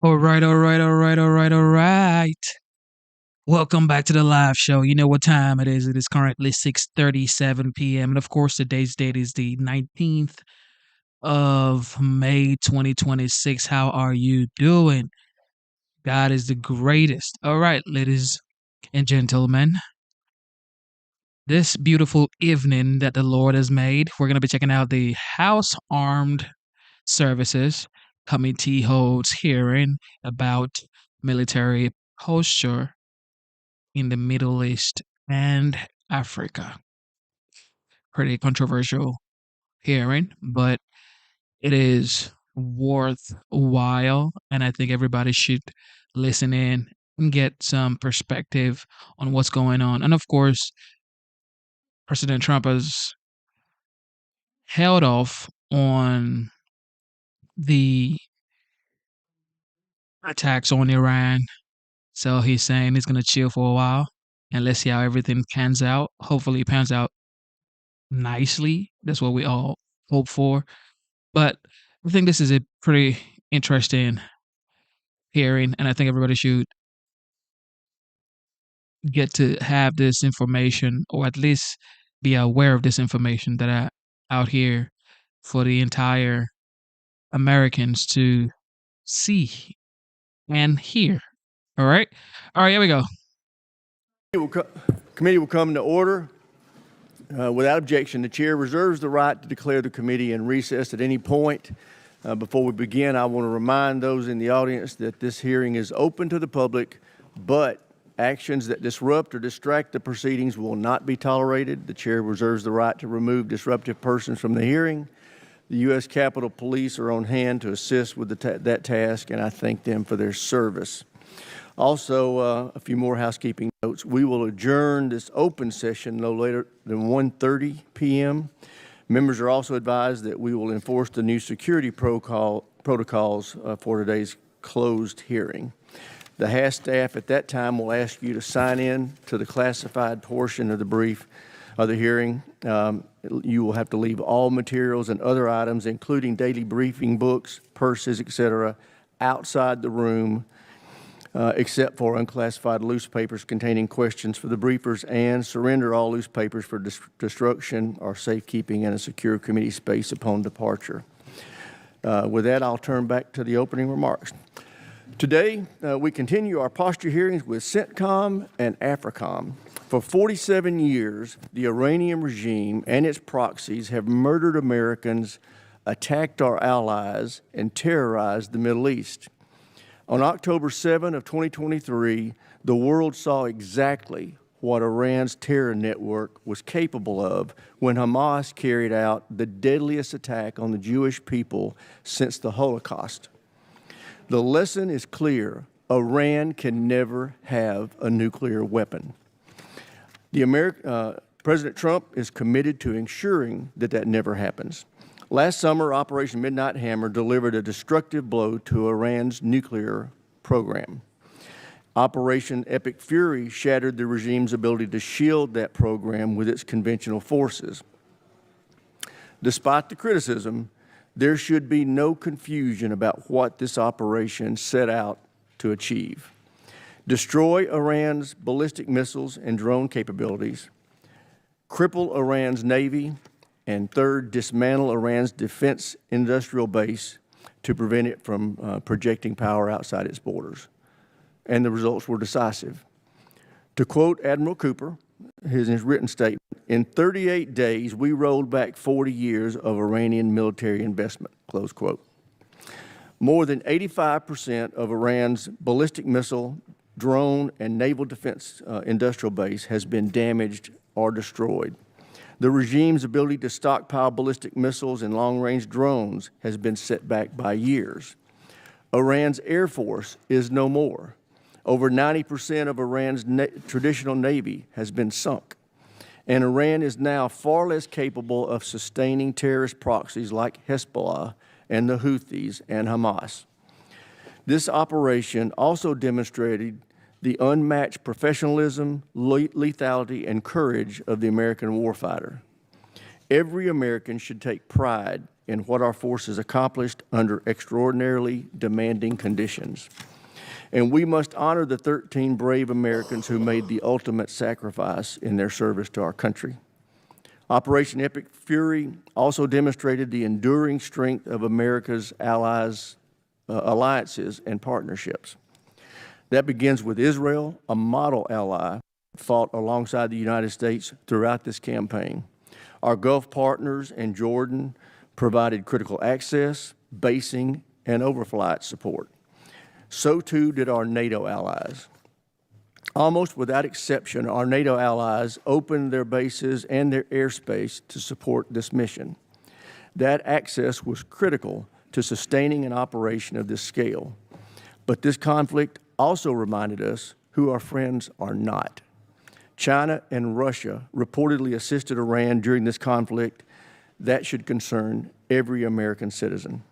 All right. Welcome back to the live show. You know what time it is. It is currently 6:37 p.m. And of course, today's date is the 19th of May 2026. How are you doing? God is the greatest. All right, ladies and gentlemen. This beautiful evening that the Lord has made, we're going to be checking out the House Armed Services Committee holds hearing about military posture in the Middle East and Africa. Pretty controversial hearing, but it is worthwhile, and I think everybody should listen in and get some perspective on what's going on. And of course, President Trump has held off on the attacks on Iran. So he's saying he's going to chill for a while and let's see how everything pans out. Hopefully, it pans out nicely. That's what we all hope for. But I think this is a pretty interesting hearing, and I think everybody should get to have this information, or at least be aware of this information that are out here for the entire Americans to see and hear. All right, here we go. Committee will come to order. Without objection, the chair reserves the right to declare the committee in recess at any point. Before we begin, I want to remind those in the audience that this hearing is open to the public, but actions that disrupt or distract the proceedings will not be tolerated. The chair reserves the right to remove disruptive persons from the hearing. The U.S. Capitol Police are on hand to assist with that task, and I thank them for their service. Also, a few more housekeeping notes. We will adjourn this open session no later than 1:30 p.m. Members are also advised that we will enforce the new security protocols for today's closed hearing. The HAS staff at that time will ask you to sign in to the classified portion of the hearing. You will have to leave all materials and other items, including daily briefing books, purses, etc., outside the room, except for unclassified loose papers containing questions for the briefers, and surrender all loose papers for destruction or safekeeping in a secure committee space upon departure. With that, I'll turn back to the opening remarks. Today, we continue our posture hearings with CENTCOM and AFRICOM. For 47 years, the Iranian regime and its proxies have murdered Americans, attacked our allies, and terrorized the Middle East. On October 7 of 2023, the world saw exactly what Iran's terror network was capable of when Hamas carried out the deadliest attack on the Jewish people since the Holocaust. The lesson is clear: Iran can never have a nuclear weapon. President Trump is committed to ensuring that never happens. Last summer, Operation Midnight Hammer delivered a destructive blow to Iran's nuclear program. Operation Epic Fury shattered the regime's ability to shield that program with its conventional forces. Despite the criticism, there should be no confusion about what this operation set out to achieve: destroy Iran's ballistic missiles and drone capabilities, cripple Iran's navy, and third, dismantle Iran's defense industrial base to prevent it from projecting power outside its borders. And the results were decisive. To quote Admiral Cooper, his written statement, "In 38 days, we rolled back 40 years of Iranian military investment," close quote. More than 85% of Iran's ballistic missile, drone, and naval defense industrial base has been damaged or destroyed. The regime's ability to stockpile ballistic missiles and long-range drones has been set back by years. Iran's air force is no more. Over 90% of Iran's traditional navy has been sunk. And Iran is now far less capable of sustaining terrorist proxies like Hezbollah and the Houthis and Hamas. This operation also demonstrated the unmatched professionalism, lethality, and courage of the American warfighter. Every American should take pride in what our forces accomplished under extraordinarily demanding conditions. And we must honor the 13 brave Americans who made the ultimate sacrifice in their service to our country. Operation Epic Fury also demonstrated the enduring strength of America's allies, alliances and partnerships. That begins with Israel, a model ally, fought alongside the United States throughout this campaign. Our Gulf partners and Jordan provided critical access, basing, and overflight support. So too did our NATO allies. Almost without exception, our NATO allies opened their bases and their airspace to support this mission. That access was critical to sustaining an operation of this scale. But this conflict also reminded us who our friends are not. China and Russia reportedly assisted Iran during this conflict. That should concern every American citizen.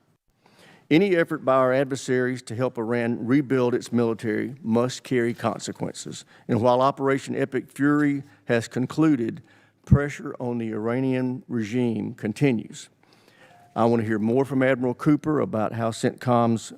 Any effort by our adversaries to help Iran rebuild its military must carry consequences. And while Operation Epic Fury has concluded, pressure on the Iranian regime continues. I want to hear more from Admiral Cooper about how CENTCOM's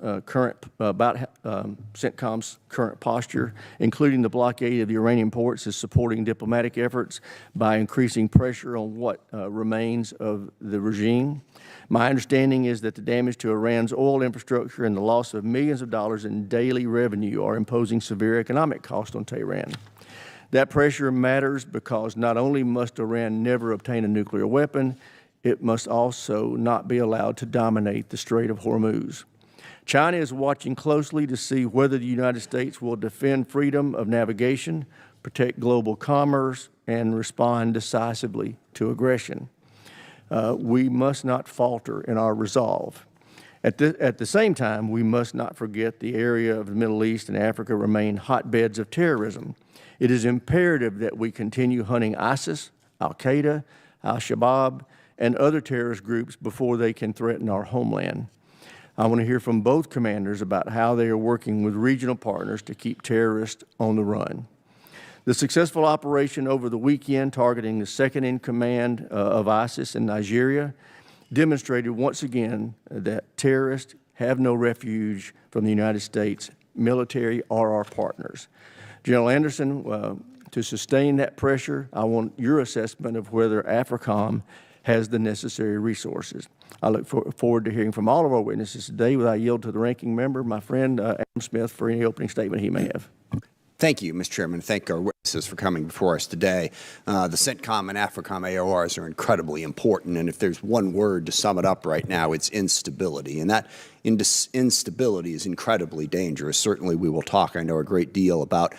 current posture, including the blockade of the Iranian ports, is supporting diplomatic efforts by increasing pressure on what remains of the regime. My understanding is that the damage to Iran's oil infrastructure and the loss of millions of dollars in daily revenue are imposing severe economic cost on Tehran. That pressure matters because not only must Iran never obtain a nuclear weapon, it must also not be allowed to dominate the Strait of Hormuz. China is watching closely to see whether the United States will defend freedom of navigation, protect global commerce, and respond decisively to aggression. We must not falter in our resolve. At the same time, we must not forget the area of the Middle East and Africa remain hotbeds of terrorism. It is imperative that we continue hunting ISIS, Al-Qaeda, Al-Shabaab, and other terrorist groups before they can threaten our homeland. I want to hear from both commanders about how they are working with regional partners to keep terrorists on the run. The successful operation over the weekend targeting the second-in-command of ISIS in Nigeria demonstrated once again that terrorists have no refuge from the United States military or our partners. General Anderson, to sustain that pressure, I want your assessment of whether AFRICOM has the necessary resources. I look forward to hearing from all of our witnesses today. I yield to the ranking member, my friend Adam Smith, for any opening statement he may have. Thank you, Mr. Chairman. Thank our witnesses for coming before us today. The CENTCOM and AFRICOM AORs are incredibly important, and if there's one word to sum it up right now, it's instability. And that instability is incredibly dangerous. Certainly we will talk, I know, a great deal about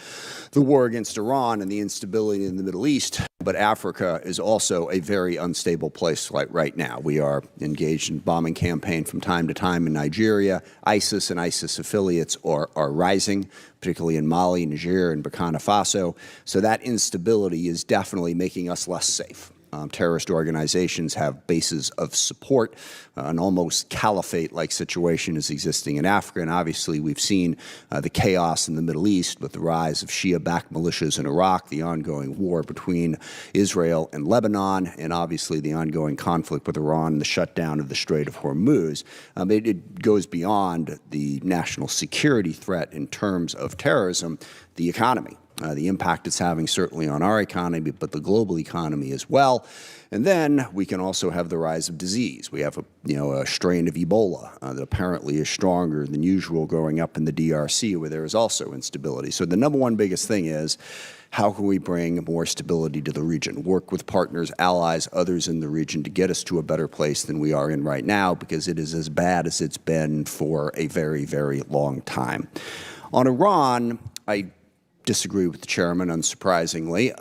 the war against Iran and the instability in the Middle East, but Africa is also a very unstable place right now. We are engaged in bombing campaign from time to time in Nigeria. ISIS and ISIS affiliates are rising, particularly in Mali, Niger, and Burkina Faso. So that instability is definitely making us less safe. Terrorist organizations have bases of support. An almost caliphate-like situation is existing in Africa, and obviously we've seen the chaos in the Middle East with the rise of Shia-backed militias in Iraq, the ongoing war between Israel and Lebanon, and obviously the ongoing conflict with Iran and the shutdown of the Strait of Hormuz. It goes beyond the national security threat in terms of terrorism, the economy. The impact it's having certainly on our economy, but the global economy as well. And then we can also have the rise of disease. We have a strain of Ebola that apparently is stronger than usual growing up in the DRC, where there is also instability. So the number one biggest thing is, how can we bring more stability to the region, work with partners, allies, others in the region to get us to a better place than we are in right now, because it is as bad as it's been for a very, very long time. On Iran, I disagree with the chairman, unsurprisingly.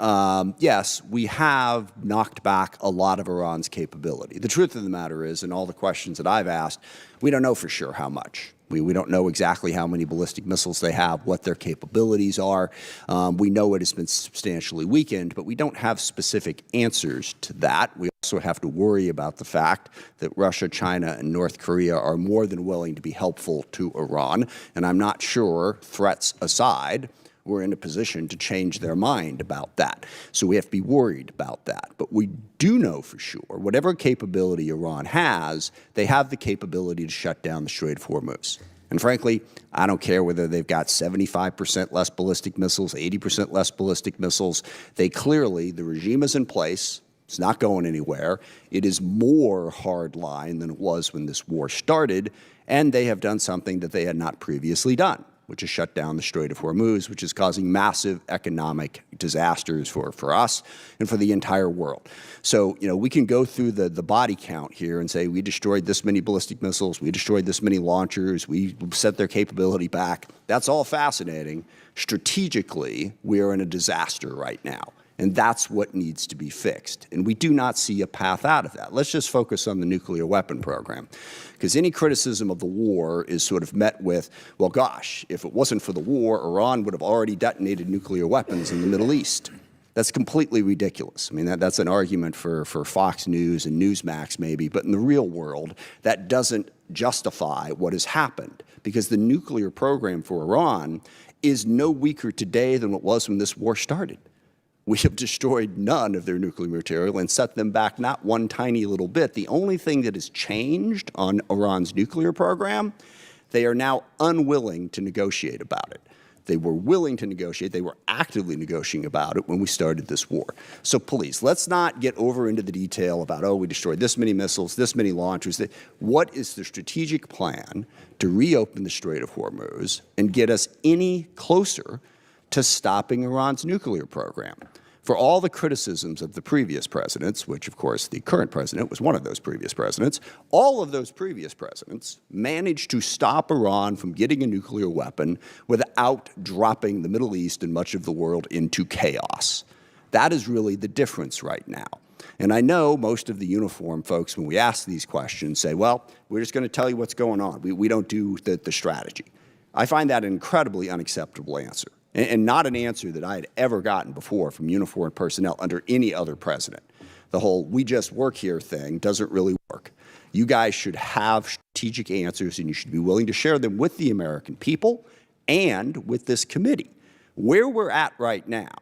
Yes, we have knocked back a lot of Iran's capability. The truth of the matter is, in all the questions that I've asked, we don't know for sure how much. We don't know exactly how many ballistic missiles they have, what their capabilities are. We know it has been substantially weakened, but we don't have specific answers to that. We also have to worry about the fact that Russia, China, and North Korea are more than willing to be helpful to Iran. And I'm not sure, threats aside, were in a position to change their mind about that. So we have to be worried about that. But we do know for sure, whatever capability Iran has, they have the capability to shut down the Strait of Hormuz. And frankly, I don't care whether they've got 75% less ballistic missiles, 80% less ballistic missiles. They clearly, the regime is in place. It's not going anywhere. It is more hardline than it was when this war started. And they have done something that they had not previously done, which is shut down the Strait of Hormuz, which is causing massive economic disasters for us and for the entire world. So, we can go through the body count here and say we destroyed this many ballistic missiles, we destroyed this many launchers, we set their capability back. That's all fascinating. Strategically, we are in a disaster right now. And that's what needs to be fixed. And we do not see a path out of that. Let's just focus on the nuclear weapon program. Because any criticism of the war is sort of met with, well, gosh, if it wasn't for the war, Iran would have already detonated nuclear weapons in the Middle East. That's completely ridiculous. I mean, that's an argument for Fox News and Newsmax maybe, but in the real world, that doesn't justify what has happened. Because the nuclear program for Iran is no weaker today than it was when this war started. We have destroyed none of their nuclear material and set them back not one tiny little bit. The only thing that has changed on Iran's nuclear program, they are now unwilling to negotiate about it. They were willing to negotiate. They were actively negotiating about it when we started this war. So please, let's not get over into the detail about, oh, we destroyed this many missiles, this many launchers. What is the strategic plan to reopen the Strait of Hormuz and get us any closer to stopping Iran's nuclear program? For all the criticisms of the previous presidents, which of course the current president was one of those previous presidents, all of those previous presidents managed to stop Iran from getting a nuclear weapon without dropping the Middle East and much of the world into chaos. That is really the difference right now. And I know most of the uniform folks, when we ask these questions, say, well, we're just going to tell you what's going on. We don't do the strategy. I find that an incredibly unacceptable answer. And not an answer that I had ever gotten before from uniformed personnel under any other president. The whole we just work here thing doesn't really work. You guys should have strategic answers, and you should be willing to share them with the American people and with this committee. Where we're at right now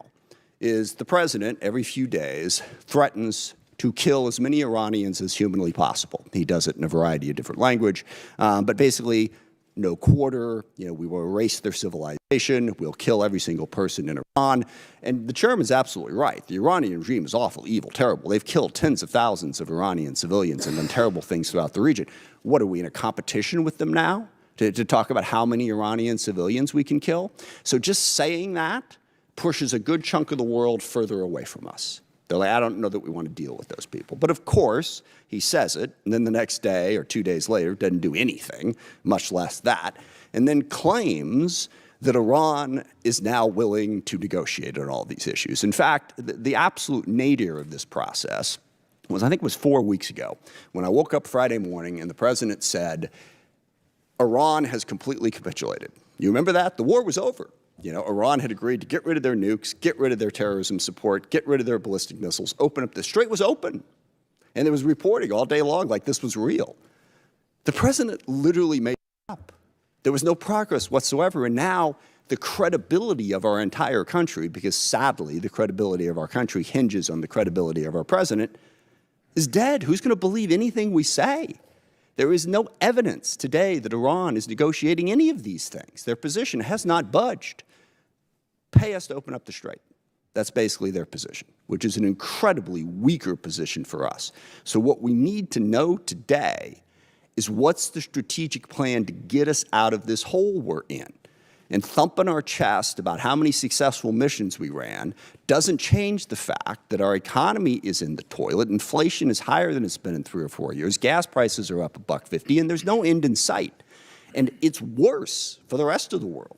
is the president, every few days, threatens to kill as many Iranians as humanly possible. He does it in a variety of different language, but basically, no quarter, we will erase their civilization, we'll kill every single person in Iran. And the chairman's absolutely right. The Iranian regime is awful, evil, terrible. They've killed tens of thousands of Iranian civilians and done terrible things throughout the region. What, are we in a competition with them now to talk about how many Iranian civilians we can kill? So just saying that pushes a good chunk of the world further away from us. They're like, I don't know that we want to deal with those people. But of course, he says it, and then the next day or 2 days later doesn't do anything, much less that, and then claims that Iran is now willing to negotiate on all these issues. In fact, the absolute nadir of this process was, I think it was 4 weeks ago, when I woke up Friday morning and the president said, Iran has completely capitulated. You remember that? The war was over. Iran had agreed to get rid of their nukes, get rid of their terrorism support, get rid of their ballistic missiles, open up. The Strait was open. And there was reporting all day long like this was real. The president literally made it up. There was no progress whatsoever. And now the credibility of our entire country, because sadly the credibility of our country hinges on the credibility of our president, is dead. Who's going to believe anything we say? There is no evidence today that Iran is negotiating any of these things. Their position has not budged. Pay us to open up the Strait. That's basically their position, which is an incredibly weaker position for us. So what we need to know today is what's the strategic plan to get us out of this hole we're in. And thumping our chest about how many successful missions we ran doesn't change the fact that our economy is in the toilet. Inflation is higher than it's been in 3 or 4 years. Gas prices are up $1.50, and there's no end in sight. And it's worse for the rest of the world.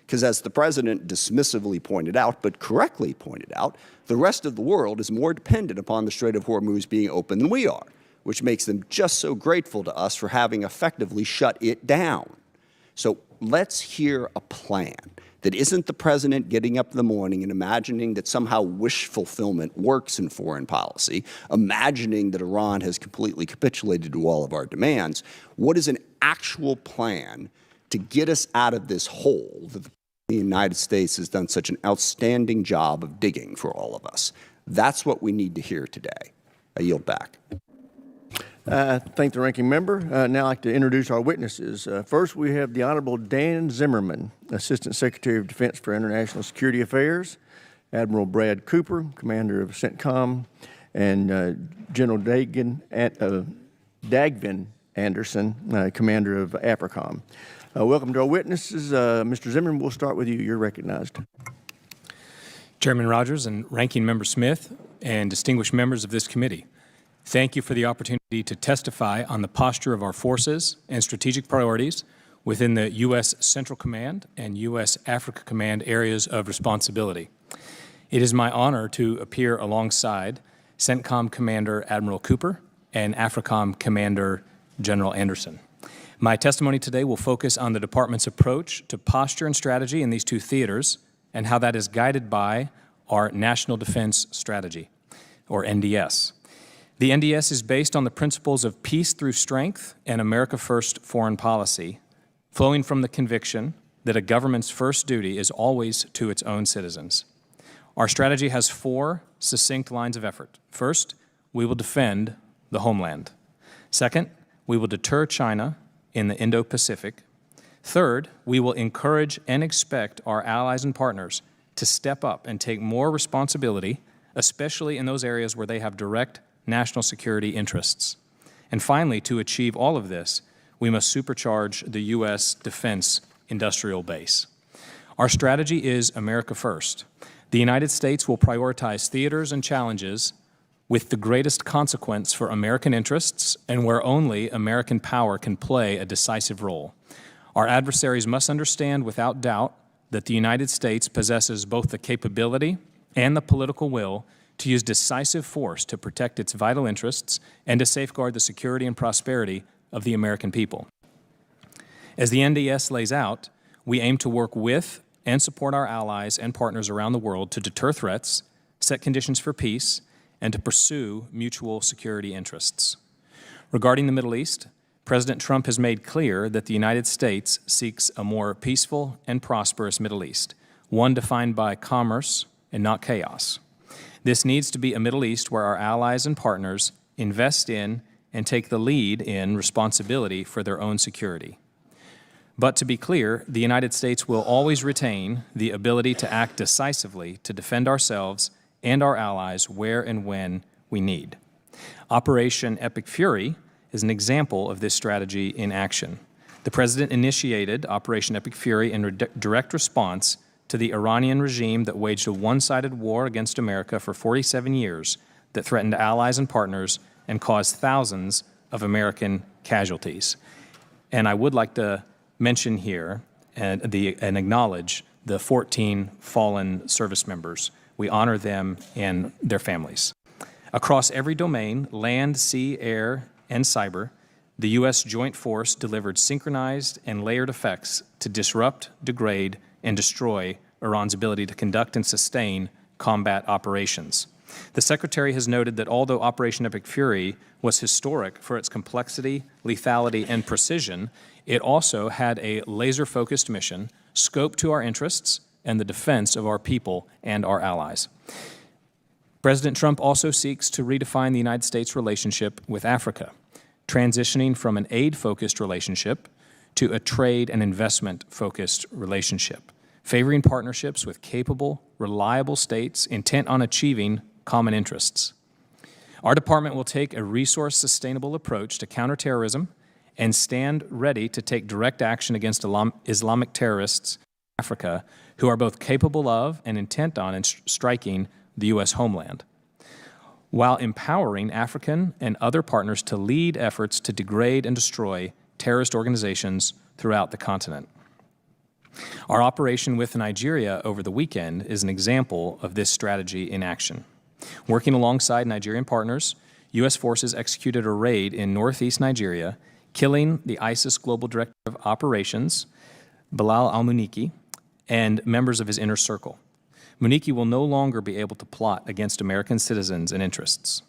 Because as the president dismissively pointed out, but correctly pointed out, the rest of the world is more dependent upon the Strait of Hormuz being open than we are, which makes them just so grateful to us for having effectively shut it down. So let's hear a plan that isn't the president getting up in the morning and imagining that somehow wish fulfillment works in foreign policy, imagining that Iran has completely capitulated to all of our demands. What is an actual plan to get us out of this hole that the the United States has done such an outstanding job of digging for all of us. That's what we need to hear today. I yield back. Thank the ranking member. Now I'd like to introduce our witnesses. First, we have the Honorable Dagen Zimmerman, Assistant Secretary of Defense for International Security Affairs, Admiral Brad Cooper, Commander of CENTCOM, and General Dagen Anderson, Commander of AFRICOM. Welcome to our witnesses. Mr. Zimmerman, we'll start with you. You're recognized. Chairman Rogers and Ranking Member Smith and distinguished members of this committee, thank you for the opportunity to testify on the posture of our forces and strategic priorities within the U.S. Central Command and U.S. Africa Command areas of responsibility. It is my honor to appear alongside CENTCOM Commander Admiral Cooper and AFRICOM Commander General Anderson. My testimony today will focus on the Department's approach to posture and strategy in these two theaters and how that is guided by our National Defense Strategy, or NDS. The NDS is based on the principles of peace through strength and America First foreign policy, flowing from the conviction that a government's first duty is always to its own citizens. Our strategy has four succinct lines of effort. First, we will defend the homeland. Second, we will deter China in the Indo-Pacific. Third, we will encourage and expect our allies and partners to step up and take more responsibility, especially in those areas where they have direct national security interests. And finally, to achieve all of this, we must supercharge the U.S. defense industrial base. Our strategy is America First. The United States will prioritize theaters and challenges with the greatest consequence for American interests and where only American power can play a decisive role. Our adversaries must understand without doubt that the United States possesses both the capability and the political will to use decisive force to protect its vital interests and to safeguard the security and prosperity of the American people. As the NDS lays out, we aim to work with and support our allies and partners around the world to deter threats, set conditions for peace, and to pursue mutual security interests. Regarding the Middle East, President Trump has made clear that the United States seeks a more peaceful and prosperous Middle East, one defined by commerce and not chaos. This needs to be a Middle East where our allies and partners invest in and take the lead in responsibility for their own security. But to be clear, the United States will always retain the ability to act decisively to defend ourselves and our allies where and when we need. Operation Epic Fury is an example of this strategy in action. The President initiated Operation Epic Fury in direct response to the Iranian regime that waged a one-sided war against America for 47 years that threatened allies and partners and caused thousands of American casualties. And I would like to mention here and acknowledge the 14 fallen service members. We honor them and their families. Across every domain, land, sea, air, and cyber, the U.S. Joint Force delivered synchronized and layered effects to disrupt, degrade, and destroy Iran's ability to conduct and sustain combat operations. The Secretary has noted that although Operation Epic Fury was historic for its complexity, lethality, and precision, it also had a laser-focused mission, scoped to our interests, and the defense of our people and our allies. President Trump also seeks to redefine the United States' relationship with Africa, transitioning from an aid-focused relationship to a trade and investment-focused relationship, favoring partnerships with capable, reliable states intent on achieving common interests. Our department will take a resource-sustainable approach to counterterrorism and stand ready to take direct action against Islamic terrorists in Africa who are both capable of and intent on striking the U.S. homeland, while empowering African and other partners to lead efforts to degrade and destroy terrorist organizations throughout the continent. Our operation with Nigeria over the weekend is an example of this strategy in action. Working alongside Nigerian partners, U.S. forces executed a raid in northeast Nigeria, killing the ISIS Global Director of Operations, Bilal al-Muniki, and members of his inner circle. Muniki will no longer be able to plot against American citizens and interests.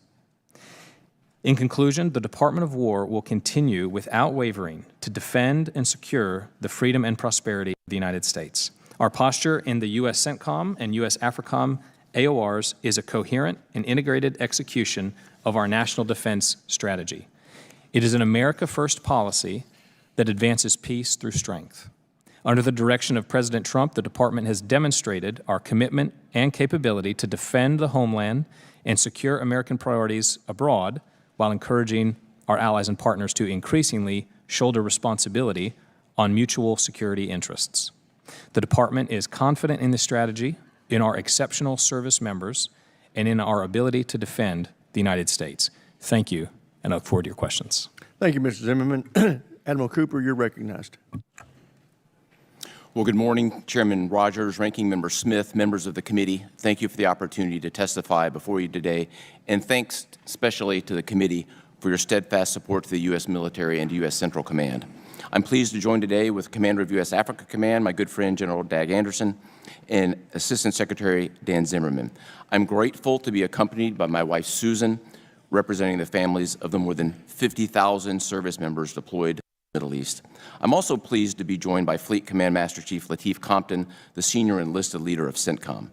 In conclusion, the Department of War will continue without wavering to defend and secure the freedom and prosperity of the United States. Our posture in the U.S. CENTCOM and U.S. AFRICOM AORs is a coherent and integrated execution of our national defense strategy. It is an America First policy that advances peace through strength. Under the direction of President Trump, the Department has demonstrated our commitment and capability to defend the homeland and secure American priorities abroad while encouraging our allies and partners to increasingly shoulder responsibility on mutual security interests. The Department is confident in this strategy, in our exceptional service members, and in our ability to defend the United States. Thank you, and I look forward to your questions. Thank you, Mr. Zimmerman. Admiral Cooper, you're recognized. Well, good morning, Chairman Rogers, Ranking Member Smith, members of the committee. Thank you for the opportunity to testify before you today, and thanks especially to the committee for your steadfast support to the U.S. military and U.S. Central Command. I'm pleased to join today with Commander of U.S. Africa Command, my good friend General Dagen, and Assistant Secretary Dan Zimmerman. I'm grateful to be accompanied by my wife Susan, representing the families of the more than 50,000 service members deployed Middle East. I'm also pleased to be joined by Fleet Command Master Chief Lateef Compton, the senior enlisted leader of CENTCOM.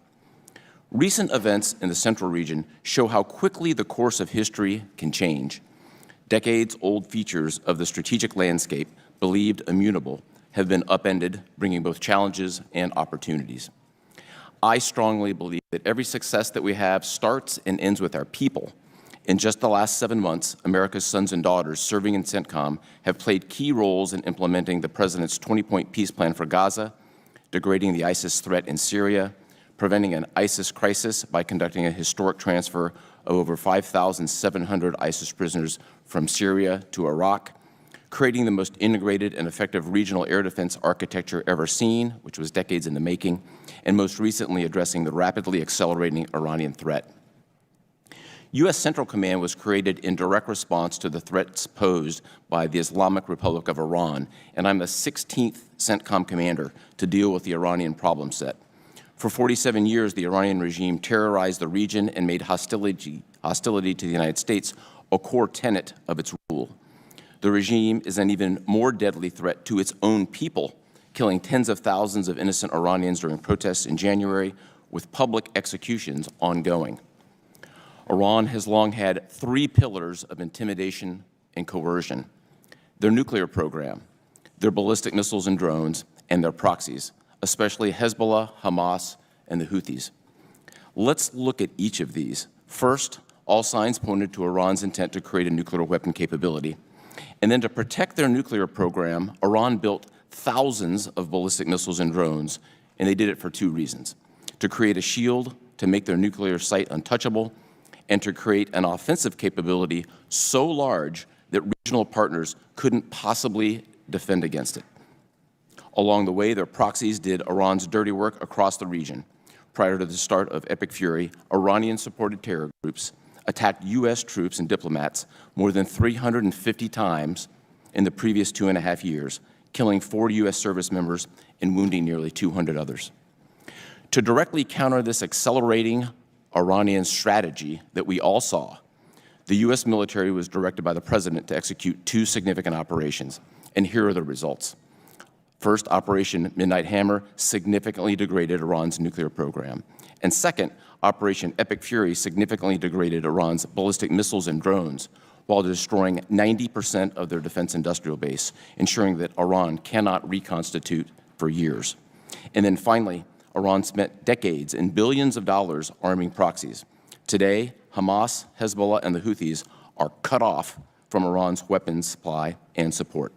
Recent events in the Central region show how quickly the course of history can change. Decades-old features of the strategic landscape, believed immutable, have been upended, bringing both challenges and opportunities. I strongly believe that every success that we have starts and ends with our people. In just the last 7 months, America's sons and daughters serving in CENTCOM have played key roles in implementing the President's 20-point peace plan for Gaza, degrading the ISIS threat in Syria, preventing an ISIS crisis by conducting a historic transfer of over 5,700 ISIS prisoners from Syria to Iraq, creating the most integrated and effective regional air defense architecture ever seen, which was decades in the making, and most recently addressing the rapidly accelerating Iranian threat. U.S. Central Command was created in direct response to the threats posed by the Islamic Republic of Iran, and I'm the 16th CENTCOM commander to deal with the Iranian problem set. For 47 years, the Iranian regime terrorized the region and made hostility to the United States a core tenet of its rule. The regime is an even more deadly threat to its own people, killing tens of thousands of innocent Iranians during protests in January, with public executions ongoing. Iran has long had 3 pillars of intimidation and coercion: their nuclear program, their ballistic missiles and drones, and their proxies, especially Hezbollah, Hamas, and the Houthis. Let's look at each of these. First, all signs pointed to Iran's intent to create a nuclear weapon capability. And then to protect their nuclear program, Iran built thousands of ballistic missiles and drones, and they did it for 2 reasons: to create a shield to make their nuclear site untouchable, and to create an offensive capability so large that regional partners couldn't possibly defend against it. Along the way, their proxies did Iran's dirty work across the region. Prior to the start of Epic Fury, Iranian-supported terror groups attacked U.S. troops and diplomats more than 350 times in the previous 2.5 years, killing 4 U.S. service members and wounding nearly 200 others. To directly counter this accelerating Iranian strategy that we all saw, the U.S. military was directed by the President to execute 2 significant operations, and here are the results. First, Operation Midnight Hammer significantly degraded Iran's nuclear program. And second, Operation Epic Fury significantly degraded Iran's ballistic missiles and drones while destroying 90% of their defense industrial base, ensuring that Iran cannot reconstitute for years. And then finally, Iran spent decades and billions of dollars arming proxies. Today, Hamas, Hezbollah, and the Houthis are cut off from Iran's weapons supply and support.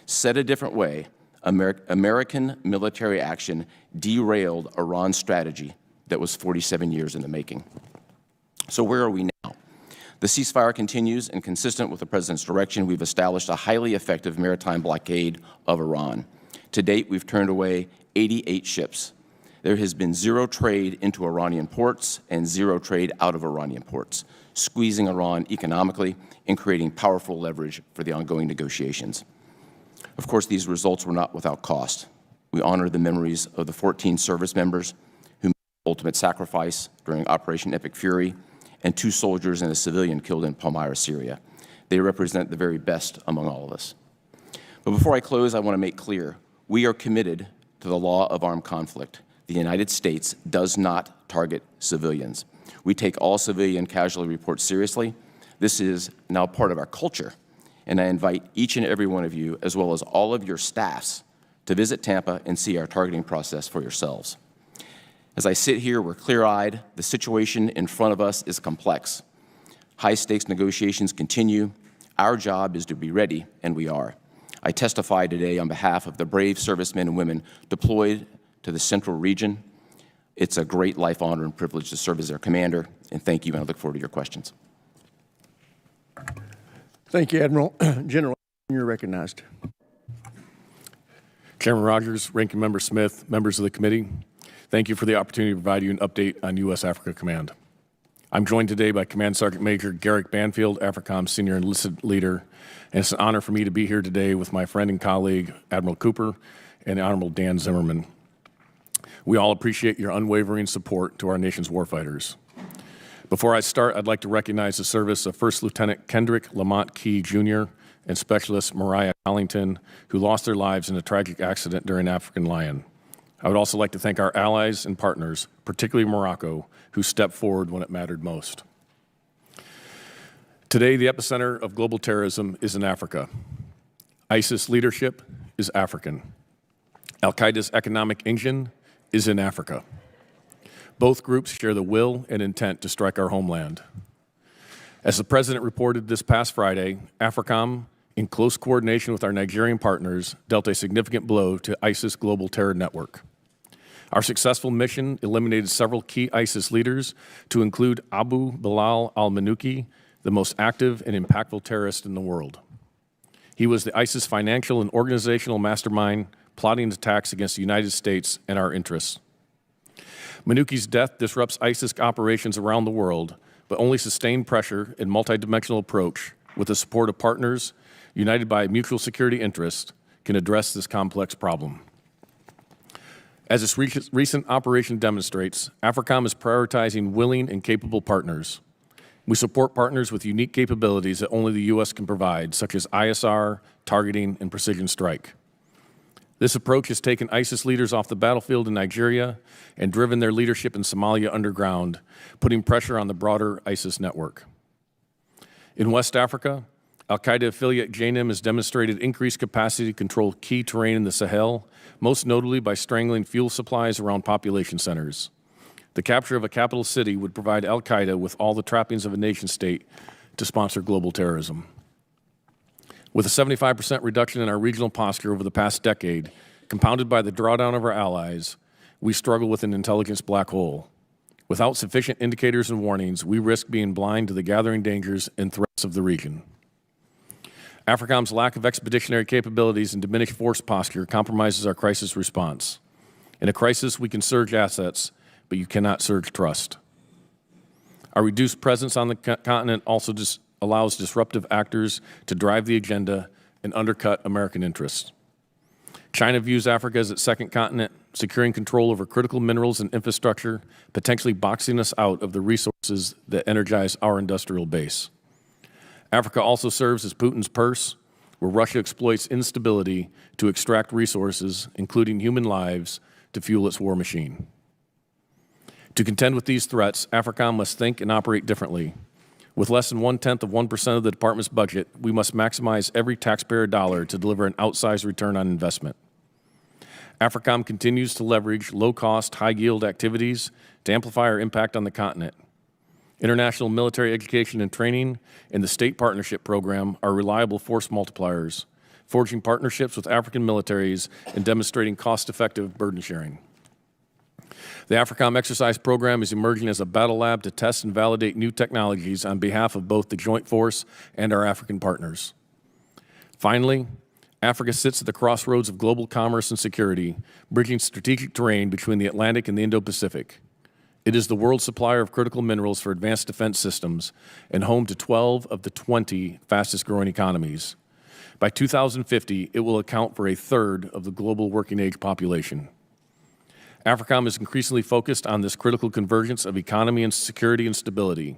Said a different way, American military action derailed Iran's strategy that was 47 years in the making. So where are we now? The ceasefire continues, and consistent with the President's direction, we've established a highly effective maritime blockade of Iran. To date, we've turned away 88 ships. There has been 0 trade into Iranian ports and 0 trade out of Iranian ports, squeezing Iran economically and creating powerful leverage for the ongoing negotiations. Of course, these results were not without cost. We honor the memories of the 14 service members who made ultimate sacrifice during Operation Epic Fury, and 2 soldiers and a civilian killed in Palmyra, Syria. They represent the very best among all of us. But before I close, I want to make clear, we are committed to to the law of armed conflict. The United States does not target civilians. We take all civilian casualty reports seriously. This is now part of our culture, and I invite each and every one of you, as well as all of your staffs, to visit Tampa and see our targeting process for yourselves. As I sit here, we're clear-eyed. The situation in front of us is complex. High-stakes negotiations continue. Our job is to be ready, and we are. I testify today on behalf of the brave servicemen and women deployed to the Central region. It's a great life honor and privilege to serve as their commander, and thank you, and I look forward to your questions. Thank you, Admiral. General, you're recognized. Chairman Rogers, Ranking Member Smith, members of the committee, thank you for the opportunity to provide you an update on U.S. Africa Command. I'm joined today by Command Sergeant Major Garrick Banfield, AFRICOM Senior Enlisted Leader, and it's an honor for me to be here today with my friend and colleague, Admiral Cooper, and Honorable Dan Zimmerman. We all appreciate your unwavering support to our nation's warfighters. Before I start, I'd like to recognize the service of First Lieutenant Kendrick Lamont Key, Jr., and Specialist Mariah Collington, who lost their lives in a tragic accident during African Lion. I would also like to thank our allies and partners, particularly Morocco, who stepped forward when it mattered most. Today, the epicenter of global terrorism is in Africa. ISIS leadership is African. Al-Qaeda's economic engine is in Africa. Both groups share the will and intent to strike our homeland. As the President reported this past Friday, AFRICOM, in close coordination with our Nigerian partners, dealt a significant blow to ISIS global terror network. Our successful mission eliminated several key ISIS leaders, to include Abu Bilal al-Manuki, the most active and impactful terrorist in the world. He was the ISIS financial and organizational mastermind plotting attacks against the United States and our interests. Manuki's death disrupts ISIS operations around the world, but only sustained pressure and multidimensional approach with the support of partners united by mutual security interest can address this complex problem. As this recent operation demonstrates, AFRICOM is prioritizing willing and capable partners. We support partners with unique capabilities that only the U.S. can provide, such as ISR, targeting, and precision strike. This approach has taken ISIS leaders off the battlefield in Nigeria and driven their leadership in Somalia underground, putting pressure on the broader ISIS network. In West Africa, Al-Qaeda affiliate JNIM has demonstrated increased capacity to control key terrain in the Sahel, most notably by strangling fuel supplies around population centers. The capture of a capital city would provide Al-Qaeda with all the trappings of a nation-state to sponsor global terrorism. With a 75% reduction in our regional posture over the past decade, compounded by the drawdown of our allies, we struggle with an intelligence black hole. Without sufficient indicators and warnings, we risk being blind to the gathering dangers and threats of the region. AFRICOM's lack of expeditionary capabilities and diminished force posture compromises our crisis response. In a crisis, we can surge assets, but you cannot surge trust. Our reduced presence on the continent also allows disruptive actors to drive the agenda and undercut American interests. China views Africa as its second continent, securing control over critical minerals and infrastructure, potentially boxing us out of the resources that energize our industrial base. Africa also serves as Putin's purse, where Russia exploits instability to extract resources, including human lives, to fuel its war machine. To contend with these threats, AFRICOM must think and operate differently. With less than 0.1% of the department's budget, we must maximize every taxpayer dollar to deliver an outsized return on investment. AFRICOM continues to leverage low-cost, high-yield activities to amplify our impact on the continent. International military education and training and the State Partnership Program are reliable force multipliers, forging partnerships with African militaries and demonstrating cost-effective burden sharing. The AFRICOM exercise program is emerging as a battle lab to test and validate new technologies on behalf of both the Joint Force and our African partners. Finally, Africa sits at the crossroads of global commerce and security, bridging strategic terrain between the Atlantic and the Indo-Pacific. It is the world supplier of critical minerals for advanced defense systems and home to 12 of the 20 fastest-growing economies. By 2050, it will account for a third of the global working-age population. AFRICOM is increasingly focused on this critical convergence of economy and security and stability.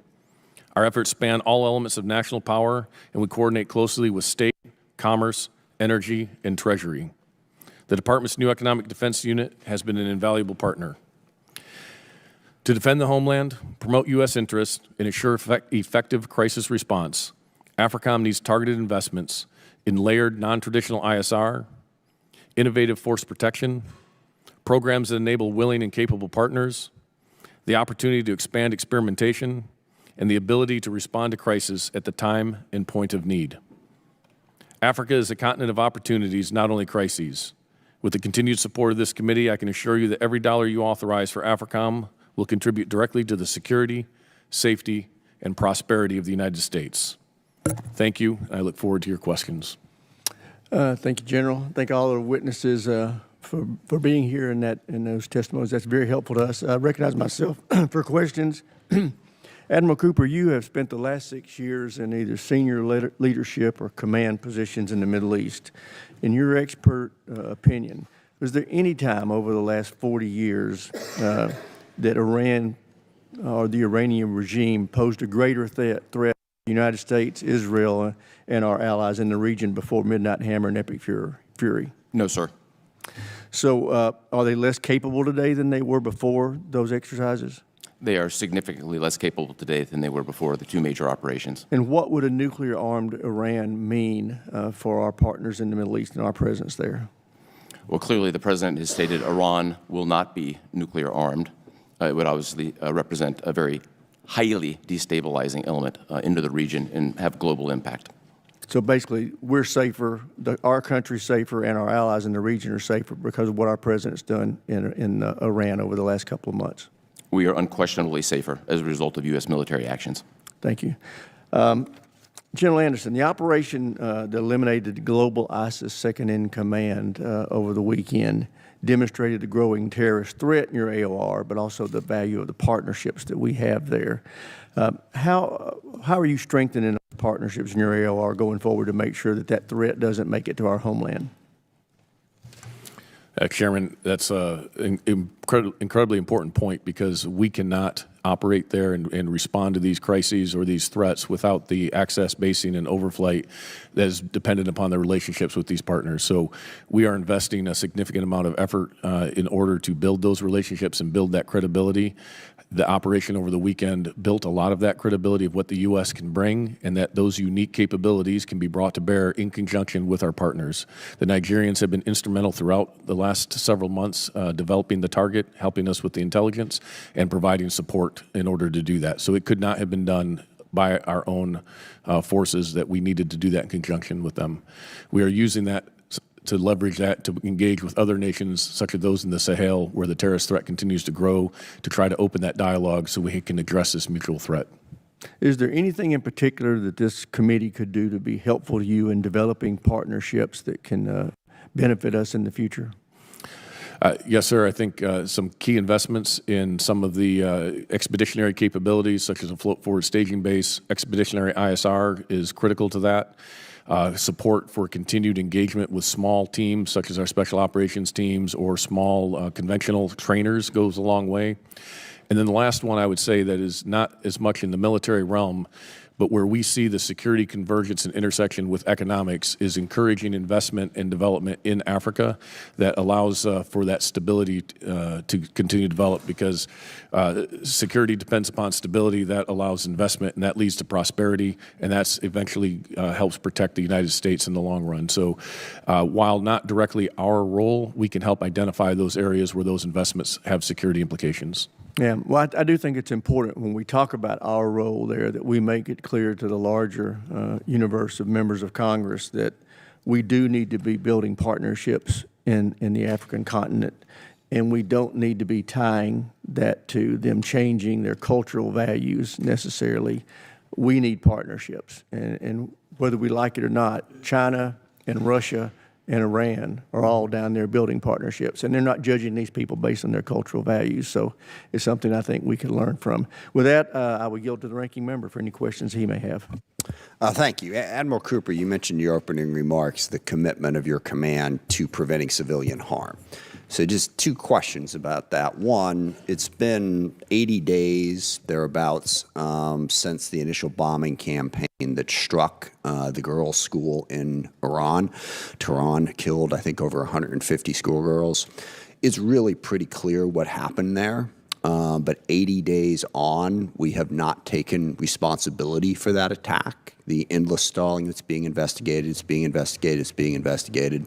Our efforts span all elements of national power, and we coordinate closely with state, commerce, energy, and treasury. The Department's new Economic Defense Unit has been an invaluable partner. To defend the homeland, promote U.S. interests, and ensure effective crisis response, AFRICOM needs targeted investments in layered non-traditional ISR, innovative force protection, programs that enable willing and capable partners, the opportunity to expand experimentation, and the ability to respond to crisis at the time and point of need. Africa is a continent of opportunities, not only crises. With the continued support of this committee, I can assure you that every dollar you authorize for AFRICOM will contribute directly to the security, safety, and prosperity of the United States. Thank you. I look forward to your questions. Thank you, General. Thank all the witnesses for being here in those testimonies. That's very helpful to us. I recognize myself for questions. Admiral Cooper, you have spent the last 6 years in either senior leadership or command positions in the Middle East. In your expert opinion, was there any time over the last 40 years that Iran or the Iranian regime posed a greater threat to the United States, Israel, and our allies in the region before Midnight Hammer and Epic Fury? No, sir. So are they less capable today than they were before those exercises? They are significantly less capable today than they were before the two major operations. And what would a nuclear-armed Iran mean for our partners in the Middle East and our presence there? Well, clearly the President has stated Iran will not be nuclear armed. It would obviously represent a very highly destabilizing element into the region and have global impact. So basically, we're safer, our country's safer, and our allies in the region are safer because of what our President's done in Iran over the last couple of months. We are unquestionably safer as a result of U.S. military actions. Thank you. General Anderson, the operation that eliminated the global ISIS second-in-command over the weekend demonstrated the growing terrorist threat in your AOR, but also the value of the partnerships that we have there. How are you strengthening partnerships in your AOR going forward to make sure that that threat doesn't make it to our homeland? Chairman, that's an incredibly important point because we cannot operate there and respond to these crises or these threats without the access, basing, and overflight that is dependent upon the relationships with these partners. So we are investing a significant amount of effort in order to build those relationships and build that credibility. The operation over the weekend built a lot of that credibility of what the U.S. can bring, and that those unique capabilities can be brought to bear in conjunction with our partners. The Nigerians have been instrumental throughout the last several months developing the target, helping us with the intelligence, and providing support in order to do that. So it could not have been done by our own forces, that we needed to do that in conjunction with them. We are using that to leverage that to engage with other nations, such as those in the Sahel, where the terrorist threat continues to grow, to try to open that dialogue so we can address this mutual threat. Is there anything in particular that this committee could do to be helpful to you in developing partnerships that can benefit us in the future? Yes, sir. I think some key investments in some of the expeditionary capabilities, such as a float-forward staging base, expeditionary ISR is critical to that. Support for continued engagement with small teams, such as our special operations teams or small conventional trainers, goes a long way. And then the last one I would say that is not as much in the military realm, but where we see the security convergence and intersection with economics, is encouraging investment and development in Africa that allows for that stability to continue to develop, because security depends upon stability. That allows investment, and that leads to prosperity, and that's eventually helps protect the United States in the long run. So while not directly our role, we can help identify those areas where those investments have security implications. Yeah, well, I do think it's important when we talk about our role there that we make it clear to the larger universe of members of Congress that we do need to be building partnerships in the African continent, and we don't need to be tying that to them changing their cultural values necessarily. We need partnerships, and whether we like it or not, China and Russia and Iran are all down there building partnerships, and they're not judging these people based on their cultural values. So it's something I think we can learn from. With that, I will yield to the ranking member for any questions he may have. Thank you. Admiral Cooper, you mentioned in your opening remarks the commitment of your command to preventing civilian harm. So just two questions about that. One, it's been 80 days, thereabouts, since the initial bombing campaign that struck the girls' school in Iran. Tehran killed, I think, over 150 schoolgirls. It's really pretty clear what happened there. But 80 days on, we have not taken responsibility for that attack. The endless stalling that's being investigated, it's being investigated, it's being investigated.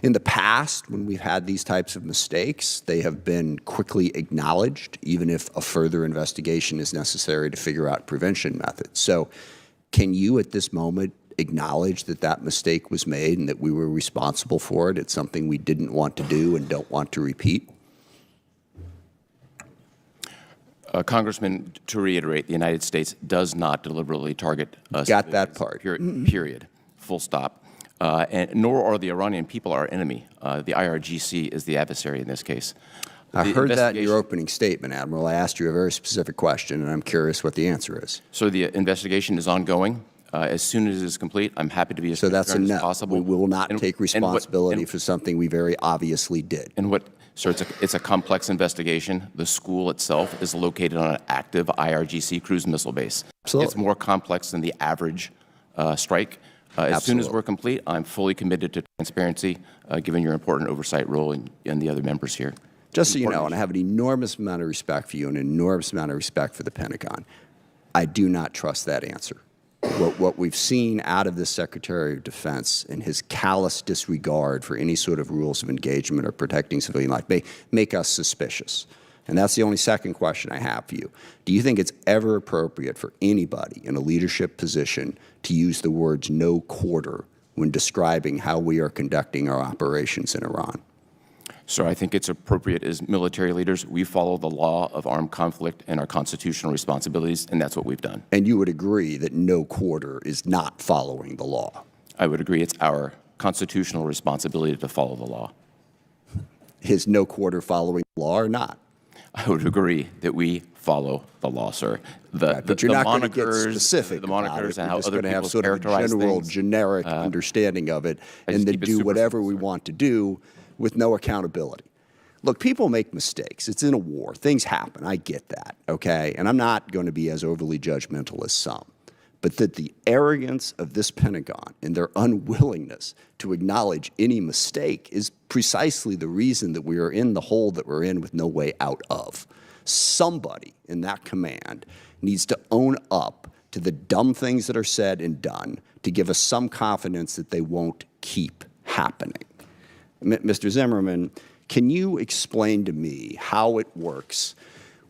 In the past, when we've had these types of mistakes, they have been quickly acknowledged, even if a further investigation is necessary to figure out prevention methods. So can you, at this moment, acknowledge that that mistake was made and that we were responsible for it? It's something we didn't want to do and don't want to repeat? Congressman, to reiterate, the United States does not deliberately target us. Got that part. Period. Full stop. And nor are the Iranian people our enemy. The IRGC is the adversary in this case. I heard that in your opening statement, Admiral. I asked you a very specific question, and I'm curious what the answer is. So the investigation is ongoing. As soon as it is complete, I'm happy to be as transparent as possible. We will not take responsibility for something we very obviously did. So it's a complex investigation. The school itself is located on an active IRGC cruise missile base. Absolutely. It's more complex than the average strike. As soon as we're complete, I'm fully committed to transparency, given your important oversight role and the other members here. Just so you know, and I have an enormous amount of respect for you and an enormous amount of respect for the Pentagon, I do not trust that answer. What we've seen out of the Secretary of Defense and his callous disregard for any sort of rules of engagement or protecting civilian life may make us suspicious. And that's the only second question I have for you. Do you think it's ever appropriate for anybody in a leadership position to use the words "no quarter" when describing how we are conducting our operations in Iran? So I think it's appropriate as military leaders. We follow the law of armed conflict and our constitutional responsibilities, and that's what we've done. And you would agree that no quarter is not following the law? I would agree it's our constitutional responsibility to follow the law. Is no quarter following the law or not? I would agree that we follow the law, sir. But you're not going to get specific the monikers and how other people have sort of a general, generic understanding of it, and then do whatever we want to do with no accountability. Look, people make mistakes. It's in a war. Things happen. I get that, okay? And I'm not going to be as overly judgmental as some. But that the arrogance of this Pentagon and their unwillingness to acknowledge any mistake is precisely the reason that we are in the hole that we're in with no way out of. Somebody in that command needs to own up to the dumb things that are said and done to give us some confidence that they won't keep happening. Mr. Zimmerman, can you explain to me how it works,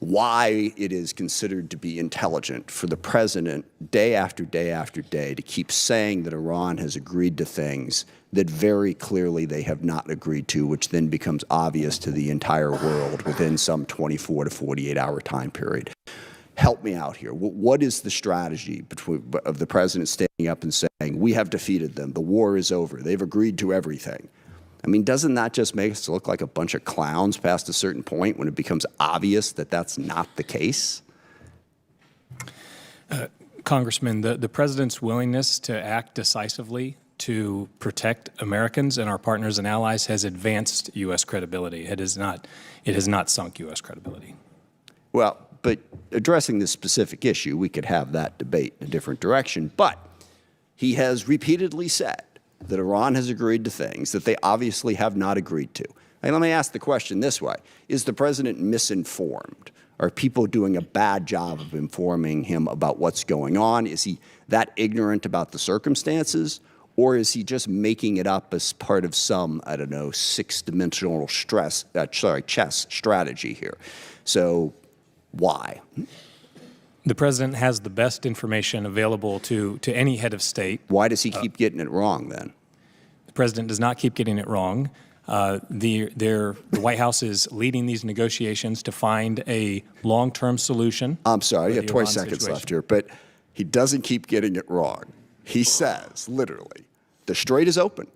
why it is considered to be intelligent for the president day after day after day to keep saying that Iran has agreed to things that very clearly they have not agreed to, which then becomes obvious to the entire world within some 24 to 48-hour time period? Help me out here. What is the strategy of the president standing up and saying, we have defeated them, the war is over, they've agreed to everything? I mean, doesn't that just make us look like a bunch of clowns past a certain point when it becomes obvious that that's not the case? Congressman, the president's willingness to act decisively to protect Americans and our partners and allies has advanced U.S. credibility. It has not sunk U.S. credibility. Well, but addressing this specific issue, we could have that debate in a different direction. But he has repeatedly said that Iran has agreed to things that they obviously have not agreed to. And let me ask the question this way. Is the president misinformed? Are people doing a bad job of informing him about what's going on? Is he that ignorant about the circumstances? Or is he just making it up as part of some, I don't know, six-dimensional chess strategy here? So why? The president has the best information available to any head of state. Why does he keep getting it wrong then? The president does not keep getting it wrong. The White House is leading these negotiations to find a long-term solution. I'm sorry, you have 20 seconds left here, but he doesn't keep getting it wrong. He says, literally, the Strait is open.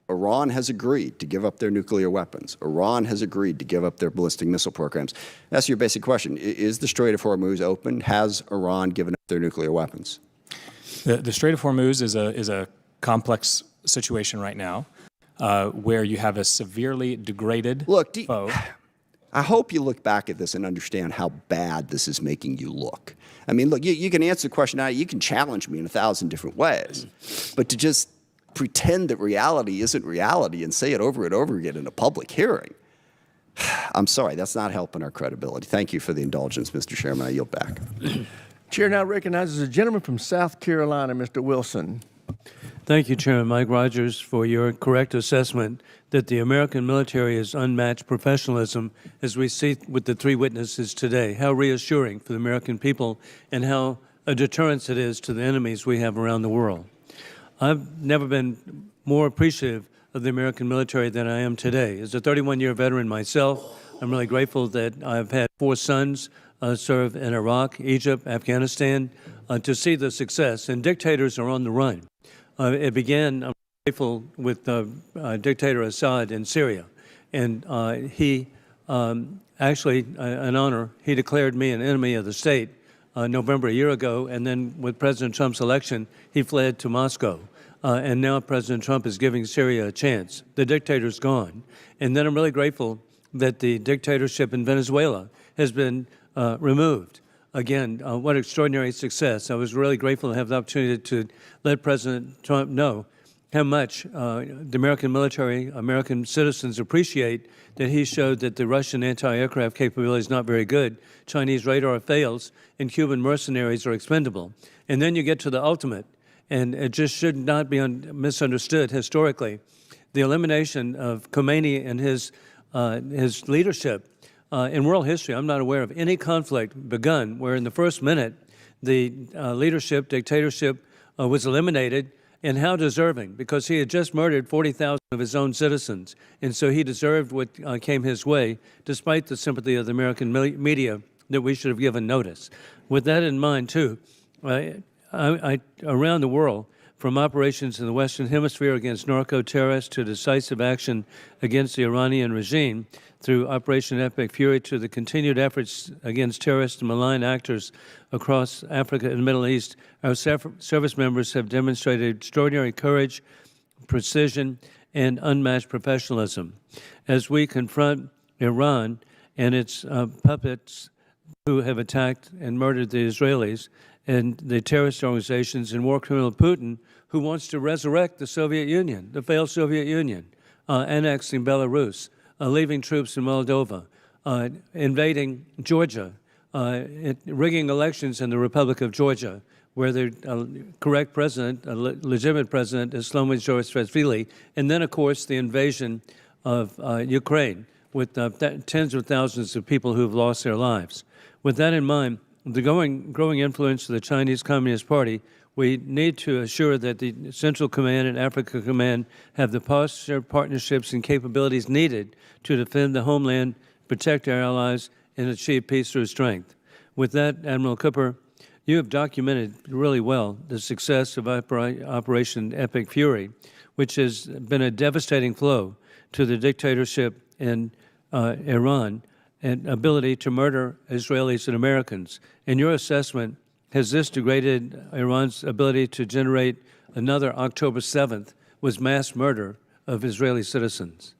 Iran has agreed to give up their nuclear weapons. Iran has agreed to give up their ballistic missile programs. That's your basic question. Is the Strait of Hormuz open? Has Iran given up their nuclear weapons? The Strait of Hormuz is a complex situation right now. where you have a severely degraded foe. I hope you look back at this and understand how bad this is making you look. I mean, look, you can answer the question now. You can challenge me in 1,000 different ways. But to just pretend that reality isn't reality and say it over and over again in a public hearing, I'm sorry, that's not helping our credibility. Thank you for the indulgence, Mr. Chairman. I yield back. Chair now recognizes a gentleman from South Carolina, Mr. Wilson. Thank you, Chairman Mike Rogers, for your correct assessment that the American military is unmatched professionalism, as we see with the three witnesses today. How reassuring for the American people and how a deterrence it is to the enemies we have around the world. I've never been more appreciative of the American military than I am today. As a 31-year veteran myself, I'm really grateful that I've had 4 sons serve in Iraq, Egypt, Afghanistan, to see the success. And dictators are on the run. It began, I'm grateful, with dictator Assad in Syria. And he actually, an honor, he declared me an enemy of the state November a year ago. And then with President Trump's election, he fled to Moscow. And now President Trump is giving Syria a chance. The dictator's gone. And then I'm really grateful that the dictatorship in Venezuela has been removed. Again, what extraordinary success. I was really grateful to have the opportunity to let President Trump know how much the American military, American citizens appreciate that he showed that the Russian anti-aircraft capability is not very good, Chinese radar fails, and Cuban mercenaries are expendable. And then you get to the ultimate, and it just should not be misunderstood historically. The elimination of Khomeini and his leadership in world history, I'm not aware of any conflict begun where in the first minute the leadership, dictatorship was eliminated, and how deserving, because he had just murdered 40,000 of his own citizens, and so he deserved what came his way, despite the sympathy of the American media that we should have given notice. With that in mind, too, around the world, from operations in the Western Hemisphere against narco-terrorists to decisive action against the Iranian regime, through Operation Epic Fury to the continued efforts against terrorists and malign actors across Africa and the Middle East, our service members have demonstrated extraordinary courage, precision, and unmatched professionalism. As we confront Iran and its puppets who have attacked and murdered the Israelis, and the terrorist organizations and war criminal Putin, who wants to resurrect the Soviet Union, the failed Soviet Union, annexing Belarus, leaving troops in Moldova, invading Georgia, rigging elections in the Republic of Georgia, where the correct president, a legitimate president, is Shlomo Saakashvili, and then, of course, the invasion of Ukraine with tens of thousands of people who have lost their lives. With that in mind, the growing influence of the Chinese Communist Party, we need to assure that the Central Command and Africa Command have the posture, partnerships, and capabilities needed to defend the homeland, protect our allies, and achieve peace through strength. With that, Admiral Cooper, you have documented really well the success of Operation Epic Fury, which has been a devastating blow to the dictatorship in Iran and ability to murder Israelis and Americans. In your assessment, has this degraded Iran's ability to generate another October 7th with mass murder of Israeli citizens?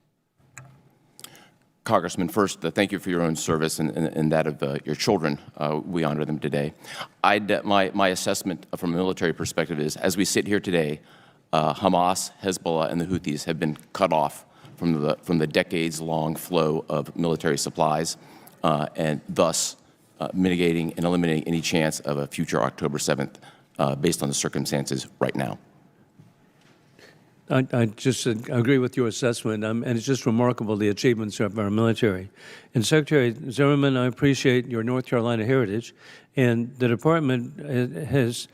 Congressman, first, thank you for your own service and that of your children. We honor them today. My assessment from a military perspective is, as we sit here today, Hamas, Hezbollah, and the Houthis have been cut off from the decades-long flow of military supplies, and thus mitigating and eliminating any chance of a future October 7th based on the circumstances right now. I just agree with your assessment, and it's just remarkable the achievements of our military. And Secretary Zimmerman, I appreciate your North Carolina heritage, and the Department has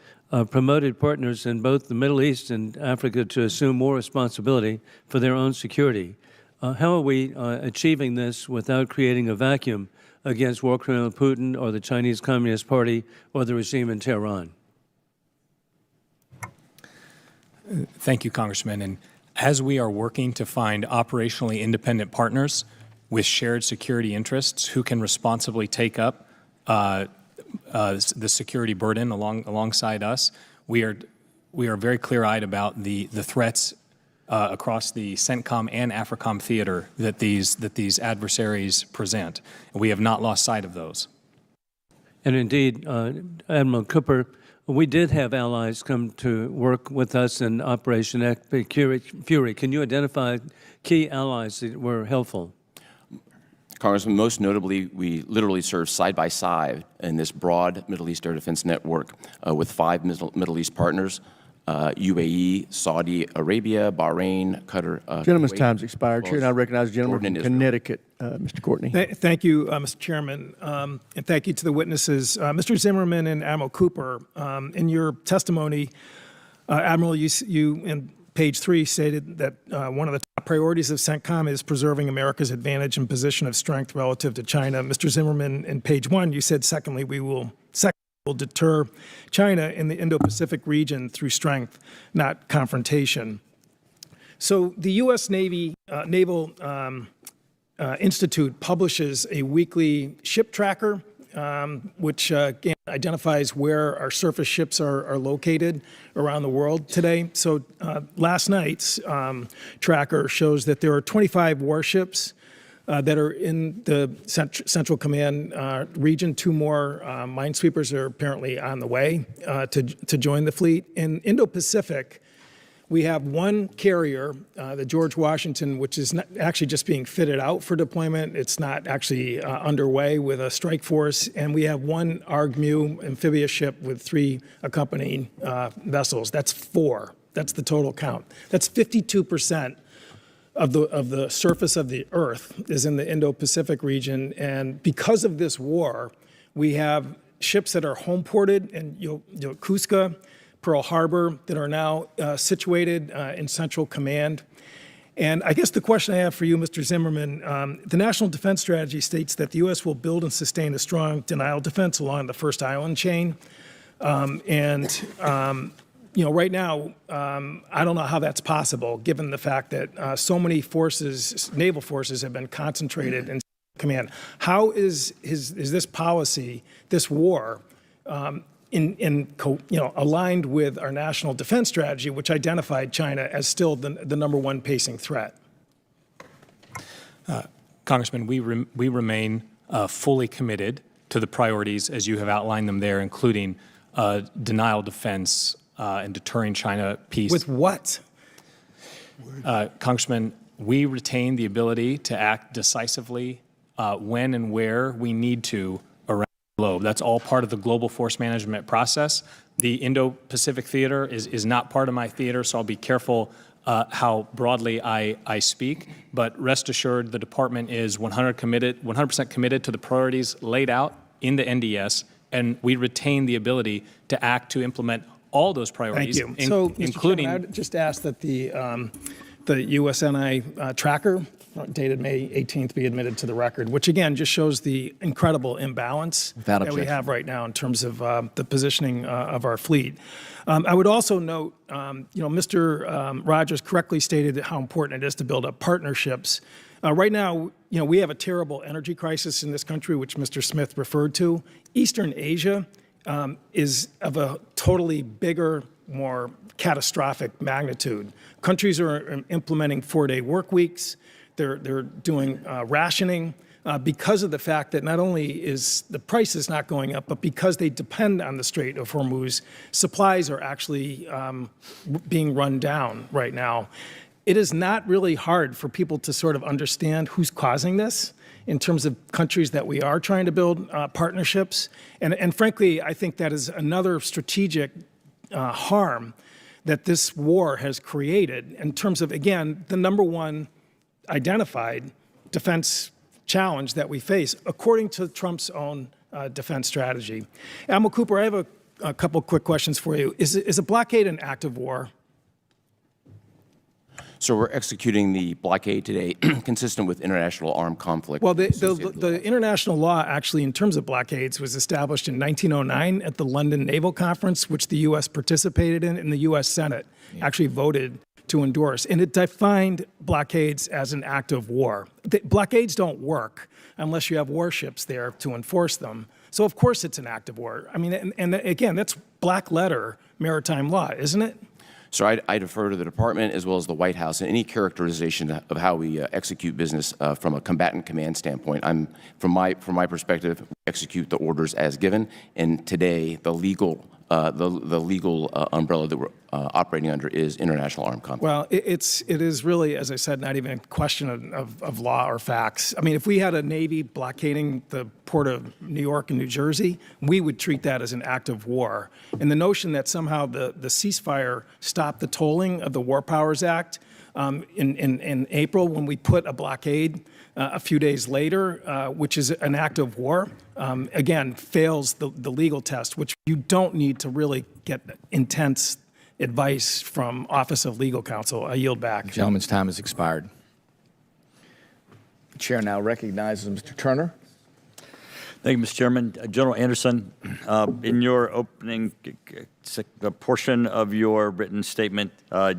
promoted partners in both the Middle East and Africa to assume more responsibility for their own security. How are we achieving this without creating a vacuum against war criminal Putin or the Chinese Communist Party or the regime in Tehran? Thank you, Congressman. And as we are working to find operationally independent partners with shared security interests who can responsibly take up the security burden alongside us, we are very clear-eyed about the threats across the CENTCOM and AFRICOM theater that these adversaries present. We have not lost sight of those. And indeed, Admiral Cooper, we did have allies come to work with us in Operation Epic Fury. Can you identify key allies that were helpful? Congressman, most notably, we literally serve side by side in this broad Middle East air defense network with 5 Middle East partners, UAE, Saudi Arabia, Bahrain, Qatar. Gentleman's Kuwait, time's expired. Chair, and I recognize the gentleman Jordan from and Israel. Connecticut, Mr. Courtney. Thank you, Mr. Chairman, and thank you to the witnesses. Mr. Zimmerman and Admiral Cooper, in your testimony, Admiral, you in page 3 stated that one of the top priorities of CENTCOM is preserving America's advantage and position of strength relative to China. Mr. Zimmerman, in page 1, you said, secondly, we will deter China in the Indo-Pacific region through strength, not confrontation. So the U.S. Naval Institute publishes a weekly ship tracker, which again, identifies where our surface ships are located around the world today. So last night's tracker shows that there are 25 warships that are in the Central Command region. 2 more minesweepers are apparently on the way to join the fleet. In Indo-Pacific, we have 1 carrier, the George Washington, which is not actually just being fitted out for deployment. It's not actually underway with a strike force. And we have 1 ARG-MU amphibious ship with 3 accompanying vessels. That's 4. That's the total count. That's 52% of the surface of the Earth is in the Indo-Pacific region. And because of this war, we have ships that are home ported in Yokosuka, Pearl Harbor, that are now situated in Central Command. And I guess the question I have for you, Mr. Zimmerman, the National Defense Strategy states that the U.S. will build and sustain a strong denial defense along the first island chain. Right now, I don't know how that's possible, given the fact that so many forces, naval forces, have been concentrated in command. How is this policy, this war, aligned with our national defense strategy, which identified China as still the #1 pacing threat? Congressman, we remain fully committed to the priorities as you have outlined them there, including denial defense, and deterring China peace. With what? Congressman, we retain the ability to act decisively when and where we need to around the globe. That's all part of the global force management process. The Indo-Pacific theater is not part of my theater, so I'll be careful how broadly I speak. But rest assured, the department is 100% committed to the priorities laid out in the NDS, and we retain the ability to act to implement all those priorities, Thank you. So, including. Mr. Chairman, I'd just ask that the USNI tracker dated May 18th be admitted to the record, which again just shows the incredible imbalance that we have right now in terms of the positioning of our fleet. I would also note, Mr. Rogers correctly stated how important it is to build up partnerships. Right now, we have a terrible energy crisis in this country, which Mr. Smith referred to. Eastern Asia is of a totally bigger, more catastrophic magnitude. Countries are implementing 4-day work weeks. They're doing rationing because of the fact that not only is the price is not going up, but because they depend on the Strait of Hormuz, supplies are actually being run down right now. It is not really hard for people to sort of understand who's causing this in terms of countries that we are trying to build partnerships. And frankly, I think that is another strategic harm that this war has created in terms of, again, the #1 identified defense challenge that we face, according to Trump's own defense strategy. Admiral Cooper, I have a couple quick questions for you. Is a blockade an act of war? So we're executing the blockade today consistent with international armed conflict. Well, the international law actually, in terms of blockades, was established in 1909 at the London Naval Conference, which the U.S. participated in, and the U.S. Senate actually voted to endorse. And it defined blockades as an act of war. Blockades don't work unless you have warships there to enforce them. So, of course, it's an act of war. I mean, and again, that's black letter maritime law, isn't it? So I defer to the Department as well as the White House in any characterization of how we execute business from a combatant command standpoint. From my perspective, we execute the orders as given, and today the legal umbrella that we're operating under is international armed conflict. Well, it is really, as I said, not even a question of law or facts. I mean, if we had a Navy blockading the port of New York and New Jersey, we would treat that as an act of war. And the notion that somehow the ceasefire stopped the tolling of the War Powers Act in April when we put a blockade a few days later, which is an act of war, again, fails the legal test, which you don't need to really get intense advice from Office of Legal Counsel. I yield back. The gentleman's time has expired. The chair now recognizes Mr. Turner. Thank you, Mr. Chairman. General Anderson, in your opening portion of your written statement,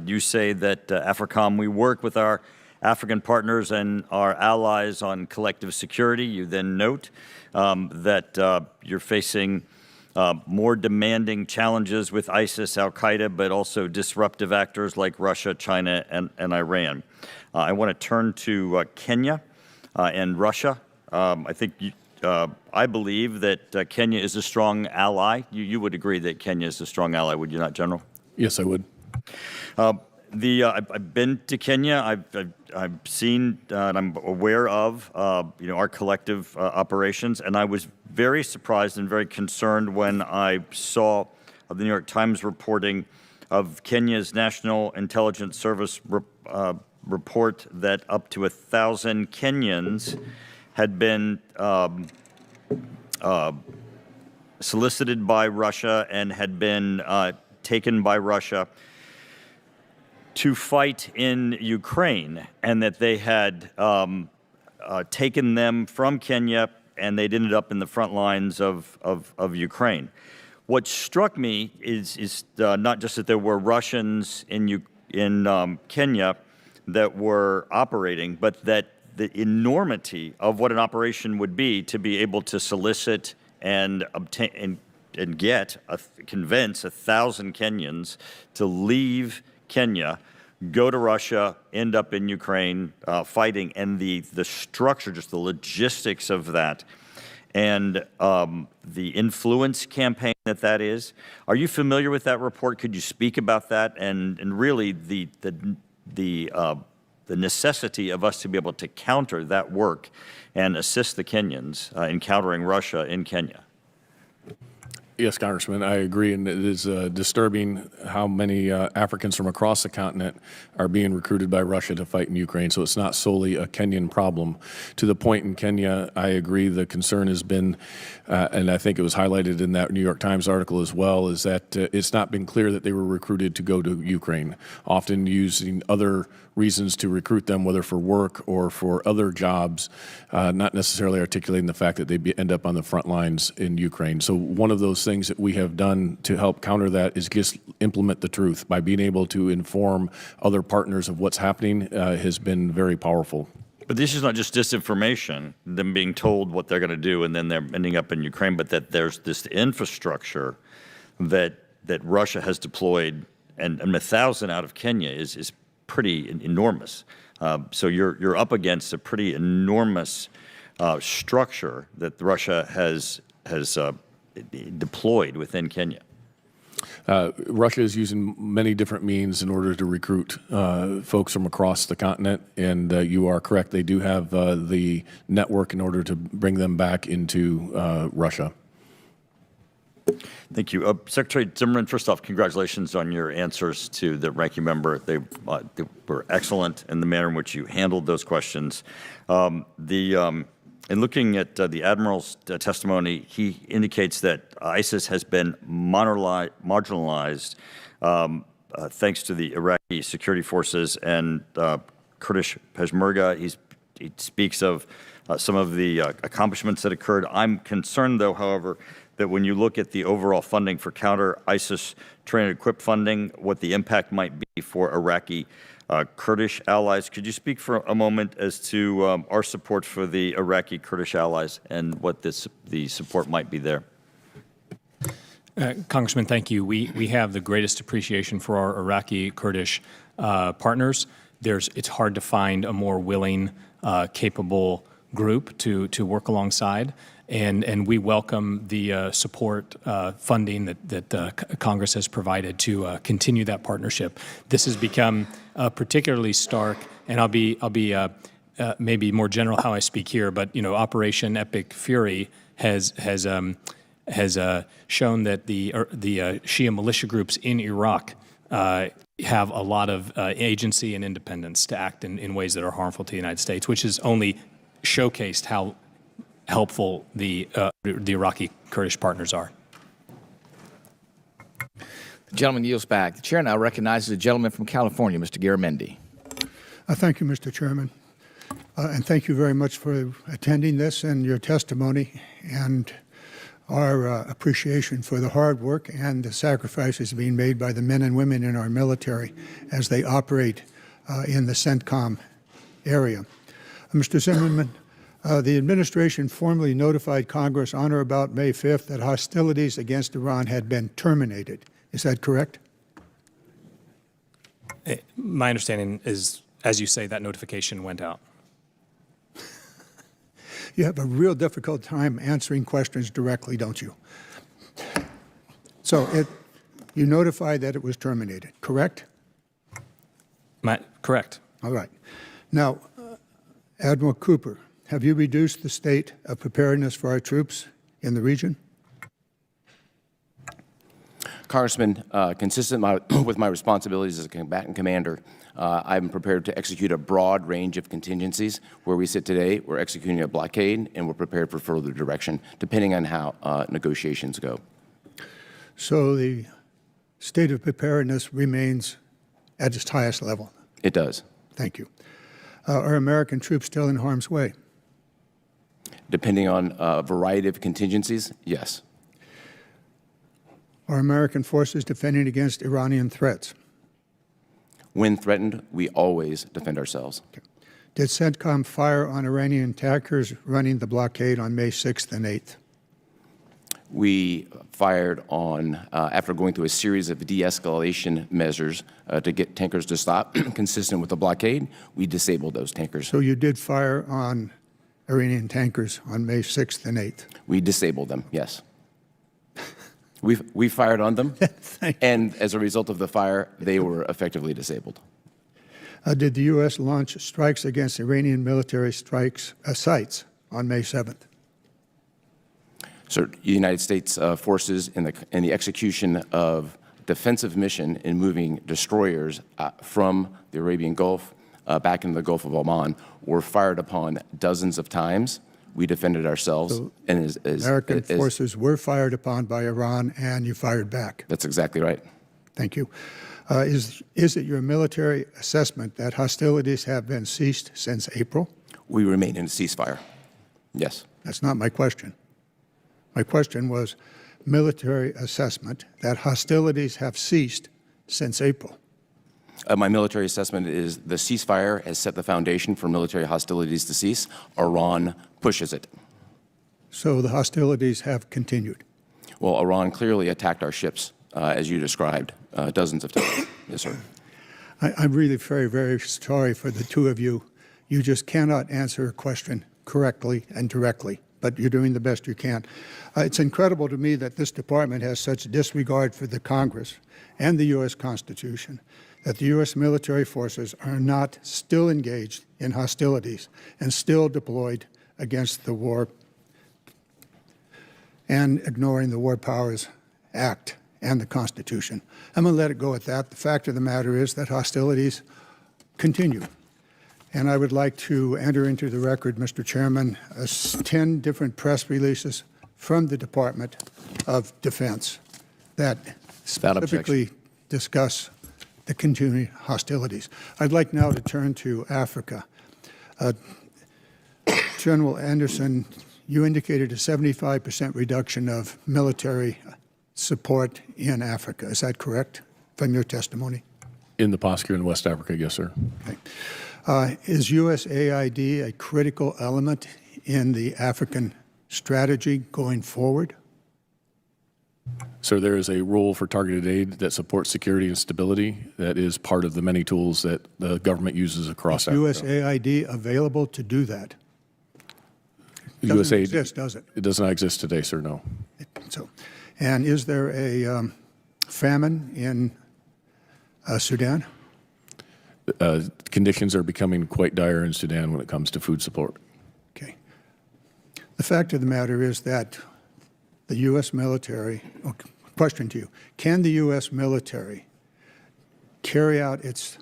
you say that AFRICOM, we work with our African partners and our allies on collective security. You then note that you're facing more demanding challenges with ISIS, Al-Qaeda, but also disruptive actors like Russia, China, and Iran. I want to turn to Kenya and Russia. I believe that Kenya is a strong ally. You would agree that Kenya is a strong ally, would you not, General? Yes, I would. I've been to Kenya. I've seen and I'm aware of our collective operations, and I was very surprised and very concerned when I saw the New York Times reporting of Kenya's National Intelligence Service report that up to 1,000 Kenyans had been solicited by Russia and had been taken by Russia to fight in Ukraine, and that they had taken them from Kenya and they'd ended up in the front lines of Ukraine. What struck me is not just that there were Russians in Kenya that were operating, but that the enormity of what an operation would be to be able to solicit and obtain and convince 1,000 Kenyans to leave Kenya, go to Russia, end up in Ukraine fighting, and the structure, just the logistics of that, and the influence campaign that is. Are you familiar with that report? Could you speak about that and really the necessity of us to be able to counter that work and assist the Kenyans in countering Russia in Kenya? Yes, Congressman, I agree, and it is disturbing how many Africans from across the continent are being recruited by Russia to fight in Ukraine, so it's not solely a Kenyan problem. To the point in Kenya, I agree the concern has been, and I think it was highlighted in that New York Times article as well, is that it's not been clear that they were recruited to go to Ukraine, often using other reasons to recruit them, whether for work or for other jobs, not necessarily articulating the fact that they end up on the front lines in Ukraine. So one of those things that we have done to help counter that is just implement the truth by being able to inform other partners of what's happening has been very powerful. But this is not just disinformation, them being told what they're going to do and then they're ending up in Ukraine, but that there's this infrastructure that Russia has deployed, and 1,000 out of Kenya is pretty enormous. So you're up against a pretty enormous structure that Russia has deployed within Kenya. Russia is using many different means in order to recruit folks from across the continent, and you are correct. They do have the network in order to bring them back into Russia. Thank you. Secretary Zimmerman, first off, congratulations on your answers to the ranking member. They were excellent in the manner in which you handled those questions. In looking at the Admiral's testimony, he indicates that ISIS has been marginalized thanks to the Iraqi security forces and Kurdish Peshmerga. He speaks of some of the accomplishments that occurred. I'm concerned, though, however, that when you look at the overall funding for counter-ISIS train and equip funding, what the impact might be for Iraqi Kurdish allies. Could you speak for a moment as to our support for the Iraqi Kurdish allies and what the support might be there? Congressman, thank you. We have the greatest appreciation for our Iraqi Kurdish partners. It's hard to find a more willing, capable group to work alongside, and we welcome the support funding that Congress has provided to continue that partnership. This has become particularly stark, and I'll be maybe more general how I speak here, but Operation Epic Fury has shown that the Shia militia groups in Iraq have a lot of agency and independence to act in ways that are harmful to the United States, which has only showcased how helpful the Iraqi Kurdish partners are. The gentleman yields back. The chair now recognizes the gentleman from California, Mr. Garamendi. Thank you, Mr. Chairman. And thank you very much for attending this and your testimony and our appreciation for the hard work and the sacrifices being made by the men and women in our military as they operate in the CENTCOM area. Mr. Zimmerman, the administration formally notified Congress on or about May 5th that hostilities against Iran had been terminated. Is that correct? My understanding is, as you say, that notification went out. You have a real difficult time answering questions directly, don't you? So you notified that it was terminated, correct? Correct. All right. Now, Admiral Cooper, have you reduced the state of preparedness for our troops in the region? Congressman, consistent with my responsibilities as a combatant commander, I'm prepared to execute a broad range of contingencies. Where we sit today, we're executing a blockade, and we're prepared for further direction, depending on how negotiations go. So the state of preparedness remains at its highest level? It does. Thank you. Are American troops still in harm's way? Depending on a variety of contingencies, yes. Are American forces defending against Iranian threats? When threatened, we always defend ourselves. Okay. Did CENTCOM fire on Iranian attackers running the blockade on May 6th and 8th? We fired on, after going through a series of de-escalation measures to get tankers to stop, consistent with the blockade, we disabled those tankers. So you did fire on Iranian tankers on May 6th and 8th? We disabled them, yes. We fired on them, and as a result of the fire, they were effectively disabled. Did the U.S. launch strikes against Iranian military sites on May 7th? So the United States forces in the execution of defensive mission in moving destroyers from the Arabian Gulf back into the Gulf of Oman were fired upon dozens of times. We defended ourselves. So American forces were fired upon by Iran, and you fired back. That's exactly right. Thank you. Is it your military assessment that hostilities have been ceased since April? We remain in a ceasefire. Yes. That's not my question. My question was military assessment that hostilities have ceased since April. My military assessment is the ceasefire has set the foundation for military hostilities to cease. Iran pushes it. So the hostilities have continued? Well, Iran clearly attacked our ships, as you described, dozens of times. Yes, sir. I'm really very, very sorry for the two of you. You just cannot answer a question correctly and directly, but you're doing the best you can. It's incredible to me that this department has such disregard for the Congress and the U.S. Constitution, that the U.S. military forces are not still engaged in hostilities and still deployed against the war and ignoring the War Powers Act and the Constitution. I'm going to let it go at that. The fact of the matter is that hostilities continue. And I would like to enter into the record, Mr. Chairman, 10 different press releases from the Department of Defense that specifically discuss the continuing hostilities. I'd like now to turn to Africa. General Anderson, you indicated a 75% reduction of military support in Africa. Is that correct from your testimony? In the posture in West Africa, yes, sir. Okay. Is USAID a critical element in the African strategy going forward? So there is a role for targeted aid that supports security and stability that is part of the many tools that the government uses across Africa. USAID available to do that? It doesn't exist, does it? It does not exist today, sir, no. And is there a famine in Sudan? Conditions are becoming quite dire in Sudan when it comes to food support. Okay. The fact of the matter is that the U.S. military, question to you, can the U.S. military carry out its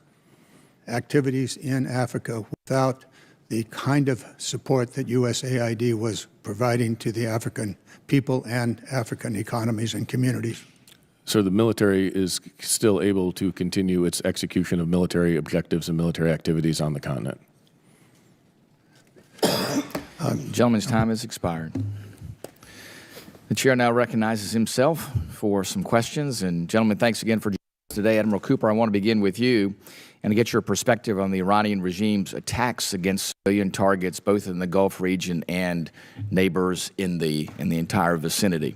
activities in Africa without the kind of support that USAID was providing to the African people and African economies and communities? So the military is still able to continue its execution of military objectives and military activities on the continent. Gentleman's time has expired. The chair now recognizes himself for some questions. And gentlemen, thanks again for joining us today. Admiral Cooper, I want to begin with you and to get your perspective on the Iranian regime's attacks against civilian targets, both in the Gulf region and neighbors in the entire vicinity.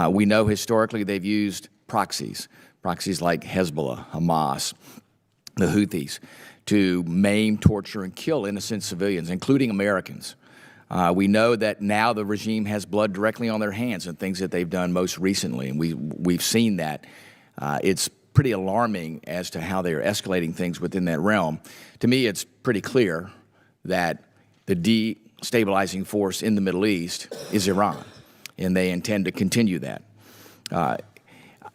We know historically they've used proxies like Hezbollah, Hamas, the Houthis, to maim, torture, and kill innocent civilians, including Americans. We know that now the regime has blood directly on their hands and things that they've done most recently, and we've seen that. It's pretty alarming as to how they're escalating things within that realm. To me, it's pretty clear that the destabilizing force in the Middle East is Iran, and they intend to continue that.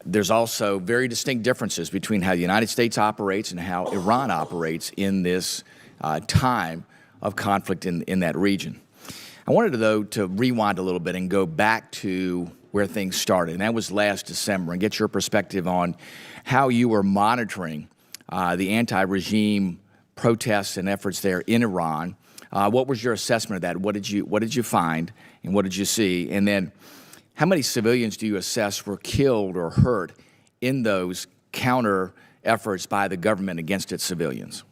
There's also very distinct differences between how the United States operates and how Iran operates in this time of conflict in that region. I wanted, though, to rewind a little bit and go back to where things started, and that was last December, and get your perspective on how you were monitoring the anti-regime protests and efforts there in Iran. What was your assessment of that? What did you find, and what did you see? And then how many civilians do you assess were killed or hurt in those counter efforts by the government against its civilians?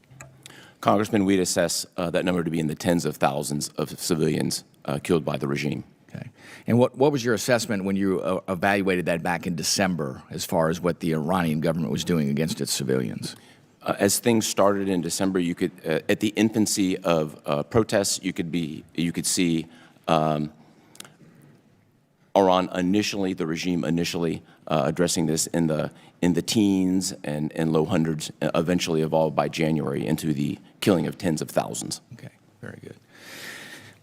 Congressman, we'd assess that number to be in the tens of thousands of civilians killed by the regime. Okay. And what was your assessment when you evaluated that back in December as far as what the Iranian government was doing against its civilians? As things started in December, you could, at the infancy of protests, you could see Iran initially, the regime initially, addressing this in the teens and low hundreds, eventually evolved by January into the killing of tens of thousands. Okay, very good.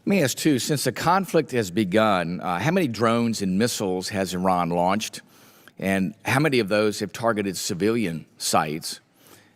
Let me ask, too, since the conflict has begun, how many drones and missiles has Iran launched, and how many of those have targeted civilian sites?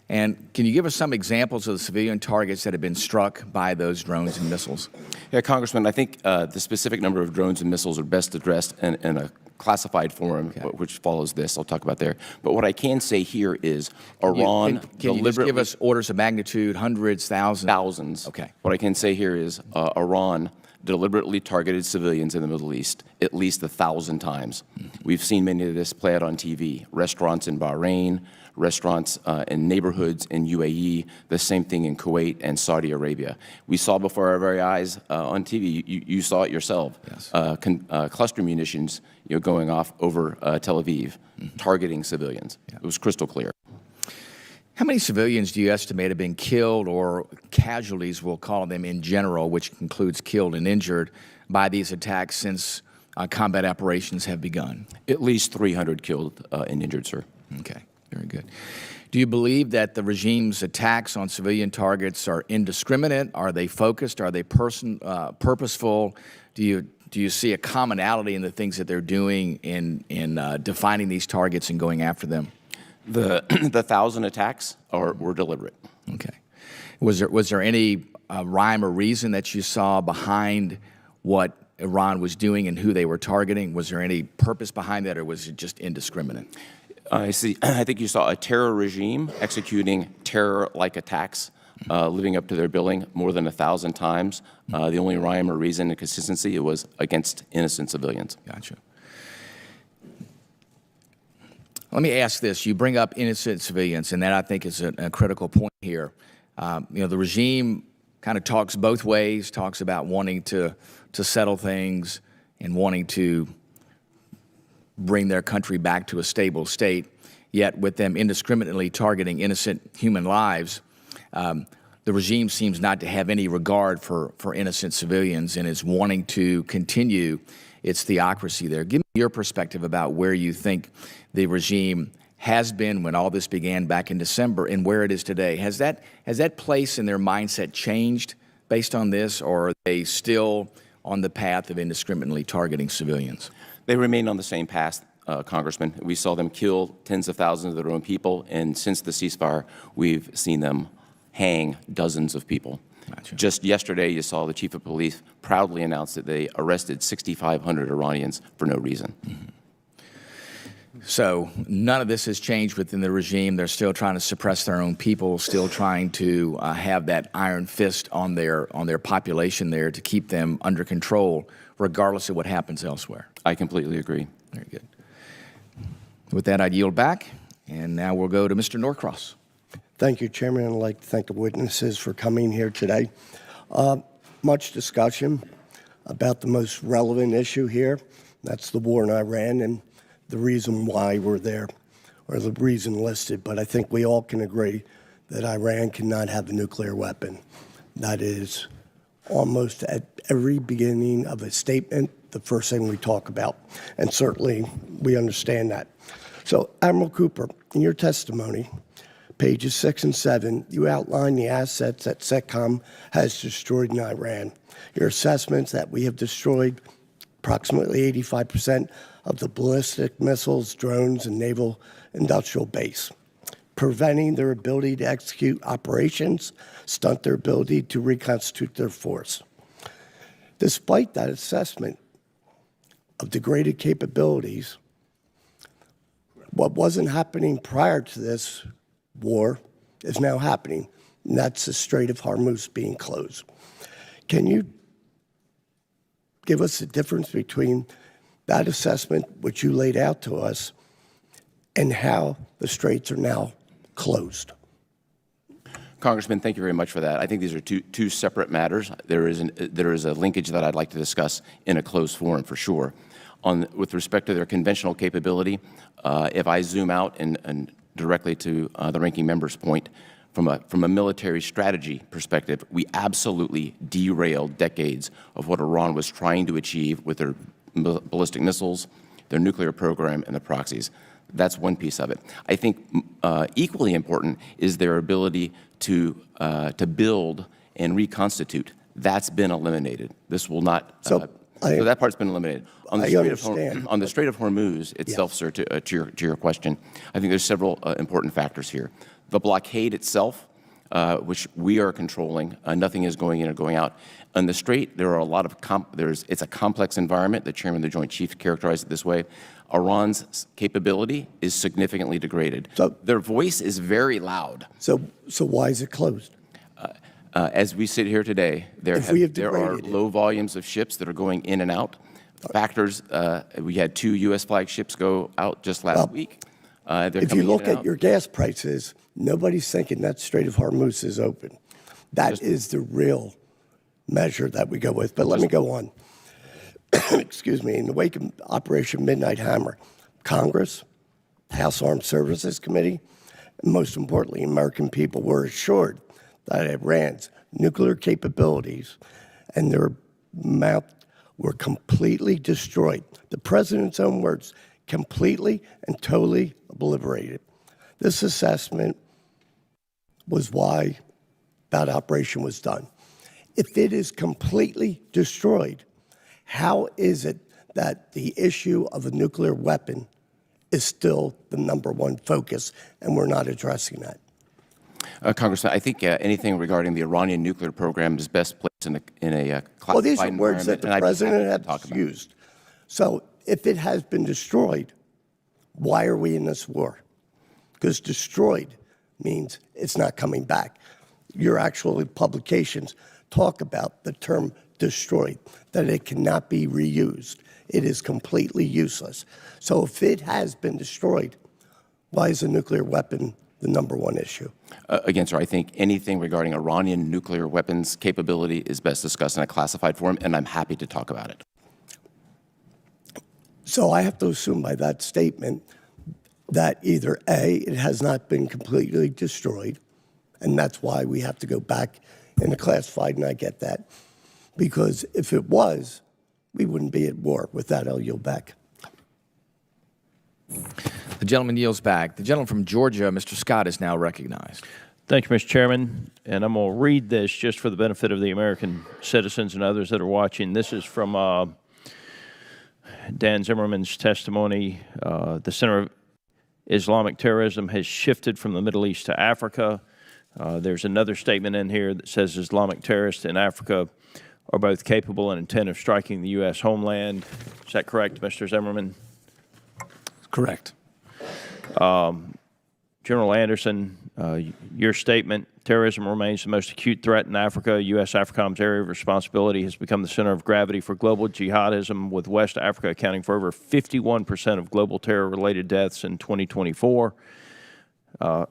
And can you give us some examples of the civilian targets that have been struck by those drones and missiles? Yeah, Congressman, I think the specific number of drones and missiles are best addressed in a classified forum, okay, which follows this. I'll talk about there. But what I can say here is Iran Can you just give us orders of magnitude, hundreds, thousands? Thousands. Okay. What I can say here is Iran deliberately targeted civilians in the Middle East at least 1,000 times. We've seen many of this play out on TV. Restaurants in Bahrain, restaurants in neighborhoods in UAE, the same thing in Kuwait and Saudi Arabia. We saw before our very eyes on TV, you saw it yourself, yes. Cluster munitions going off over Tel Aviv, targeting civilians. Yeah. It was crystal clear. How many civilians do you estimate have been killed, or casualties, we'll call them in general, which includes killed and injured, by these attacks since combat operations have begun? At least 300 killed and injured, sir. Okay, very good. Do you believe that the regime's attacks on civilian targets are indiscriminate? Are they focused? Are they purposeful? Do you see a commonality in the things that they're doing in defining these targets and going after them? The 1,000 attacks were deliberate. Okay. Was there any rhyme or reason that you saw behind what Iran was doing and who they were targeting? Was there any purpose behind that, or was it just indiscriminate? I think you saw a terror regime executing terror-like attacks, living up to their billing more than 1,000 times. The only rhyme or reason and consistency, it was against innocent civilians. Gotcha. Let me ask this. You bring up innocent civilians, and that I think is a critical point here. The regime kind of talks both ways, talks about wanting to settle things and wanting to bring their country back to a stable state, yet with them indiscriminately targeting innocent human lives, the regime seems not to have any regard for innocent civilians and is wanting to continue its theocracy there. Give me your perspective about where you think the regime has been when all this began back in December and where it is today. Has that place in their mindset changed based on this, or are they still on the path of indiscriminately targeting civilians? They remain on the same path, Congressman. We saw them kill tens of thousands of their own people, and since the ceasefire, we've seen them hang dozens of people. Gotcha. Just yesterday, you saw the chief of police proudly announce that they arrested 6,500 Iranians for no reason. Mm-hmm. So none of this has changed within the regime. They're still trying to suppress their own people, still trying to have that iron fist on their population there to keep them under control, regardless of what happens elsewhere. I completely agree. Very good. With that, I'd yield back, and now we'll go to Mr. Norcross. Thank you, Chairman. I'd like to thank the witnesses for coming here today. Much discussion about the most relevant issue here. That's the war in Iran and the reason why we're there, or the reason listed. But I think we all can agree that Iran cannot have a nuclear weapon. That is almost at every beginning of a statement, the first thing we talk about. And certainly we understand that. So, Admiral Cooper, in your testimony, pages 6 and 7, you outline the assets that CENTCOM has destroyed in Iran. Your assessments that we have destroyed approximately 85% of the ballistic missiles, drones, and naval industrial base, preventing their ability to execute operations, stunt their ability to reconstitute their force. Despite that assessment of degraded capabilities, what wasn't happening prior to this war is now happening, and that's the Strait of Hormuz being closed. Can you give us the difference between that assessment, which you laid out to us, and how the straits are now closed? Congressman, thank you very much for that. I think these are two separate matters. There is a linkage that I'd like to discuss in a closed forum for sure. With respect to their conventional capability, if I zoom out and directly to the ranking member's point, from a military strategy perspective, we absolutely derailed decades of what Iran was trying to achieve with their ballistic missiles, their nuclear program, and the proxies. That's one piece of it. I think equally important is their ability to build and reconstitute. That's been eliminated. This will not. So that part's been eliminated. On the Strait of Hormuz itself, yes, sir, to your question, I think there's several important factors here. The blockade itself, which we are controlling, nothing is going in or going out. On the Strait, there are a lot of it's a complex environment. The Chairman of the Joint Chiefs characterized it this way. Iran's capability is significantly degraded. So their voice is very loud. So why is it closed? As we sit here today, there are low volumes of ships that are going in and out. Factors, we had 2 U.S. flag ships go out just last week. If you look at your gas prices, nobody's thinking that Strait of Hormuz is open. That is the real measure that we go with. But let me go on. Excuse me. In the wake of Operation Midnight Hammer, Congress, House Armed Services Committee, and most importantly, American people were assured that Iran's nuclear capabilities and their amount were completely destroyed. The president's own words, completely and totally obliterated. This assessment was why that operation was done. If it is completely destroyed, how is it that the issue of a nuclear weapon is still the #1 focus and we're not addressing that? Congressman, I think anything regarding the Iranian nuclear program is best placed in a classified well, these are words that the president has used. So if it has been destroyed, why are we in this war? Because destroyed means it's not coming back. Your actual publications talk about the term destroyed, that it cannot be reused. It is completely useless. So if it has been destroyed, why is a nuclear weapon the #1 issue? Again, sir, I think anything regarding Iranian nuclear weapons capability is best discussed in a classified forum, and I'm happy to talk about it. So I have to assume by that statement that either A, it has not been completely destroyed, and that's why we have to go back in the classified, and I get that. Because if it was, we wouldn't be at war. With that, I'll yield back. The gentleman yields back. The gentleman from Georgia, Mr. Scott, is now recognized. Thank you, Mr. Chairman. And I'm going to read this just for the benefit of the American citizens and others that are watching. This is from Dan Zimmerman's testimony. The Center of Islamic Terrorism has shifted from the Middle East to Africa. There's another statement in here that says Islamic terrorists in Africa are both capable and intent of striking the U.S. homeland. Is that correct, Mr. Zimmerman? Correct. General Anderson, your statement, terrorism remains the most acute threat in Africa. U.S. AFRICOM's area of responsibility has become the center of gravity for global jihadism, with West Africa accounting for over 51% of global terror-related deaths in 2024.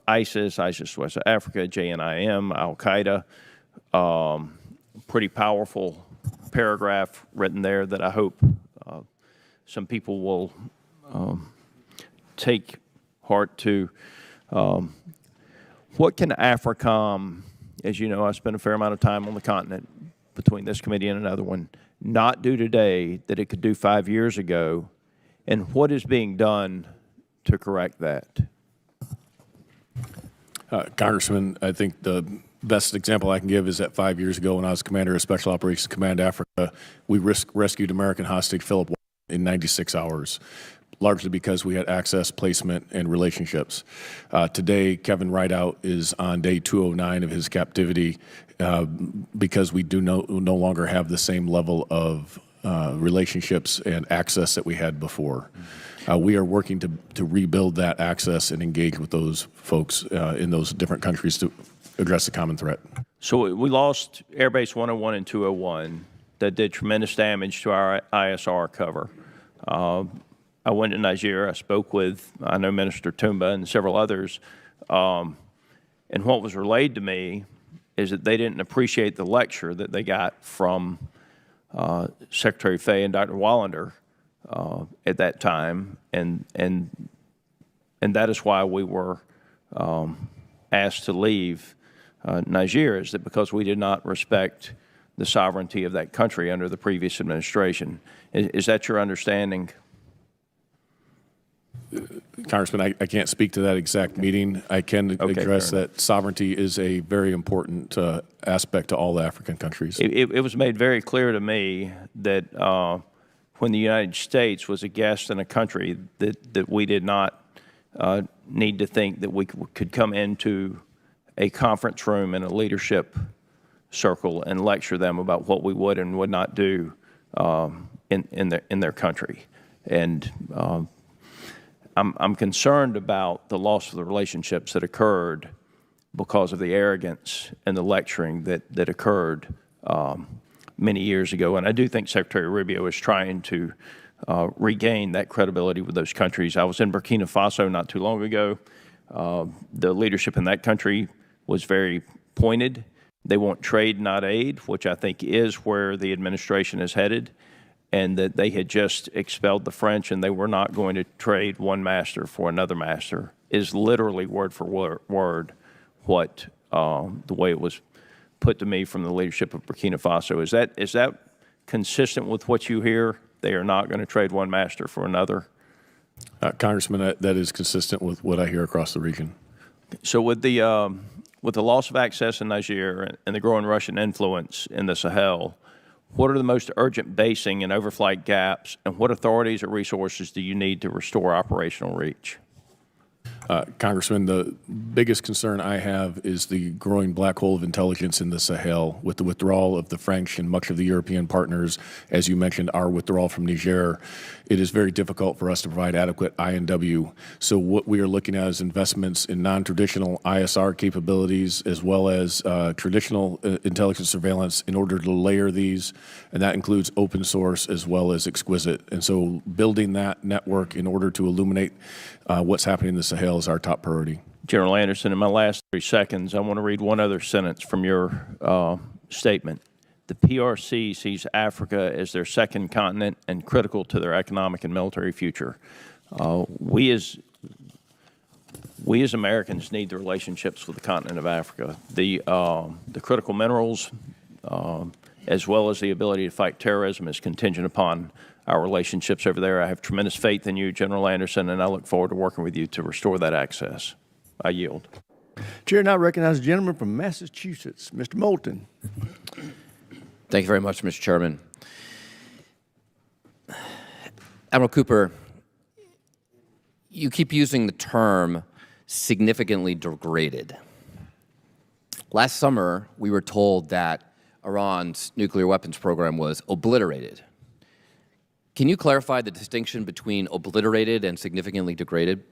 ISIS West Africa, JNIM, Al-Qaeda, pretty powerful paragraph written there that I hope some people will take heart to. What can AFRICOM, as you know, I spent a fair amount of time on the continent between this committee and another one, not do today that it could do 5 years ago, and what is being done to correct that? Congressman, I think the best example I can give is that 5 years ago when I was commander of Special Operations Command Africa, we rescued American hostage Philip in 96 hours. Largely because we had access, placement, and relationships. Today, Kevin Rideout is on day 209 of his captivity because we do no longer have the same level of relationships and access that we had before. We are working to rebuild that access and engage with those folks in those different countries to address the common threat. So we lost Airbase 101 and 201 that did tremendous damage to our ISR cover. I went to Nigeria. I spoke with, I know, Minister Toumba and several others. And what was relayed to me is that they didn't appreciate the lecture that they got from Secretary Fay and Dr. Wallander at that time. And that is why we were asked to leave Nigeria, is that because we did not respect the sovereignty of that country under the previous administration. Is that your understanding? Congressman, I can't speak to that exact meeting. I can address that sovereignty is a very important aspect to all the African countries. It was made very clear to me that when the United States was a guest in a country that we did not need to think that we could come into a conference room in a leadership circle and lecture them about what we would and would not do in their country. And I'm concerned about the loss of the relationships that occurred because of the arrogance and the lecturing that occurred many years ago. And I do think Secretary Rubio is trying to regain that credibility with those countries. I was in Burkina Faso not too long ago. The leadership in that country was very pointed. They want trade, not aid, which I think is where the administration is headed, and that they had just expelled the French and they were not going to trade one master for another master, is literally word for word what the way it was put to me from the leadership of Burkina Faso. Is that consistent with what you hear? They are not going to trade one master for another? Congressman, that is consistent with what I hear across the region. So with the loss of access in Nigeria and the growing Russian influence in the Sahel, what are the most urgent basing and overflight gaps, and what authorities or resources do you need to restore operational reach? Congressman, the biggest concern I have is the growing black hole of intelligence in the Sahel with the withdrawal of the French and much of the European partners. As you mentioned, our withdrawal from Niger. It is very difficult for us to provide adequate I&W. So what we are looking at is investments in non-traditional ISR capabilities as well as traditional intelligence surveillance in order to layer these, and that includes open source as well as exquisite. And so building that network in order to illuminate what's happening in the Sahel is our top priority. General Anderson, in my last 3 seconds, I want to read one other sentence from your statement. The PRC sees Africa as their second continent and critical to their economic and military future. We as Americans need the relationships with the continent of Africa. The critical minerals, as well as the ability to fight terrorism, is contingent upon our relationships over there. I have tremendous faith in you, General Anderson, and I look forward to working with you to restore that access. I yield. Chair now recognizes the gentleman from Massachusetts, Mr. Moulton. Thank you very much, Mr. Chairman. Admiral Cooper, you keep using the term significantly degraded. Last summer, we were told that Iran's nuclear weapons program was obliterated. Can you clarify the distinction between obliterated and significantly degraded?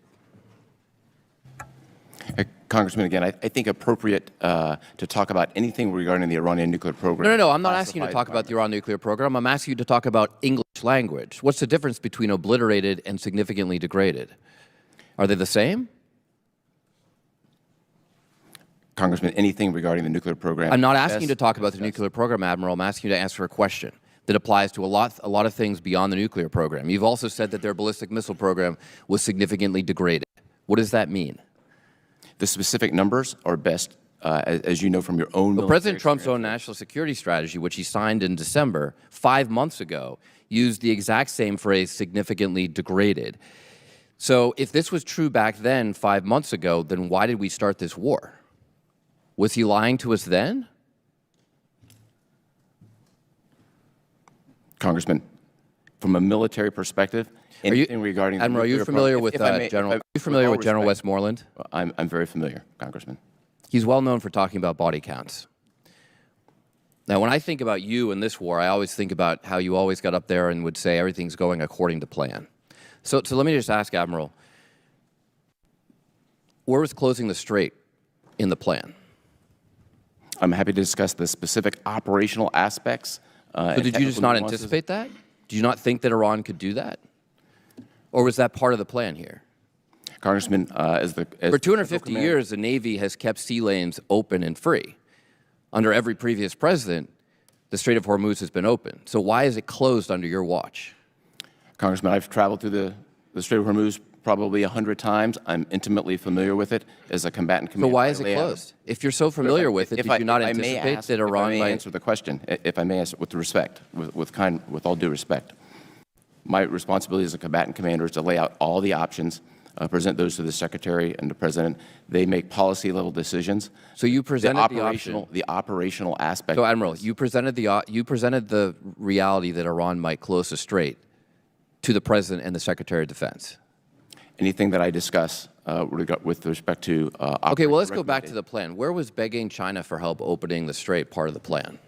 Congressman, again, I think appropriate to talk about anything regarding the Iranian nuclear program. No, I'm not asking you to talk about the Iran nuclear program. I'm asking you to talk about English language. What's the difference between obliterated and significantly degraded? Are they the same? Congressman, anything regarding the nuclear program. I'm not asking you to talk about the nuclear program, Admiral. I'm asking you to answer a question that applies to a lot of things beyond the nuclear program. You've also said that their ballistic missile program was significantly degraded. What does that mean? The specific numbers are best, as you know from your own. Well, President Trump's own national security strategy, which he signed in December, 5 months ago, used the exact same phrase, significantly degraded. So if this was true back then, 5 months ago, then why did we start this war? Was he lying to us then? Congressman, from a military perspective, anything regarding the Admiral, are you familiar with General Westmoreland? I'm very familiar, Congressman. He's well known for talking about body counts. Now, when I think about you in this war, I always think about how you always got up there and would say everything's going according to plan. So let me just ask, Admiral, where was closing the strait in the plan? I'm happy to discuss the specific operational aspects. So did you just not anticipate that? Did you not think that Iran could do that? Or was that part of the plan here? Congressman, for 250 years, the Navy has kept sea lanes open and free. Under every previous president, the Strait of Hormuz has been open. So why is it closed under your watch? Congressman, I've traveled through the Strait of Hormuz probably 100 times. I'm intimately familiar with it as a combatant commander. So why is it closed? If you're so familiar with it, did you not anticipate that Iran might answer the question? If I may answer with respect, with all due respect. My responsibility as a combatant commander is to lay out all the options, present those to the Secretary and the President. They make policy-level decisions. So you presented the operational aspect. So, Admiral, you presented the reality that Iran might close the strait to the President and the Secretary of Defense. Anything that I discuss with respect to okay, well, let's go back to the plan. Where was begging China for help opening the strait part of the plan?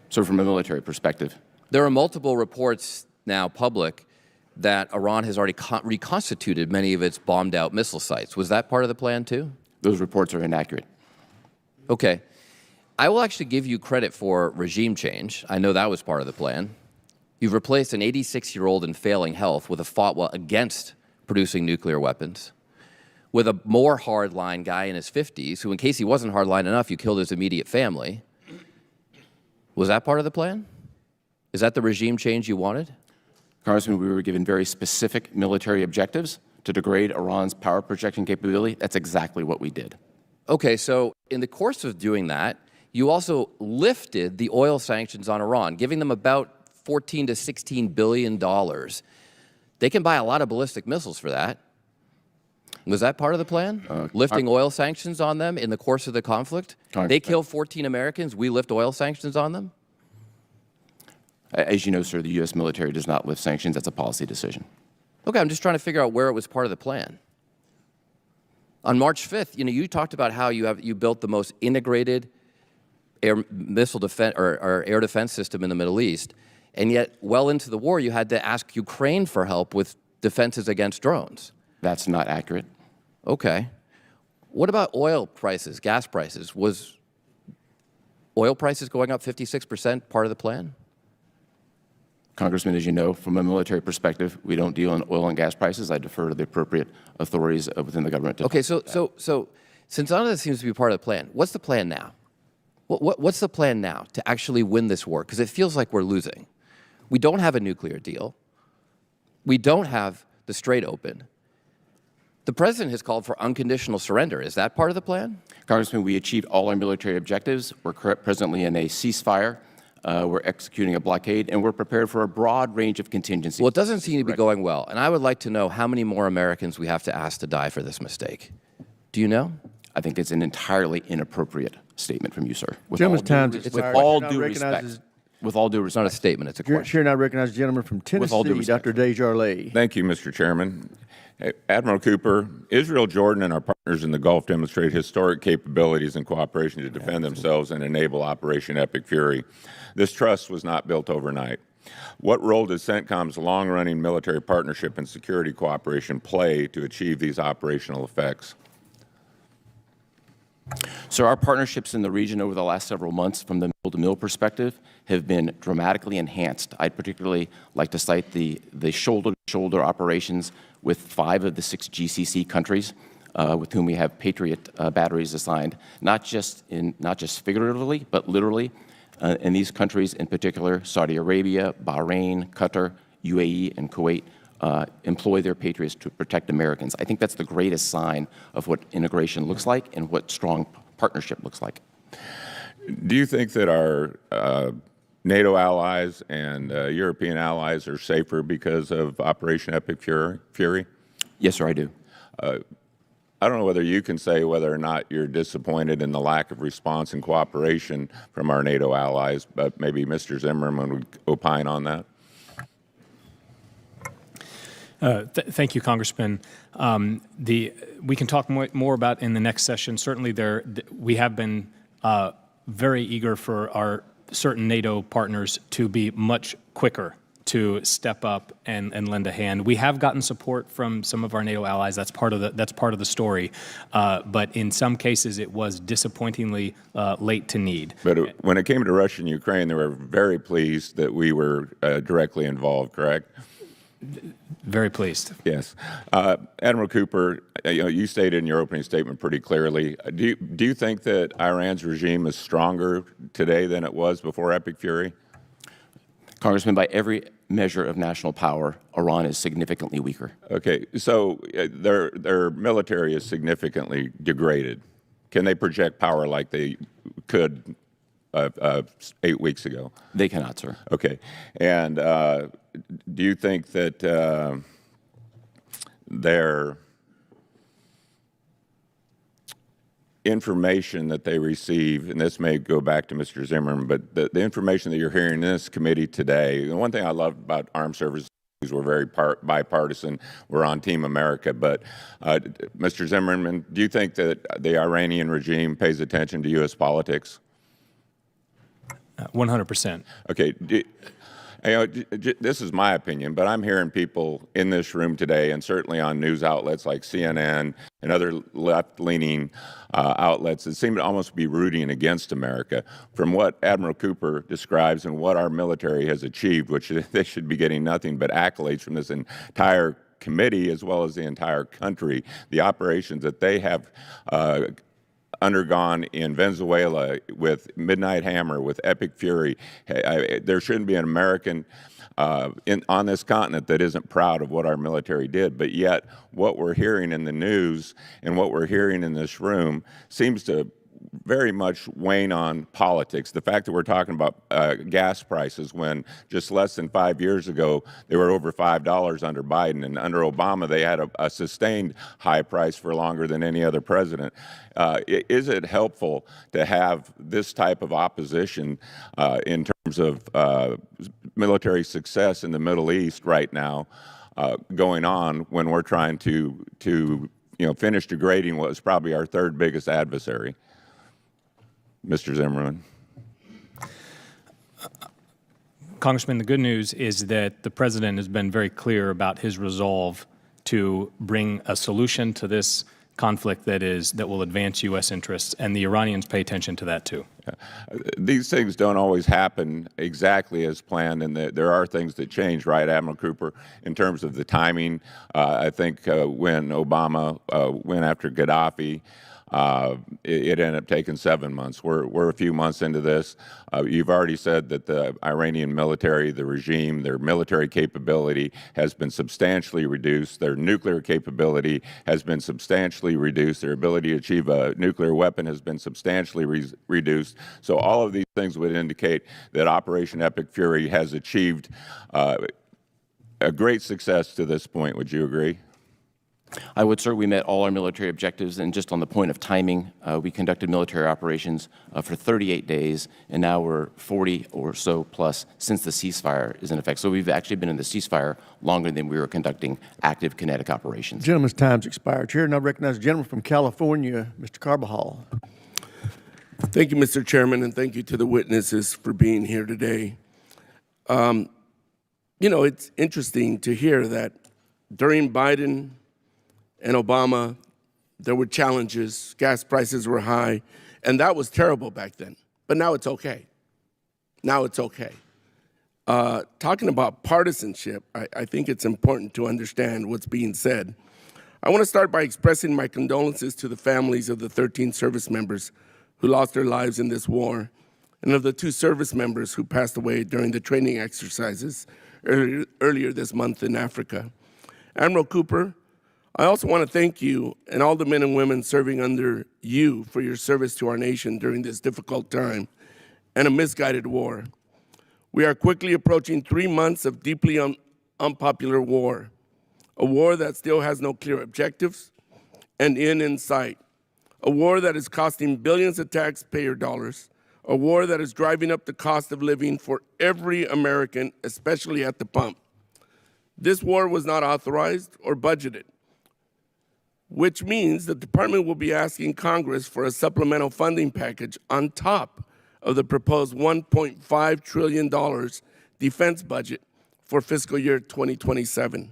So from a military perspective. There are multiple reports now public that Iran has already reconstituted many of its bombed-out missile sites. Was that part of the plan, too? Those reports are inaccurate. Okay. I will actually give you credit for regime change. I know that was part of the plan. You've replaced an 86-year-old in failing health with a fatwa against producing nuclear weapons, with a more hardline guy in his 50s who, in case he wasn't hardline enough, you killed his immediate family. Was that part of the plan? Is that the regime change you wanted? Congressman, we were given very specific military objectives to degrade Iran's power projection capability. That's exactly what we did. Okay, so in the course of doing that, you also lifted the oil sanctions on Iran, giving them about $14 to $16 billion. They can buy a lot of ballistic missiles for that. Was that part of the plan? Lifting oil sanctions on them in the course of the conflict? They kill 14 Americans, we lift oil sanctions on them? As you know, sir, the U.S. military does not lift sanctions. That's a policy decision. Okay, I'm just trying to figure out where it was part of the plan. On March 5th, you talked about how you built the most integrated air missile defense or air defense system in the Middle East, and yet well into the war you had to ask Ukraine for help with defenses against drones. That's not accurate. Okay. What about oil prices, gas prices? Was oil prices going up 56% part of the plan? Congressman, as you know, from a military perspective, we don't deal in oil and gas prices. I defer to the appropriate authorities within the government. Okay, so Since none of this seems to be part of the plan, what's the plan now? What's the plan now to actually win this war? Because it feels like we're losing. We don't have a nuclear deal. We don't have the Strait open. The president has called for unconditional surrender. Is that part of the plan? Congressman, we achieved all our military objectives. We're presently in a ceasefire. We're executing a blockade, and we're prepared for a broad range of contingencies. Well, it doesn't seem to be going well, and I would like to know how many more Americans we have to ask to die for this mistake. Do you know? I think it's an entirely inappropriate statement from you, sir. With Gentleman's time with expired. all Now due recognizes- respect. With all due It's not a respect. statement, it's a question. Chair now recognizes the gentleman from all due Tennessee, respect. Dr. Dagen. Thank you, Mr. Chairman. Admiral Cooper, Israel, Jordan, and our partners in the Gulf demonstrate historic capabilities and cooperation to defend themselves and enable Operation Epic Fury. This trust was not built overnight. What role does CENTCOM's long-running military partnership and security cooperation play to achieve these operational effects? So our partnerships in the region over the last several months from the mill-to-mill perspective have been dramatically enhanced. I'd particularly like to cite the shoulder-to-shoulder operations with 5 of the 6 GCC countries with whom we have Patriot batteries assigned, not just figuratively, but literally. In these countries in particular, Saudi Arabia, Bahrain, Qatar, UAE, and Kuwait employ their Patriots to protect Americans. I think that's the greatest sign of what integration looks like and what strong partnership looks like. Do you think that our NATO allies and European allies are safer because of Operation Epic Fury? Yes, sir, I do. I don't know whether you can say whether or not you're disappointed in the lack of response and cooperation from our NATO allies, but maybe Mr. Zimmerman would opine on that. Thank you, Congressman. We can talk more about in the next session. Certainly, we have been very eager for our certain NATO partners to be much quicker to step up and lend a hand. We have gotten support from some of our NATO allies. That's part of the story. But in some cases, it was disappointingly late to need. But when it came to Russia and Ukraine, they were very pleased that we were directly involved, correct? Very pleased. Yes. Admiral Cooper, you stated in your opening statement pretty clearly, do you think that Iran's regime is stronger today than it was before Epic Fury? Congressman, by every measure of national power, Iran is significantly weaker. Okay, so their military is significantly degraded. Can they project power like they could 8 weeks ago? They cannot, sir. Okay, and do you think that their information that they receive, and this may go back to Mr. Zimmerman, but the information that you're hearing in this committee today, the one thing I love about armed services is we're very bipartisan, we're on Team America, but Mr. Zimmerman, do you think that the Iranian regime pays attention to U.S. politics? 100%. Okay. This is my opinion, but I'm hearing people in this room today and certainly on news outlets like CNN and other left-leaning outlets that seem to almost be rooting against America. From what Admiral Cooper describes and what our military has achieved, which they should be getting nothing but accolades from this entire committee as well as the entire country, the operations that they have undergone in Venezuela with Midnight Hammer, with Epic Fury. There shouldn't be an American on this continent that isn't proud of what our military did. But yet, what we're hearing in the news and what we're hearing in this room seems to very much wane on politics. The fact that we're talking about gas prices when just less than 5 years ago they were over $5 under Biden, and under Obama they had a sustained high price for longer than any other president. Is it helpful to have this type of opposition in terms of military success in the Middle East right now going on when we're trying to finish degrading what was probably our 3rd biggest adversary? Mr. Zimmerman. Congressman, the good news is that the president has been very clear about his resolve to bring a solution to this conflict that will advance U.S. interests, and the Iranians pay attention to that too. These things don't always happen exactly as planned, and there are things that change, right, Admiral Cooper, in terms of the timing. I think when Obama went after Gaddafi, it ended up taking 7 months. We're a few months into this. You've already said that the Iranian military, the regime, their military capability has been substantially reduced. Their nuclear capability has been substantially reduced. Their ability to achieve a nuclear weapon has been substantially reduced. So all of these things would indicate that Operation Epic Fury has achieved a great success to this point. Would you agree? I would, sir. We met all our military objectives, and just on the point of timing, we conducted military operations for 38 days, and now we're 40 or so plus since the ceasefire is in effect. So we've actually been in the ceasefire longer than we were conducting active kinetic operations. Gentleman's time's expired. Chair, now recognize the gentleman from California, Mr. Carbajal. Thank you, Mr. Chairman, and thank you to the witnesses for being here today. You know, it's interesting to hear that during Biden and Obama, there were challenges, gas prices were high, and that was terrible back then. But now it's okay. Now it's okay. Talking about partisanship, I think it's important to understand what's being said. I want to start by expressing my condolences to the families of the 13 service members who lost their lives in this war, and of the 2 service members who passed away during the training exercises earlier this month in Africa. Admiral Cooper, I also want to thank you and all the men and women serving under you for your service to our nation during this difficult time and a misguided war. We are quickly approaching 3 months of deeply unpopular war, a war that still has no clear objectives and end in sight, a war that is costing billions of taxpayer dollars, a war that is driving up the cost of living for every American, especially at the pump. This war was not authorized or budgeted, which means the department will be asking Congress for a supplemental funding package on top of the proposed $1.5 trillion defense budget for fiscal year 2027.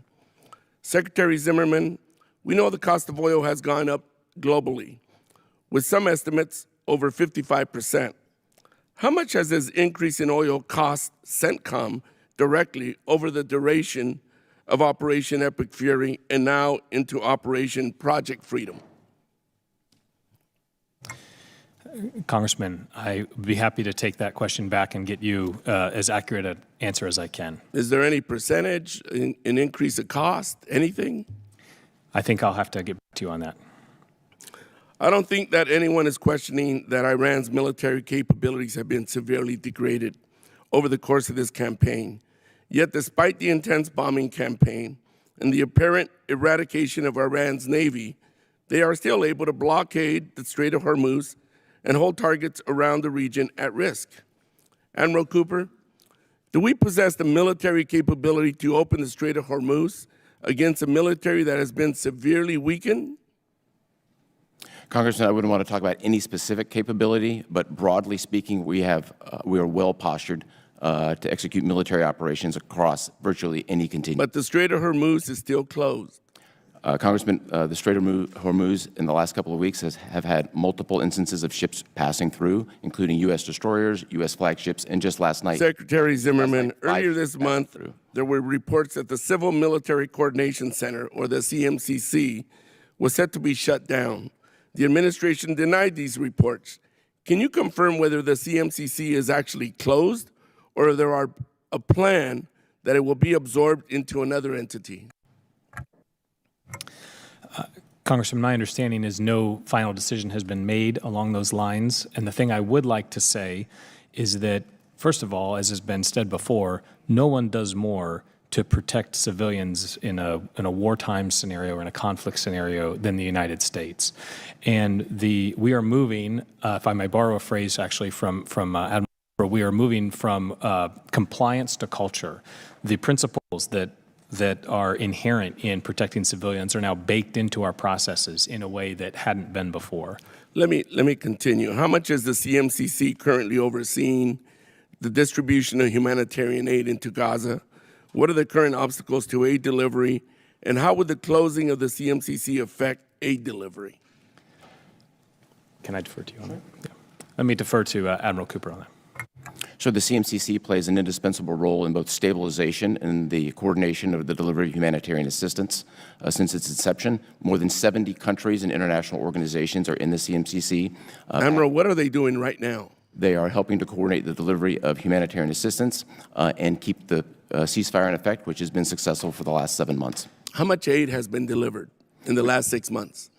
Secretary Zimmerman, we know the cost of oil has gone up globally, with some estimates over 55%. How much has this increase in oil cost CENTCOM directly over the duration of Operation Epic Fury and now into Operation Project Freedom? Congressman, I would be happy to take that question back and get you as accurate an answer as I can. Is there any percentage, an increase of cost, anything? I think I'll have to get back to you on that. I don't think that anyone is questioning that Iran's military capabilities have been severely degraded over the course of this campaign. Yet, despite the intense bombing campaign and the apparent eradication of Iran's navy, they are still able to blockade the Strait of Hormuz and hold targets around the region at risk. Admiral Cooper, do we possess the military capability to open the Strait of Hormuz against a military that has been severely weakened? Congressman, I wouldn't want to talk about any specific capability, but broadly speaking, we are well postured to execute military operations across virtually any continuum. But the Strait of Hormuz is still closed. Congressman, the Strait of Hormuz in the last couple of weeks have had multiple instances of ships passing through, including U.S. destroyers, U.S. flagships, and just last night. Secretary Zimmerman, earlier this month, there were reports that the Civil Military Coordination Center, or the CMCC, was set to be shut down. The administration denied these reports. Can you confirm whether the CMCC is actually closed or there are a plan that it will be absorbed into another entity? Congressman, my understanding is no final decision has been made along those lines. And the thing I would like to say is that, first of all, as has been said before, no one does more to protect civilians in a wartime scenario or in a conflict scenario than the United States. And we are moving, if I may borrow a phrase actually from Admiral, we are moving from compliance to culture. The principles that are inherent in protecting civilians are now baked into our processes in a way that hadn't been before. Let me continue. How much is the CMCC currently overseeing the distribution of humanitarian aid into Gaza? What are the current obstacles to aid delivery? And how would the closing of the CMCC affect aid delivery? Can I defer to you on that? Yeah. Let me defer to Admiral Cooper on that. So the CMCC plays an indispensable role in both stabilization and the coordination of the delivery of humanitarian assistance since its inception. More than 70 countries and international organizations are in the CMCC. Admiral, what are they doing right now? They are helping to coordinate the delivery of humanitarian assistance and keep the ceasefire in effect, which has been successful for the last 7 months. How much aid has been delivered in the last 6 months?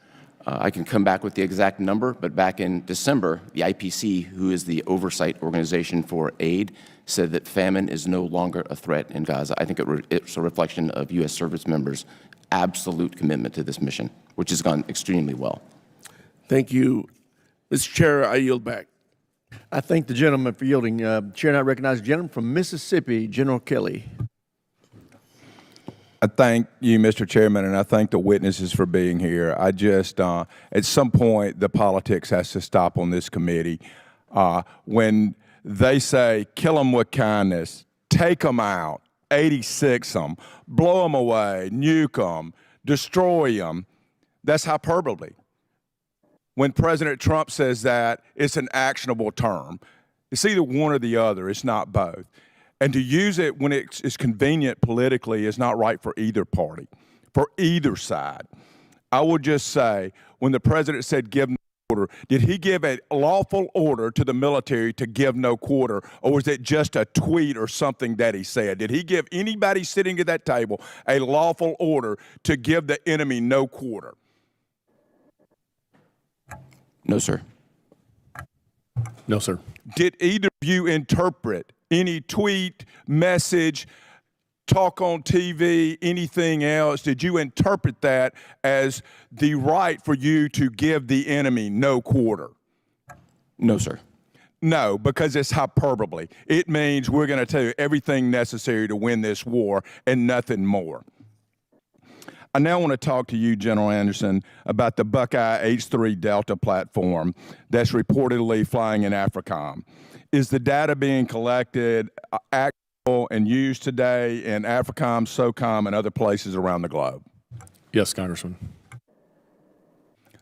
I can come back with the exact number, but back in December, the IPC, who is the oversight organization for aid, said that famine is no longer a threat in Gaza. I think it's a reflection of U.S. service members' absolute commitment to this mission, which has gone extremely well. Thank you. Mr. Chair, I yield back. I thank the gentleman for yielding. Chair now recognizes the gentleman from Mississippi, General Kelly. I thank you, Mr. Chairman, and I thank the witnesses for being here. I just, at some point, the politics has to stop on this committee. When they say, kill them with kindness, take them out, 86 them, blow them away, nuke them, destroy them, that's hyperbole. When President Trump says that, it's an actionable term. It's either one or the other. It's not both. And to use it when it's convenient politically is not right for either party, for either side. I would just say, when the president said give no quarter, did he give a lawful order to the military to give no quarter, or was it just a tweet or something that he said? Did he give anybody sitting at that table a lawful order to give the enemy no quarter? No, sir. No, sir. Did either of you interpret any tweet, message, talk on TV, anything else? Did you interpret that as the right for you to give the enemy no quarter? No, sir. No, because it's hyperbole. It means we're going to tell you everything necessary to win this war and nothing more. I now want to talk to you, General Anderson, about the Buckeye H-3 Delta platform that's reportedly flying in AFRICOM. Is the data being collected actual and used today in AFRICOM, SOCOM, and other places around the globe? Yes, Congressman.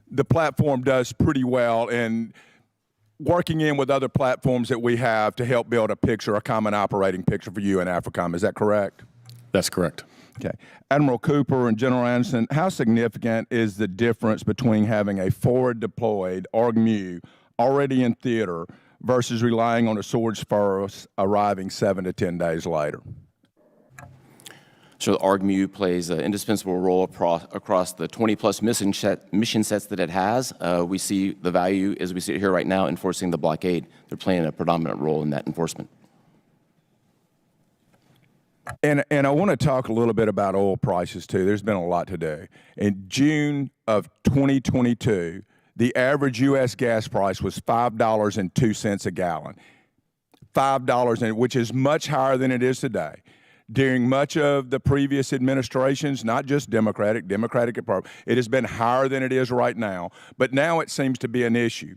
The platform does pretty well in working in with other platforms that we have to help build a picture, a common operating picture for you in AFRICOM. Is that correct? That's correct. Okay. Admiral Cooper and General Anderson, how significant is the difference between having a forward deployed ARGMU already in theater versus relying on a swords first arriving 7 to 10 days later? So the ARGMU plays an indispensable role across the 20-plus mission sets that it has. We see the value, as we sit here right now, enforcing the blockade. They're playing a predominant role in that enforcement. And I want to talk a little bit about oil prices, too. There's been a lot to do. In June of 2022, the average U.S. gas price was $5.02 a gallon. $5, which is much higher than it is today. During much of the previous administrations, not just Democratic, it has been higher than it is right now. But now it seems to be an issue.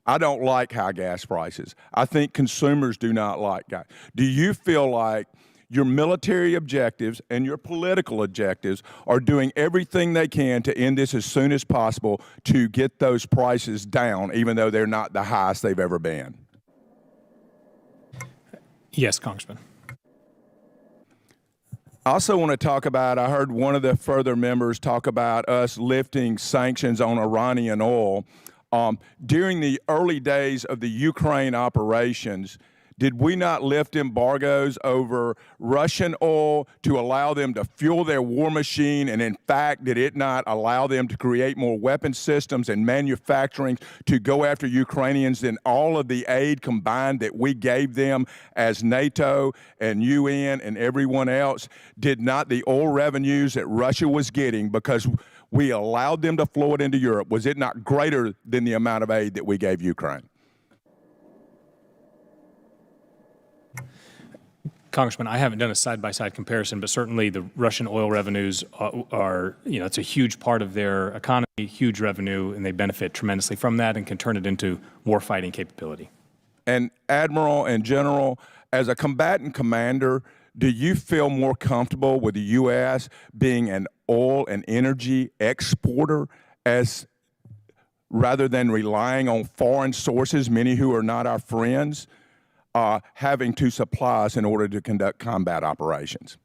I don't like high gas prices. I think consumers do not like gas. Do you feel like your military objectives and your political objectives are doing everything they can to end this as soon as possible to get those prices down, even though they're not the highest they've ever been? Yes, Congressman. I also want to talk about, I heard one of the further members talk about us lifting sanctions on Iranian oil. During the early days of the Ukraine operations, did we not lift embargoes over Russian oil to allow them to fuel their war machine? And in fact, did it not allow them to create more weapon systems and manufacturing to go after Ukrainians than all of the aid combined that we gave them as NATO and UN and everyone else? Did not the oil revenues that Russia was getting, because we allowed them to flow it into Europe, was it not greater than the amount of aid that we gave Ukraine? Congressman, I haven't done a side-by-side comparison, but certainly the Russian oil revenues are, it's a huge part of their economy, huge revenue, and they benefit tremendously from that and can turn it into war-fighting capability. And Admiral and General, as a combatant commander, do you feel more comfortable with the U.S. being an oil and energy exporter rather than relying on foreign sources, many who are not our friends? having to supply us in order to conduct combat operations?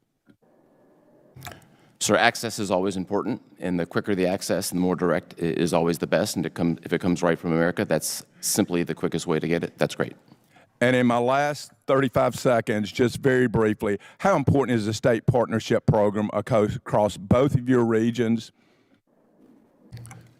Sir, access is always important, and the quicker the access and the more direct is always the best. And if it comes right from America, that's simply the quickest way to get it. That's great. And in my last 35 seconds, just very briefly, how important is the state partnership program across both of your regions?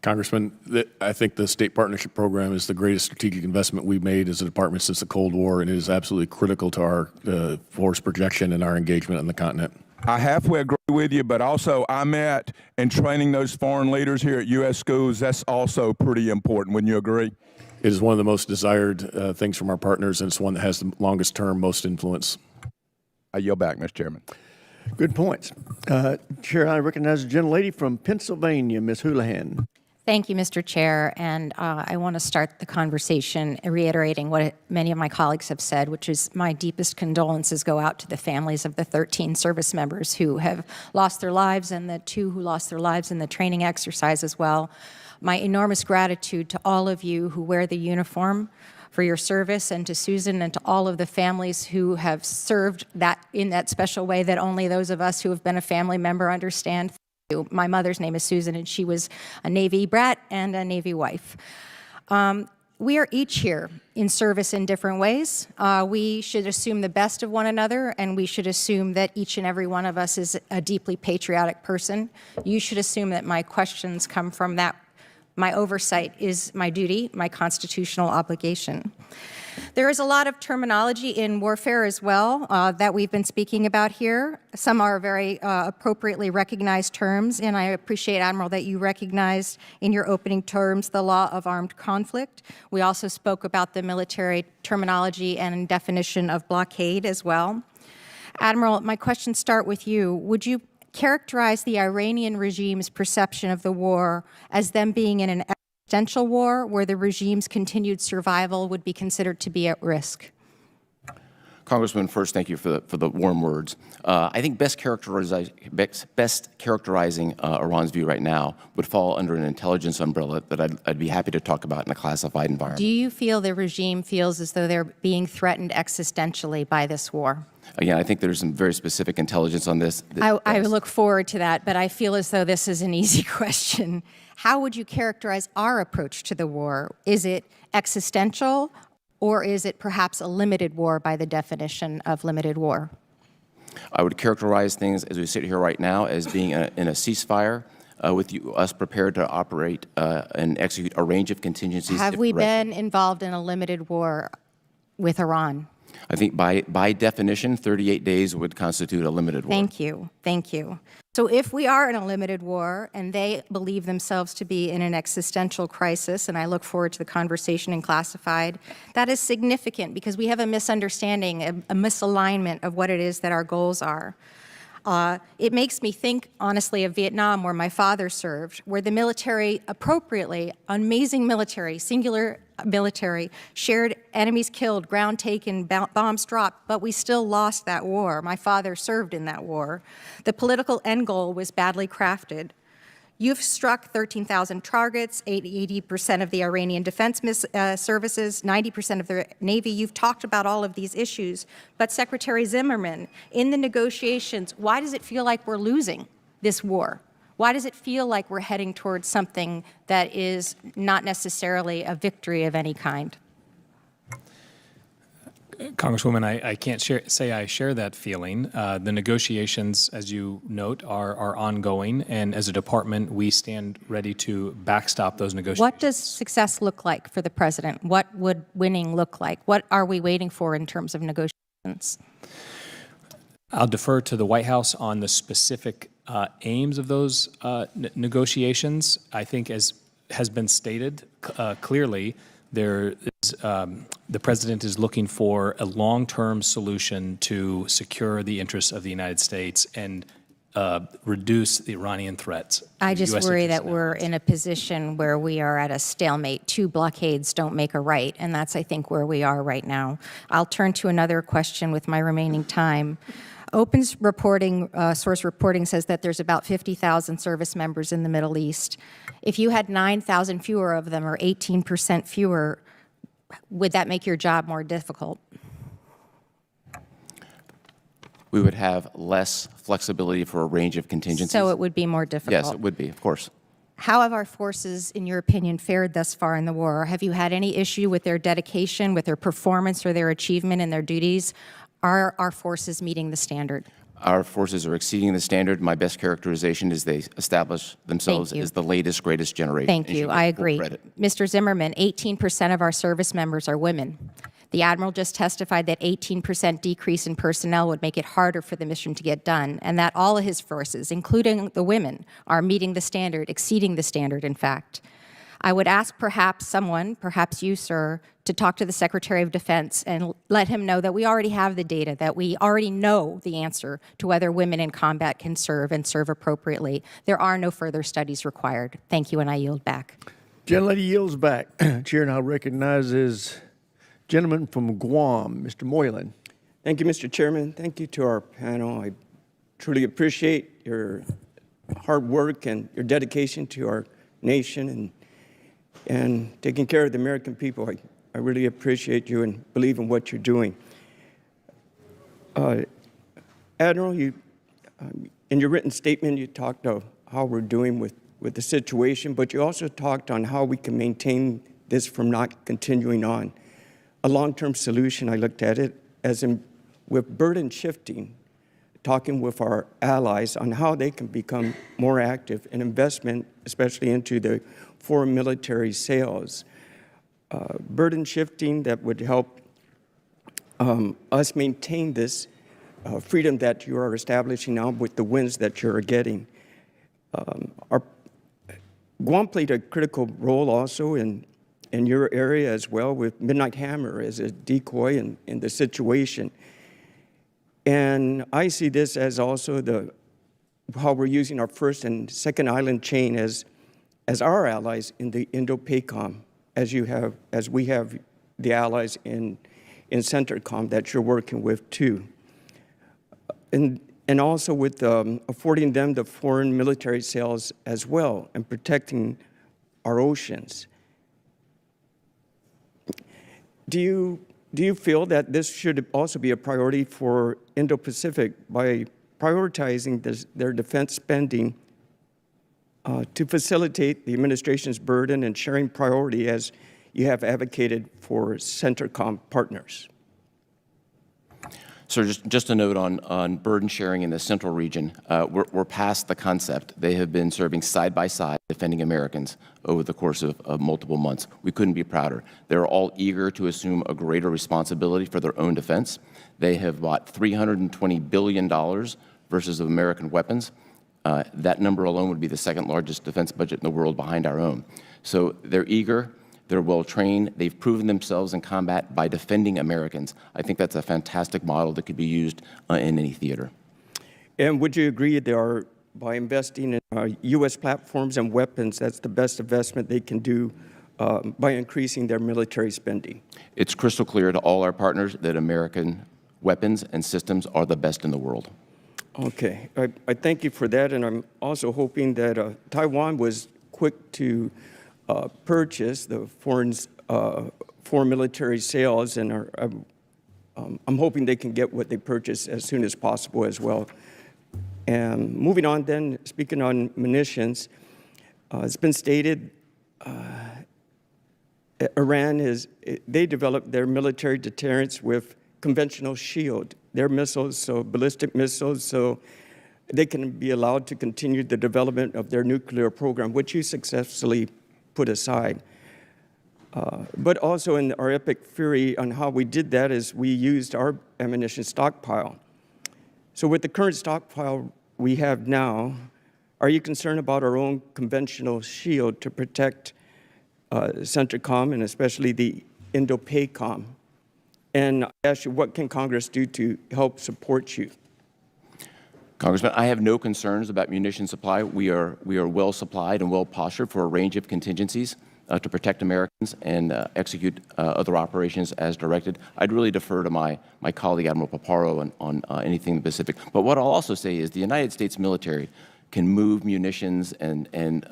Congressman, I think the state partnership program is the greatest strategic investment we've made as a department since the Cold War, and it is absolutely critical to our force projection and our engagement on the continent. I halfway agree with you, but also I met in training those foreign leaders here at U.S. schools. That's also pretty important. Wouldn't you agree? It is one of the most desired things from our partners, and it's one that has the longest term, most influence. I yield back, Mr. Chairman. Good points. Chair, I recognize the gentlelady from Pennsylvania, Ms. Houlihan. Thank you, Mr. Chair. And I want to start the conversation reiterating what many of my colleagues have said, which is my deepest condolences go out to the families of the 13 service members who have lost their lives and the 2 who lost their lives in the training exercise as well. My enormous gratitude to all of you who wear the uniform for your service, and to Susan and to all of the families who have served that in that special way that only those of us who have been a family member understand. My mother's name is Susan, and she was a Navy brat and a Navy wife. We are each here in service in different ways. We should assume the best of one another, and we should assume that each and every one of us is a deeply patriotic person. You should assume that my questions come from that. My oversight is my duty, my constitutional obligation. There is a lot of terminology in warfare as well that we've been speaking about here. Some are very appropriately recognized terms, and I appreciate, Admiral, that you recognized in your opening terms the law of armed conflict. We also spoke about the military terminology and definition of blockade as well. Admiral, my questions start with you. Would you characterize the Iranian regime's perception of the war as them being in an existential war where the regime's continued survival would be considered to be at risk? Congressman, first, thank you for the warm words. I think best characterizing Iran's view right now would fall under an intelligence umbrella that I'd be happy to talk about in a classified environment. Do you feel the regime feels as though they're being threatened existentially by this war? Again, I think there's some very specific intelligence on this. I look forward to that, but I feel as though this is an easy question. How would you characterize our approach to the war? Is it existential, or is it perhaps a limited war by the definition of limited war? I would characterize things as we sit here right now as being in a ceasefire with us prepared to operate and execute a range of contingencies. Have we been involved in a limited war with Iran? I think by definition, 38 days would constitute a limited war. Thank you. Thank you. So if we are in a limited war and they believe themselves to be in an existential crisis, and I look forward to the conversation in classified, that is significant because we have a misunderstanding, a misalignment of what it is that our goals are. It makes me think, honestly, of Vietnam, where my father served, where the military, appropriately, amazing military, singular military, shared enemies killed, ground taken, bombs dropped, but we still lost that war. My father served in that war. The political end goal was badly crafted. You've struck 13,000 targets, 80% of the Iranian defense services, 90% of the Navy. You've talked about all of these issues. But Secretary Zimmerman, in the negotiations, why does it feel like we're losing this war? Why does it feel like we're heading towards something that is not necessarily a victory of any kind? Congresswoman, I can't say I share that feeling. The negotiations, as you note, are ongoing, and as a department, we stand ready to backstop those negotiations. What does success look like for the president? What would winning look like? What are we waiting for in terms of negotiations? I'll defer to the White House on the specific aims of those negotiations. I think, as has been stated clearly, there is, the president is looking for a long-term solution to secure the interests of the United States and reduce the Iranian threats. I just worry that we're in a position where we are at a stalemate. 2 blockades don't make a right, and that's, I think, where we are right now. I'll turn to another question with my remaining time. Open reporting, source reporting says that there's about 50,000 service members in the Middle East. If you had 9,000 fewer of them, or 18% fewer, would that make your job more difficult? We would have less flexibility for a range of contingencies. So it would be more difficult. Yes, it would be, of course. How have our forces, in your opinion, fared thus far in the war? Have you had any issue with their dedication, with their performance, or their achievement in their duties? Are our forces meeting the standard? Our forces are exceeding the standard. My best characterization is they establish themselves as the latest, greatest generation. Thank you. I agree. Mr. Zimmerman, 18% of our service members are women. The Admiral just testified that 18% decrease in personnel would make it harder for the mission to get done, and that all of his forces, including the women, are meeting the standard, exceeding the standard, in fact. I would ask perhaps someone, perhaps you, sir, to talk to the Secretary of Defense and let him know that we already have the data, that we already know the answer to whether women in combat can serve and serve appropriately. There are no further studies required. Thank you, and I yield back. Gentlelady yields back. Chair now recognizes gentleman from Guam, Mr. Moylan. Thank you, Mr. Chairman. Thank you to our panel. I truly appreciate your hard work and your dedication to our nation and taking care of the American people. I really appreciate you and believe in what you're doing. Admiral, in your written statement, you talked of how we're doing with the situation, but you also talked on how we can maintain this from not continuing on. A long-term solution, I looked at it as in with burden shifting, talking with our allies on how they can become more active in investment, especially into the foreign military sales. Burden shifting that would help us maintain this freedom that you are establishing now with the wins that you're getting. Guam played a critical role also in your area as well with Midnight Hammer as a decoy in the situation. And I see this as also how we're using our first and second island chain as our allies in the Indo-PACOM, as we have the allies in CENTERCOM that you're working with too. And also with affording them the foreign military sales as well and protecting our oceans. Do you feel that this should also be a priority for Indo-Pacific by prioritizing their defense spending to facilitate the administration's burden and sharing priority as you have advocated for CENTERCOM partners? So just a note on burden sharing in the central region. We're past the concept. They have been serving side by side, defending Americans over the course of multiple months. We couldn't be prouder. They're all eager to assume a greater responsibility for their own defense. They have bought $320 billion versus of American weapons. That number alone would be the second largest defense budget in the world behind our own. So they're eager. They're well-trained. They've proven themselves in combat by defending Americans. I think that's a fantastic model that could be used in any theater. And would you agree by investing in U.S. platforms and weapons, that's the best investment they can do by increasing their military spending? It's crystal clear to all our partners that American weapons and systems are the best in the world. Okay. I thank you for that, and I'm also hoping that Taiwan was quick to purchase the foreign military sales, and I'm hoping they can get what they purchase as soon as possible as well. And moving on then, speaking on munitions, it's been stated Iran they developed their military deterrence with conventional shield, their missiles, so ballistic missiles, so they can be allowed to continue the development of their nuclear program, which you successfully put aside. But also in our epic fury on how we did that is we used our ammunition stockpile. So with the current stockpile we have now, are you concerned about our own conventional shield to protect CENTERCOM and especially the Indo-PACOM? And I ask you, what can Congress do to help support you? Congressman, I have no concerns about munition supply. We are well supplied and well postured for a range of contingencies to protect Americans and execute other operations as directed. I'd really defer to my colleague, Admiral Paparo, on anything specific. But what I'll also say is the United States military can move munitions and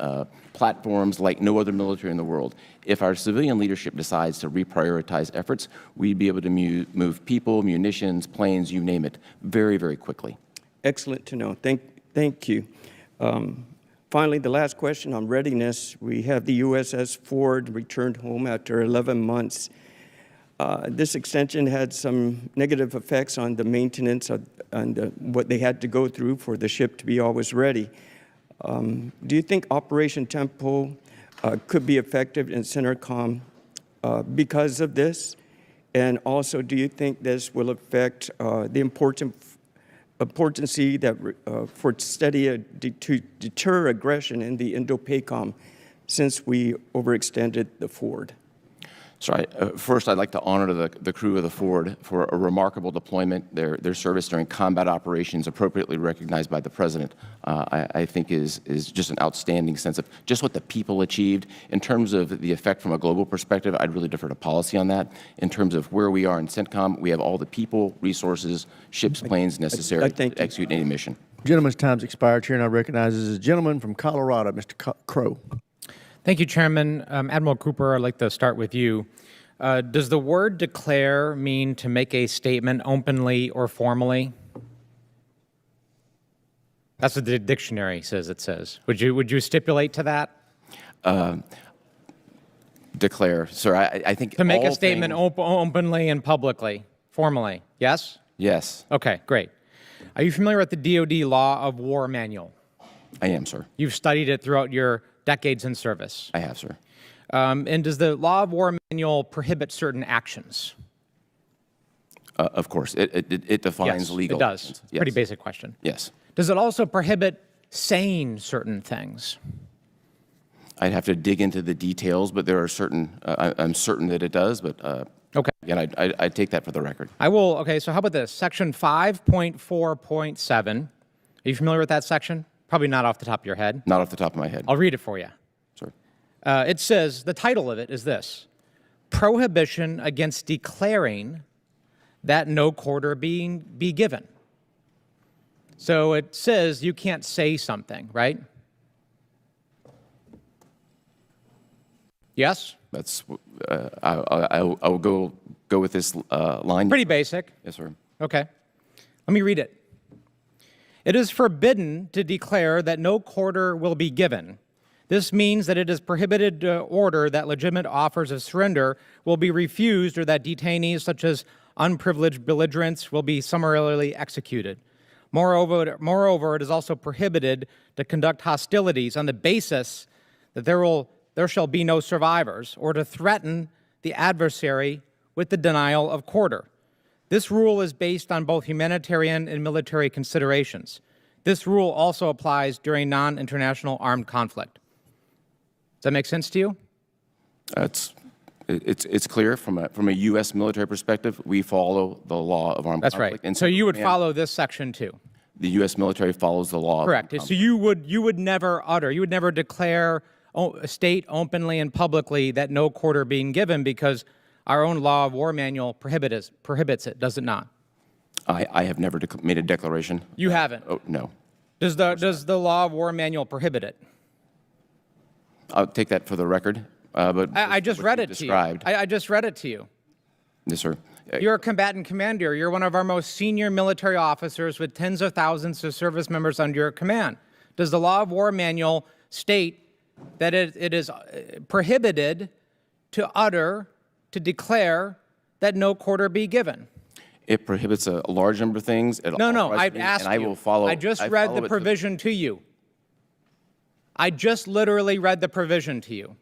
platforms like no other military in the world. If our civilian leadership decides to reprioritize efforts, we'd be able to move people, munitions, planes, you name it, very, very quickly. Excellent to know. Thank you. Finally, the last question on readiness. We have the USS Ford returned home after 11 months. This extension had some negative effects on the maintenance and what they had to go through for the ship to be always ready. Do you think Operation Tempo could be effective in CENTCOM because of this? And also, do you think this will affect the importancy that for study to deter aggression in the Indo-PACOM since we overextended the Ford? So first, I'd like to honor the crew of the Ford for a remarkable deployment. Their service during combat operations, appropriately recognized by the President, I think is just an outstanding sense of just what the people achieved. In terms of the effect from a global perspective, I'd really defer to policy on that. In terms of where we are in CENTCOM, we have all the people, resources, ships, planes necessary to execute any mission. Gentleman's time's expired. Chair now recognizes a gentleman from Colorado, Mr. Crow. Thank you, Chairman. Admiral Cooper, I'd like to start with you. Does the word declare mean to make a statement openly or formally? That's what the dictionary says it says. Would you stipulate to that? Declare. Sir, I think to make a statement openly and publicly, formally, yes? Yes. Okay, great. Are you familiar with the DoD Law of War Manual? I am, sir. You've studied it throughout your decades in service. I have, sir. And does the Law of War Manual prohibit certain actions? Of course. It defines legal it does. actions. Yes. Pretty basic question. Yes. Does it also prohibit saying certain things? I'd have to dig into the details, but there are certain, I'm certain that it does, but okay. Again, I'd take that for the record. I will, okay, so how about this? Section 5.4.7. Are you familiar with that section? Probably not off the top of your head. Not off the top of my head. I'll read it for you. Sure. It says, the title of it is this: Prohibition against declaring that no quarter be given. So it says you can't say something, right? Yes? That's, I will go with this line. Pretty basic. Yes, sir. Okay. Let me read it. It is forbidden to declare that no quarter will be given. This means that it is prohibited to order that legitimate offers of surrender will be refused or that detainees such as unprivileged belligerents will be summarily executed. Moreover, it is also prohibited to conduct hostilities on the basis that there shall be no survivors or to threaten the adversary with the denial of quarter. This rule is based on both humanitarian and military considerations. This rule also applies during non-international armed conflict. Does that make sense to you? It's clear from a U.S. military perspective. We follow the law of armed conflict. That's right. So you would follow this section too. The U.S. military follows the law. Correct. So you would never declare, state openly and publicly that no quarter being given because our own Law of War Manual prohibits it, does it not? I have never made a declaration. You haven't? Oh, no. Does the Law of War Manual prohibit it? I'll take that for the record. But I just read it to you. I just read it to you. Yes, sir. You're a combatant commander. You're one of our most senior military officers with tens of thousands of service members under your command. Does the Law of War Manual state that it is prohibited to declare that no quarter be given? It prohibits a large number of things. No, I've asked you. I will follow. I just read the provision to you. I just literally read the provision to you.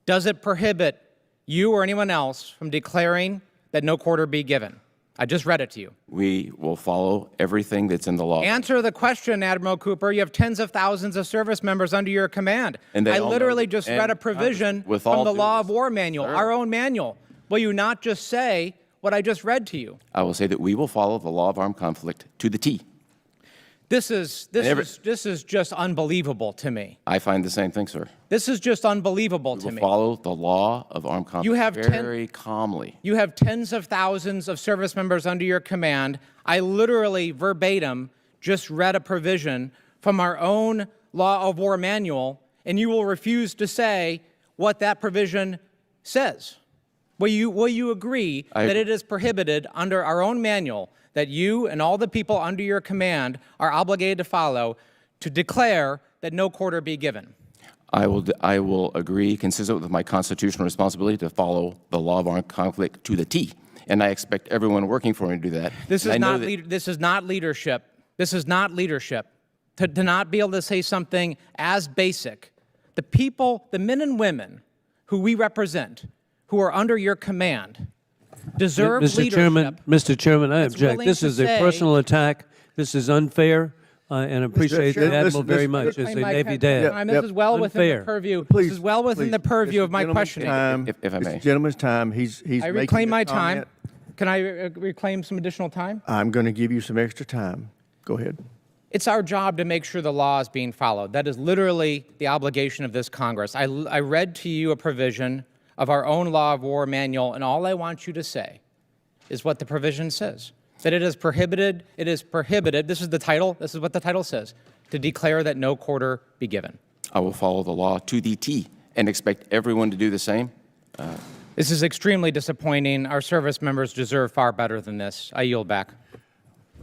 Does it prohibit you or anyone else from declaring that no quarter be given? I just read it to you. We will follow everything that's in the law. Answer the question, Admiral Cooper. You have tens of thousands of service members under your command. And I literally just read a provision from the Law of War Manual, our own manual. Will you not just say what I just read to you? I will say that we will follow the law of armed conflict to the T. This is just unbelievable to me. I find the same thing, sir. This is just unbelievable to me. We will follow the law of armed conflict very calmly. You have tens of thousands of service members under your command. I literally, verbatim, just read a provision from our own law of war manual, and you will refuse to say what that provision says? Will you agree that it is prohibited under our own manual that you and all the people under your command are obligated to follow to declare that no quarter be given? I will agree, consistent with my constitutional responsibility, to follow the law of armed conflict to the T. And I expect everyone working for me to do that. This is not leadership. This is not leadership. To not be able to say something as basic. The people, the men and women who we represent, who are under your command, deserve leadership. Mr. Chairman, I object. This is a personal attack. This is unfair. And appreciate the Admiral very much as a Navy dad. This is well within the purview. This is well within the purview of my questioning. If I may. Mr. Gentleman's time. He's I reclaim my time. Can I reclaim some additional time? I'm going to give you some extra time. Go ahead. It's our job to make sure the law is being followed. That is literally the obligation of this Congress. I read to you a provision of our own law of war manual, and all I want you to say is what the provision says. That it is prohibited, this is the title, this is what the title says, to declare that no quarter be given. I will follow the law to the T and expect everyone to do the same. This is extremely disappointing. Our service members deserve far better than this. I yield back.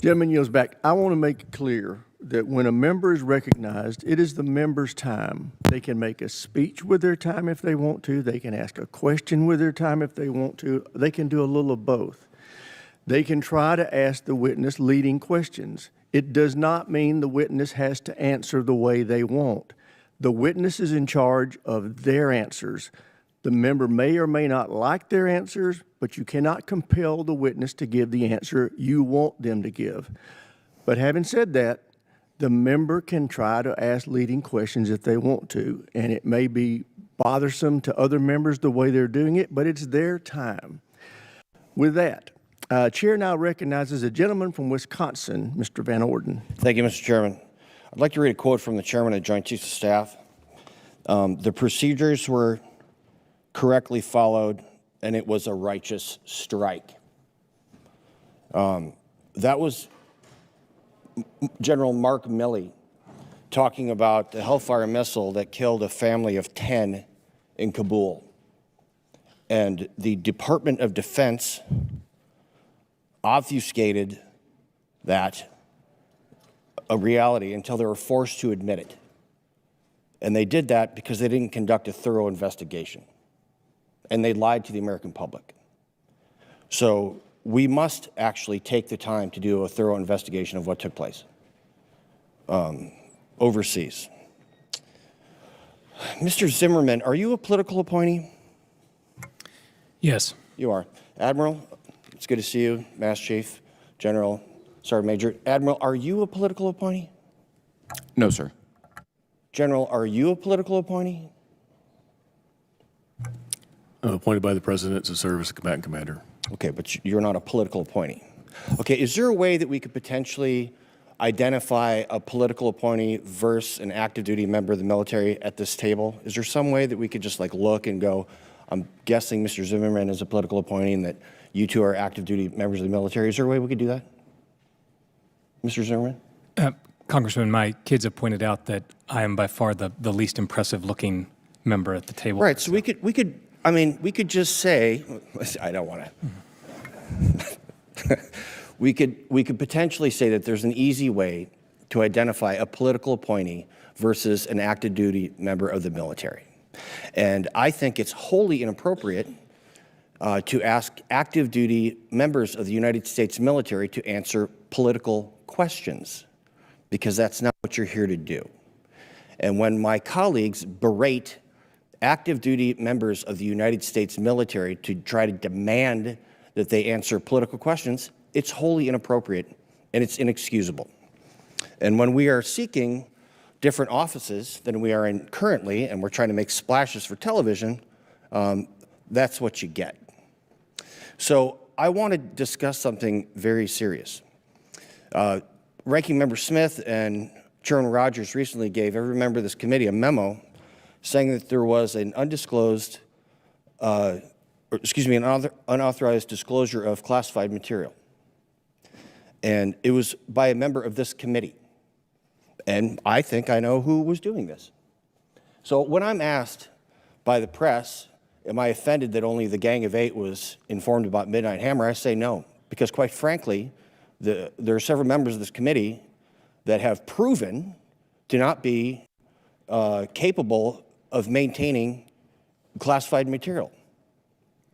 Gentleman yields back. I want to make it clear that when a member is recognized, it is the member's time. They can make a speech with their time if they want to. They can ask a question with their time if they want to. They can do a little of both. They can try to ask the witness leading questions. It does not mean the witness has to answer the way they want. The witness is in charge of their answers. The member may or may not like their answers, but you cannot compel the witness to give the answer you want them to give. But having said that, the member can try to ask leading questions if they want to, and it may be bothersome to other members the way they're doing it, but it's their time. With that, Chair now recognizes a gentleman from Wisconsin, Mr. Van Orden. Thank you, Mr. Chairman. I'd like to read a quote from the Chairman of Joint Chiefs of Staff. The procedures were correctly followed, and it was a righteous strike. That was General Mark Milley talking about the Hellfire missile that killed a family of 10 in Kabul. And the Department of Defense obfuscated that a reality until they were forced to admit it. And they did that because they didn't conduct a thorough investigation. And they lied to the American public. So we must actually take the time to do a thorough investigation of what took place overseas. Mr. Zimmerman, are you a political appointee? Yes. You are. Admiral, it's good to see you. Master Chief, General, Sergeant Major. Admiral, are you a political appointee? No, sir. General, are you a political appointee? I'm appointed by the President to serve as a combatant commander. Okay, but you're not a political appointee. Okay, is there a way that we could potentially identify a political appointee versus an active duty member of the military at this table? Is there some way that we could just like look and go, I'm guessing Mr. Zimmerman is a political appointee and that you two are active duty members of the military? Is there a way we could do that? Mr. Zimmerman? Congressman, my kids have pointed out that I am by far the least impressive looking member at the table. Right, so we could just say, I don't want to. we could potentially say that there's an easy way to identify a political appointee versus an active duty member of the military. And I think it's wholly inappropriate to ask active duty members of the United States military to answer political questions, because that's not what you're here to do. And when my colleagues berate active duty members of the United States military to try to demand that they answer political questions, it's wholly inappropriate and it's inexcusable. And when we are seeking different offices than we are in currently, and we're trying to make splashes for television, that's what you get. So I want to discuss something very serious. Ranking Member Smith and Chairman Rogers recently gave every member of this committee a memo saying that there was an undisclosed, an unauthorized disclosure of classified material. And it was by a member of this committee. And I think I know who was doing this. So when I'm asked by the press, am I offended that only the Gang of Eight was informed about Midnight Hammer, I say no. Because quite frankly, there are several members of this committee that have proven to not be capable of maintaining classified material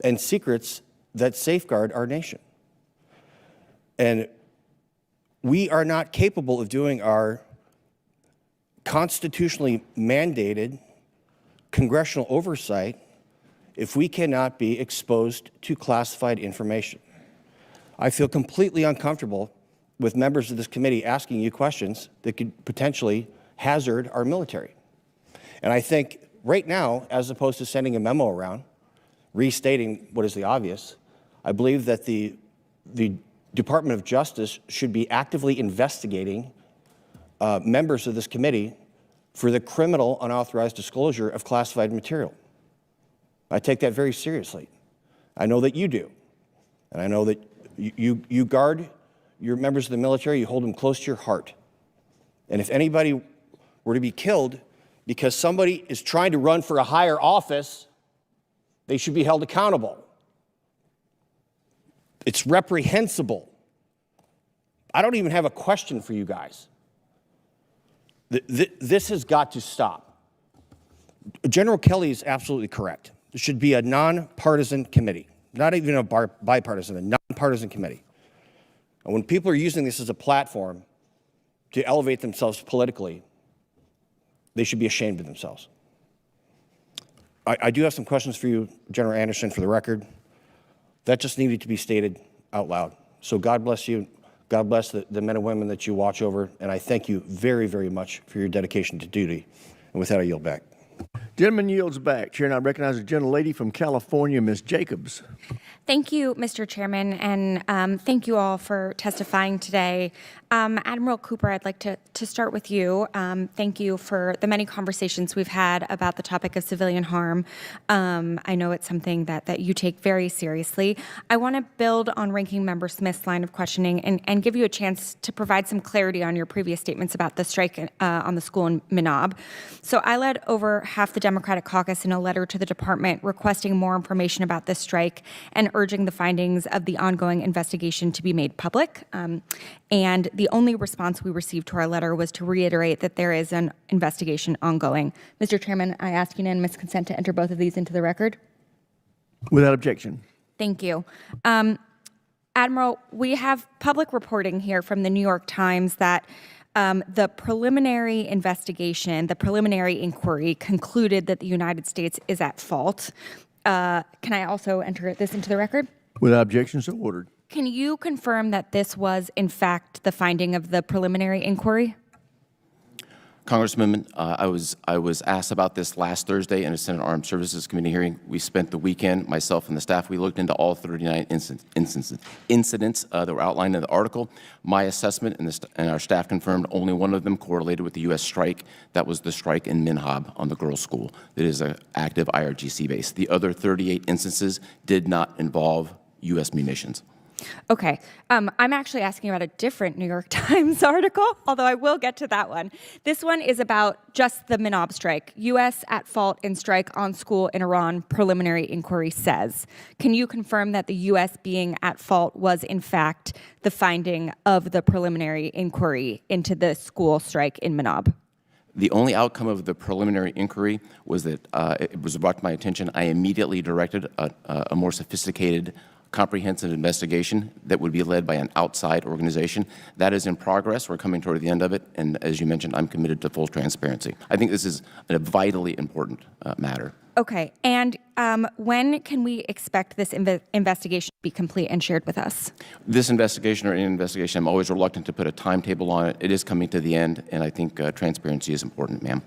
and secrets that safeguard our nation. And we are not capable of doing our constitutionally mandated congressional oversight if we cannot be exposed to classified information. I feel completely uncomfortable with members of this committee asking you questions that could potentially hazard our military. And I think right now, as opposed to sending a memo around, restating what is the obvious, I believe that the Department of Justice should be actively investigating members of this committee for the criminal unauthorized disclosure of classified material. I take that very seriously. I know that you do. And I know that you guard your members of the military, you hold them close to your heart. And if anybody were to be killed because somebody is trying to run for a higher office, they should be held accountable. It's reprehensible. I don't even have a question for you guys. This has got to stop. General Kelly is absolutely correct. There should be a nonpartisan committee, not even a bipartisan, a nonpartisan committee. And when people are using this as a platform to elevate themselves politically, they should be ashamed of themselves. I do have some questions for you, General Anderson, for the record. That just needed to be stated out loud. So God bless you. God bless the men and women that you watch over. And I thank you very, very much for your dedication to duty. And with that, I yield back. Gentleman yields back. Chair, and I recognize the gentlelady from California, Ms. Jacobs. Thank you, Mr. Chairman, and thank you all for testifying today. Admiral Cooper, I'd like to start with you. Thank you for the many conversations we've had about the topic of civilian harm. I know it's something that you take very seriously. I want to build on Ranking Member Smith's line of questioning and give you a chance to provide some clarity on your previous statements about the strike on the school in Minab. So I led over half the Democratic caucus in a letter to the department requesting more information about this strike and urging the findings of the ongoing investigation to be made public. And the only response we received to our letter was to reiterate that there is an investigation ongoing. Mr. Chairman, I ask unanimous consent to enter both of these into the record. Without objection. Thank you. Admiral, we have public reporting here from the New York Times that the preliminary investigation, the preliminary inquiry concluded that the United States is at fault. Can I also enter this into the record? Without objection, so ordered. Can you confirm that this was, in fact, the finding of the preliminary inquiry? Congressman, I was asked about this last Thursday in a Senate Armed Services Committee hearing. We spent the weekend, myself and the staff, we looked into all 39 incidents that were outlined in the article. My assessment and our staff confirmed only one of them correlated with the U.S. strike. That was the strike in Minhab on the girls' school. That is an active IRGC base. The other 38 instances did not involve U.S. munitions. Okay. I'm actually asking about a different New York Times article, although I will get to that one. This one is about just the Minhab strike. U.S. at fault in strike on school in Iran, preliminary inquiry says. Can you confirm that the U.S. being at fault was, in fact, the finding of the preliminary inquiry into the school strike in Minhab? The only outcome of the preliminary inquiry was that it was brought to my attention. I immediately directed a more sophisticated, comprehensive investigation that would be led by an outside organization. That is in progress. We're coming toward the end of it. And as you mentioned, I'm committed to full transparency. I think this is a vitally important matter. Okay. And when can we expect this investigation to be complete and shared with us? This investigation or any investigation, I'm always reluctant to put a timetable on it. It is coming to the end, and I think transparency is important, ma'am.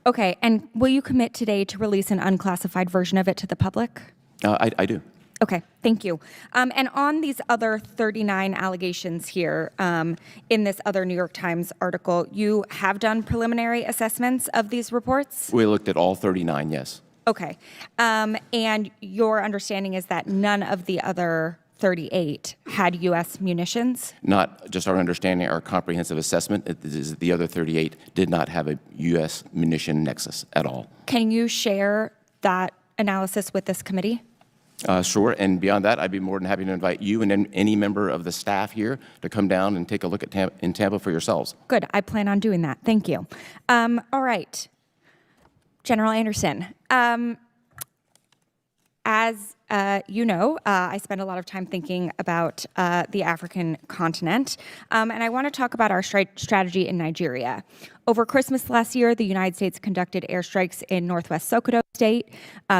Okay. And will you commit today to release an unclassified version of it to the public? I do. Okay, thank you. And on these other 39 allegations here, in this other New York Times article, you have done preliminary assessments of these reports? We looked at all 39, yes. Okay. And your understanding is that none of the other 38 had U.S. munitions? Not just our understanding, our comprehensive assessment is that the other 38 did not have a U.S. munition nexus at all. Can you share that analysis with this committee? Sure, and beyond that, I'd be more than happy to invite you and any member of the staff here to come down and take a look at in Tampa for yourselves. Good. I plan on doing that. Thank you. All right. General Anderson, as you know, I spend a lot of time thinking about the African continent, and I want to talk about our strategy in Nigeria. Over Christmas last year, the United States conducted airstrikes in northwest Sokoto State.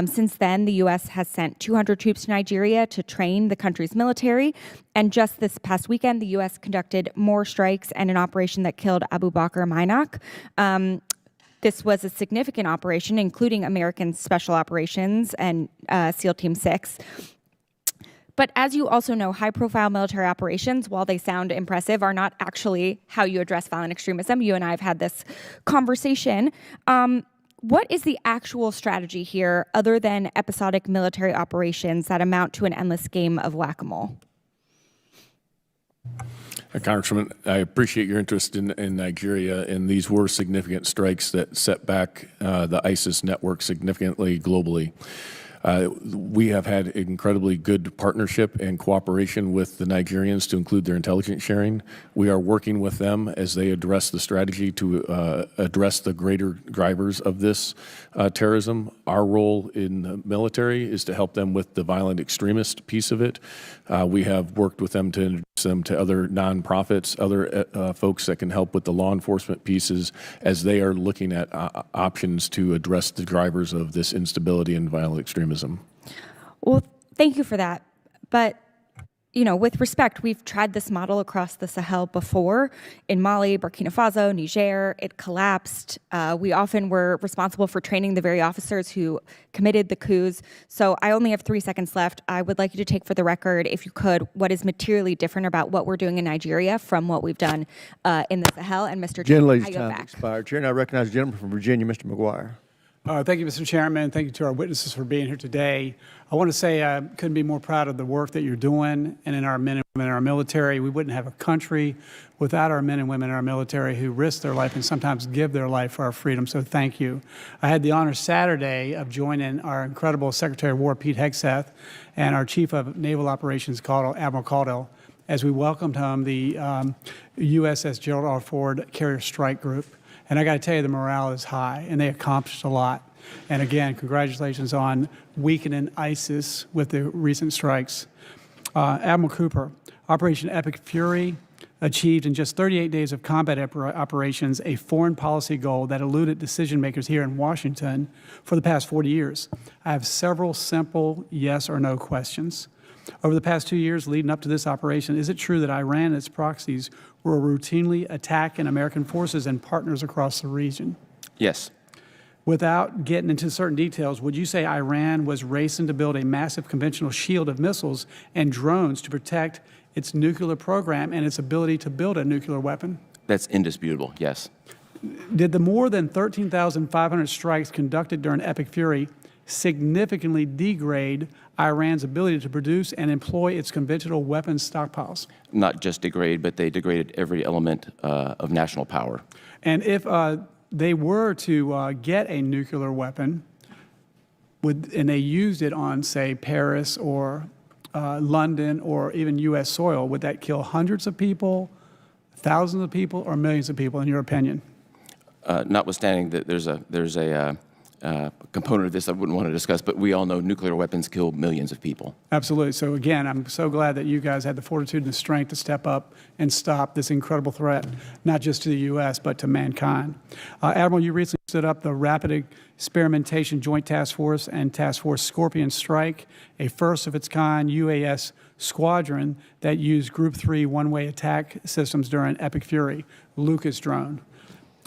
Since then, the U.S. has sent 200 troops to Nigeria to train the country's military, and just this past weekend, the U.S. conducted more strikes and an operation that killed Abubakar Mainak. This was a significant operation, including American Special Operations and SEAL Team 6. But as you also know, high-profile military operations, while they sound impressive, are not actually how you address violent extremism. You and I have had this conversation. What is the actual strategy here, other than episodic military operations that amount to an endless game of whack-a-mole? Congressman, I appreciate your interest in Nigeria, and these were significant strikes that set back the ISIS network significantly globally. We have had incredibly good partnership and cooperation with the Nigerians to include their intelligence sharing. We are working with them as they address the strategy to address the greater drivers of this terrorism. Our role in the military is to help them with the violent extremist piece of it. We have worked with them to introduce them to other nonprofits, other folks that can help with the law enforcement pieces as they are looking at options to address the drivers of this instability and violent extremism. Well, thank you for that. But, you know, with respect, we've tried this model across the Sahel before. In Mali, Burkina Faso, Niger, it collapsed. We often were responsible for training the very officers who committed the coups. So I only have 3 seconds left. I would like you to take for the record, if you could, what is materially different about what we're doing in Nigeria from what we've done in the Sahel. And Mr. Chairman, I yield back. Expired. Chair, and I recognize the gentleman from Virginia, Mr. McGuire. Thank you, Mr. Chairman. Thank you to our witnesses for being here today. I want to say I couldn't be more proud of the work that you're doing and in our men and women in our military. We wouldn't have a country without our men and women in our military who risk their life and sometimes give their life for our freedom. So thank you. I had the honor Saturday of joining our incredible Secretary of War, Pete Hegseth, and our Chief of Naval Operations, Admiral Caldwell, as we welcomed home the USS Gerald R. Ford Carrier Strike Group. And I got to tell you, the morale is high, and they accomplished a lot. And again, congratulations on weakening ISIS with the recent strikes. Admiral Cooper, Operation Epic Fury achieved in just 38 days of combat operations a foreign policy goal that eluded decision makers here in Washington for the past 40 years. I have several simple yes or no questions. Over the past 2 years leading up to this operation, is it true that Iran and its proxies were routinely attacking American forces and partners across the region? Yes. Without getting into certain details, would you say Iran was racing to build a massive conventional shield of missiles and drones to protect its nuclear program and its ability to build a nuclear weapon? That's indisputable, yes. Did the more than 13,500 strikes conducted during Epic Fury significantly degrade Iran's ability to produce and employ its conventional weapons stockpiles? Not just degrade, but they degraded every element of national power. And if they were to get a nuclear weapon, and they used it on, say, Paris or London or even U.S. soil, would that kill hundreds of people, thousands of people, or millions of people, in your opinion? Notwithstanding that there's a component of this I wouldn't want to discuss, but we all know nuclear weapons kill millions of people. Absolutely. So again, I'm so glad that you guys had the fortitude and the strength to step up and stop this incredible threat, not just to the U.S., but to mankind. Admiral, you recently stood up the Rapid Experimentation Joint Task Force and Task Force Scorpion Strike, a first-of-its-kind UAS squadron that used Group 3 one-way attack systems during Epic Fury, Lucas drone.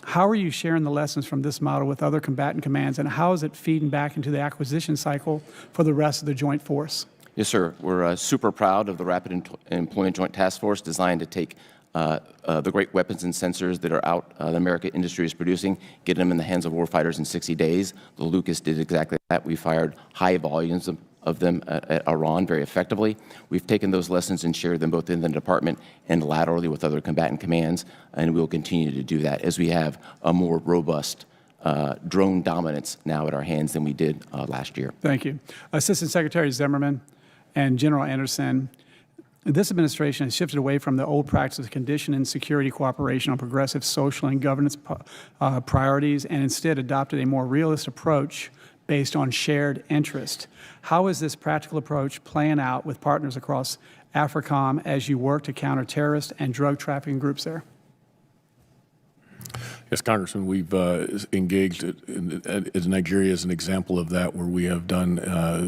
How are you sharing the lessons from this model with other combatant commands, and how is it feeding back into the acquisition cycle for the rest of the joint force? Yes, sir. We're super proud of the Rapid Employment Joint Task Force designed to take the great weapons and sensors that are out the American industry is producing, get them in the hands of warfighters in 60 days. The Lucas did exactly that. We fired high volumes of them at Iran very effectively. We've taken those lessons and shared them both in the department and laterally with other combatant commands, and we will continue to do that as we have a more robust drone dominance now at our hands than we did last year. Thank you. Assistant Secretary Zimmerman and General Anderson, this administration has shifted away from the old practice of condition and security cooperation on progressive social and governance priorities and instead adopted a more realist approach based on shared interest. How is this practical approach playing out with partners across AFRICOM as you work to counter terrorist and drug trafficking groups there? Yes, Congressman, we've engaged as Nigeria as an example of that, where we have done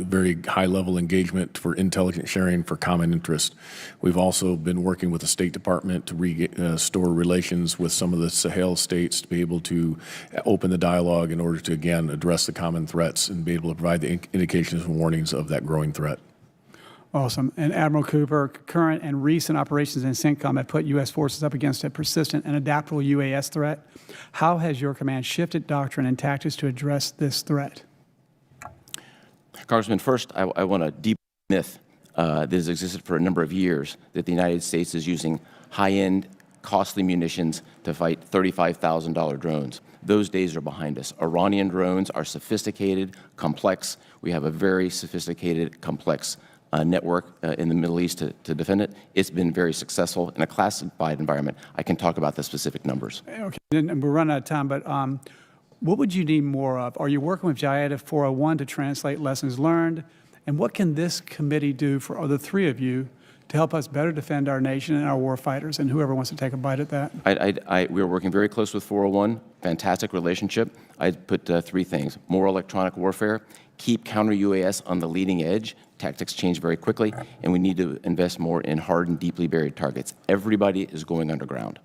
very high-level engagement for intelligence sharing for common interest. We've also been working with the State Department to restore relations with some of the Sahel states to be able to open the dialogue in order to, again, address the common threats and be able to provide the indications and warnings of that growing threat. Awesome. And Admiral Cooper, current and recent operations in CENTCOM have put U.S. forces up against a persistent and adaptable UAS threat. How has your command shifted doctrine and tactics to address this threat? Congressman, first, I want to debunk the myth that has existed for a number of years that the United States is using high-end, costly munitions to fight $35,000 drones. Those days are behind us. Iranian drones are sophisticated, complex. We have a very sophisticated, complex network in the Middle East to defend it. It's been very successful in a classified environment. I can talk about the specific numbers. Okay, and we're running out of time, but what would you need more of? Are you working with JIADA 401 to translate lessons learned? And what can this committee do for the three of you to help us better defend our nation and our war fighters? And whoever wants to take a bite at that. We are working very close with 401, fantastic relationship. I'd put three things: more electronic warfare, keep counter-UAS on the leading edge. Tactics change very quickly, and we need to invest more in hardened, deeply buried targets. Everybody is going underground.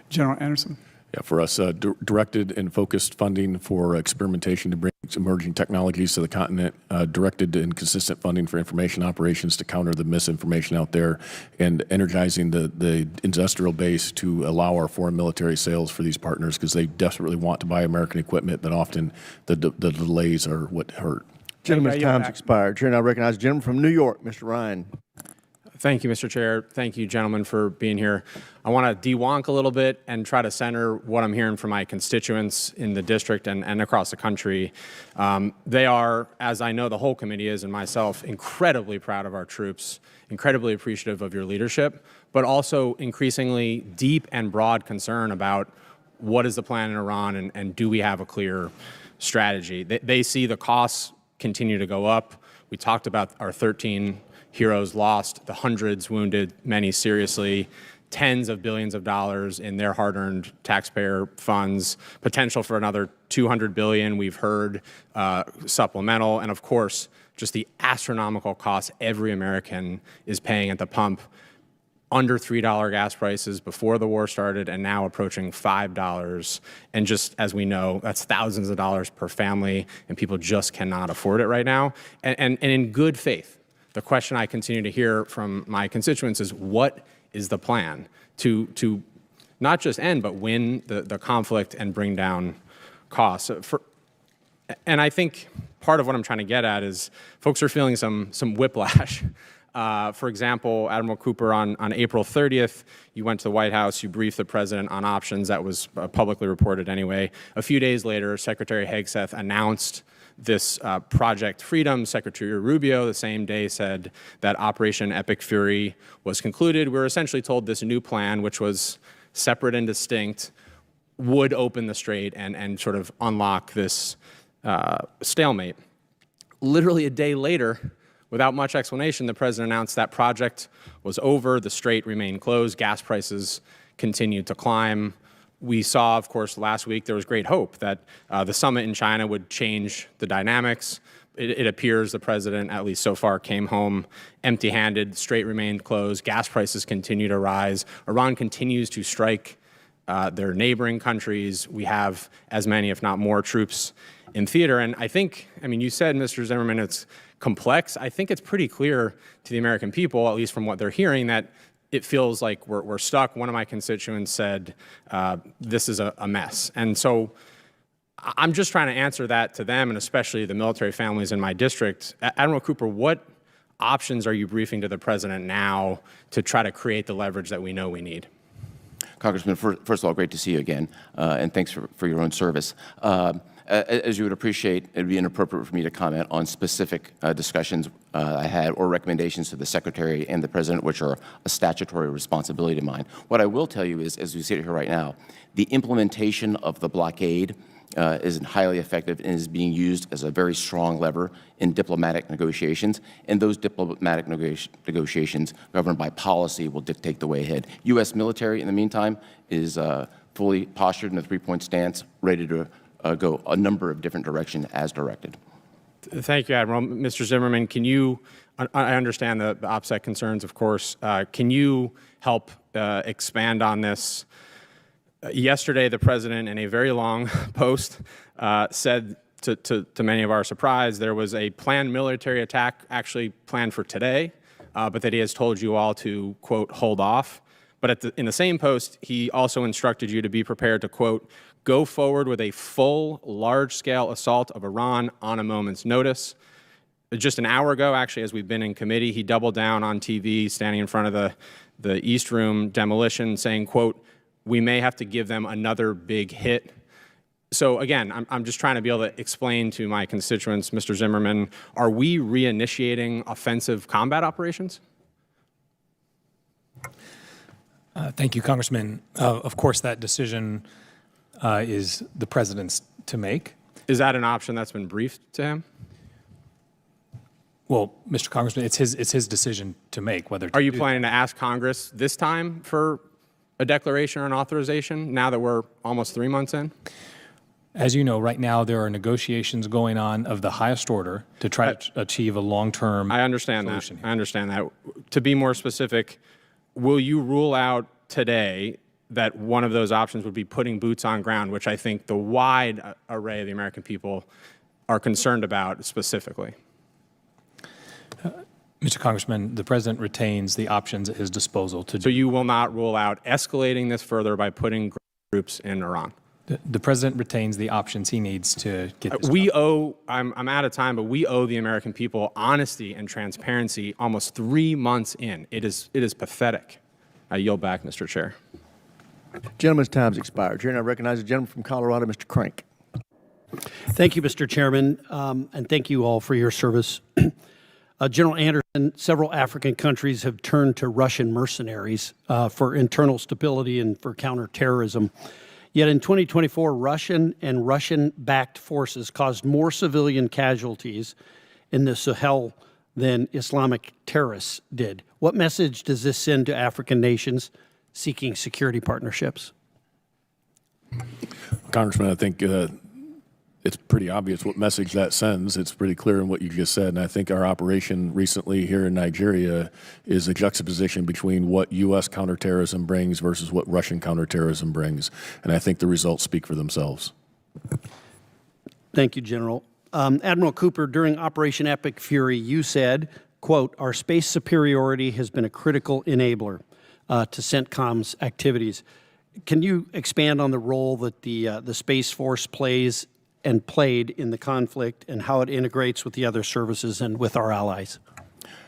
General Anderson. Yeah, for us, directed and focused funding for experimentation to bring emerging technologies to the continent, directed and consistent funding for information operations to counter the misinformation out there, and energizing the industrial base to allow our foreign military sales for these partners, because they desperately want to buy American equipment, but often the delays are what hurt. Gentleman's time's expired. Chair now recognizes the gentleman from New York, Mr. Ryan. Thank you, Mr. Chair. Thank you, gentlemen, for being here. I want to de-wonk a little bit and try to center what I'm hearing from my constituents in the district and across the country. They are, as I know the whole committee is and myself, incredibly proud of our troops, incredibly appreciative of your leadership, but also increasingly deep and broad concern about what is the plan in Iran and do we have a clear strategy. They see the costs continue to go up. We talked about our 13 heroes lost, the hundreds wounded, many seriously, tens of billions of dollars in their hard-earned taxpayer funds, potential for another $200 billion, we've heard, supplemental, and of course, just the astronomical costs every American is paying at the pump. Under $3 gas prices before the war started and now approaching $5. And just as we know, that's thousands of dollars per family, and people just cannot afford it right now. And in good faith, the question I continue to hear from my constituents is, what is the plan to not just end, but win the conflict and bring down costs? And I think part of what I'm trying to get at is folks are feeling some whiplash. For example, Admiral Cooper, on April 30th, you went to the White House, you briefed the president on options. That was publicly reported anyway. A few days later, Secretary Hegseth announced this Project Freedom. Secretary Rubio the same day said that Operation Epic Fury was concluded. We were essentially told this new plan, which was separate and distinct, would open the strait and sort of unlock this stalemate. Literally a day later, without much explanation, the president announced that project was over, the strait remained closed, gas prices continued to climb. We saw, of course, last week there was great hope that the summit in China would change the dynamics. It appears the president, at least so far, came home empty-handed, the strait remained closed, gas prices continue to rise. Iran continues to strike their neighboring countries. We have as many, if not more, troops in theater. And I think, I mean, you said, Mr. Zimmerman, it's complex. I think it's pretty clear to the American people, at least from what they're hearing, that it feels like we're stuck. One of my constituents said, this is a mess. And so I'm just trying to answer that to them, and especially the military families in my district. Admiral Cooper, what options are you briefing to the president now to try to create the leverage that we know we need? Congressman, first of all, great to see you again, and thanks for your own service. As you would appreciate, it would be inappropriate for me to comment on specific discussions I had or recommendations to the Secretary and the President, which are a statutory responsibility of mine. What I will tell you is, as we sit here right now, the implementation of the blockade is highly effective and is being used as a very strong lever in diplomatic negotiations, and those diplomatic negotiations governed by policy will dictate the way ahead. U.S. military, in the meantime, is fully postured in a three-point stance, ready to go a number of different directions as directed. Thank you, Admiral. Mr. Zimmerman, can you, I understand the OPSEC concerns, of course, can you help expand on this? Yesterday, the President, in a very long post, said to many of our surprise, there was a planned military attack actually planned for today, but that he has told you all to, quote, hold off. But in the same post, he also instructed you to be prepared to, quote, go forward with a full, large-scale assault of Iran on a moment's notice. Just an hour ago, actually, as we've been in committee, he doubled down on TV, standing in front of the East Room demolition, saying, quote, we may have to give them another big hit. So again, I'm just trying to be able to explain to my constituents, Mr. Zimmerman, are we reinitiating offensive combat operations? Thank you, Congressman. Of course, that decision is the President's to make. Is that an option that's been briefed to him? Well, Mr. Congressman, it's his decision to make whether. Are you planning to ask Congress this time for a declaration or an authorization now that we're almost 3 months in? As you know, right now there are negotiations going on of the highest order to try to achieve a long-term I understand that. I understand that. To be more specific, will you rule out today that one of those options would be putting boots on ground, which I think the wide array of the American people are concerned about specifically? Mr. Congressman, the President retains the options at his disposal to do. So you will not rule out escalating this further by putting troops in Iran? The President retains the options he needs to get this we owe, I'm out of time, but we owe the American people honesty and transparency almost 3 months in. It is pathetic. I yield back, Mr. Chair. Gentleman's time's expired. Chair, and I recognize the gentleman from Colorado, Mr. Crank. Thank you, Mr. Chairman, and thank you all for your service. General Anderson, several African countries have turned to Russian mercenaries for internal stability and for counterterrorism. Yet in 2024, Russian and Russian-backed forces caused more civilian casualties in the Sahel than Islamic terrorists did. What message does this send to African nations seeking security partnerships? Congressman, I think it's pretty obvious what message that sends. It's pretty clear in what you just said, and I think our operation recently here in Nigeria is a juxtaposition between what U.S. counterterrorism brings versus what Russian counterterrorism brings, and I think the results speak for themselves. Thank you, General. Admiral Cooper, during Operation Epic Fury, you said, quote, our space superiority has been a critical enabler to CENTCOM's activities. Can you expand on the role that the Space Force plays and played in the conflict and how it integrates with the other services and with our allies?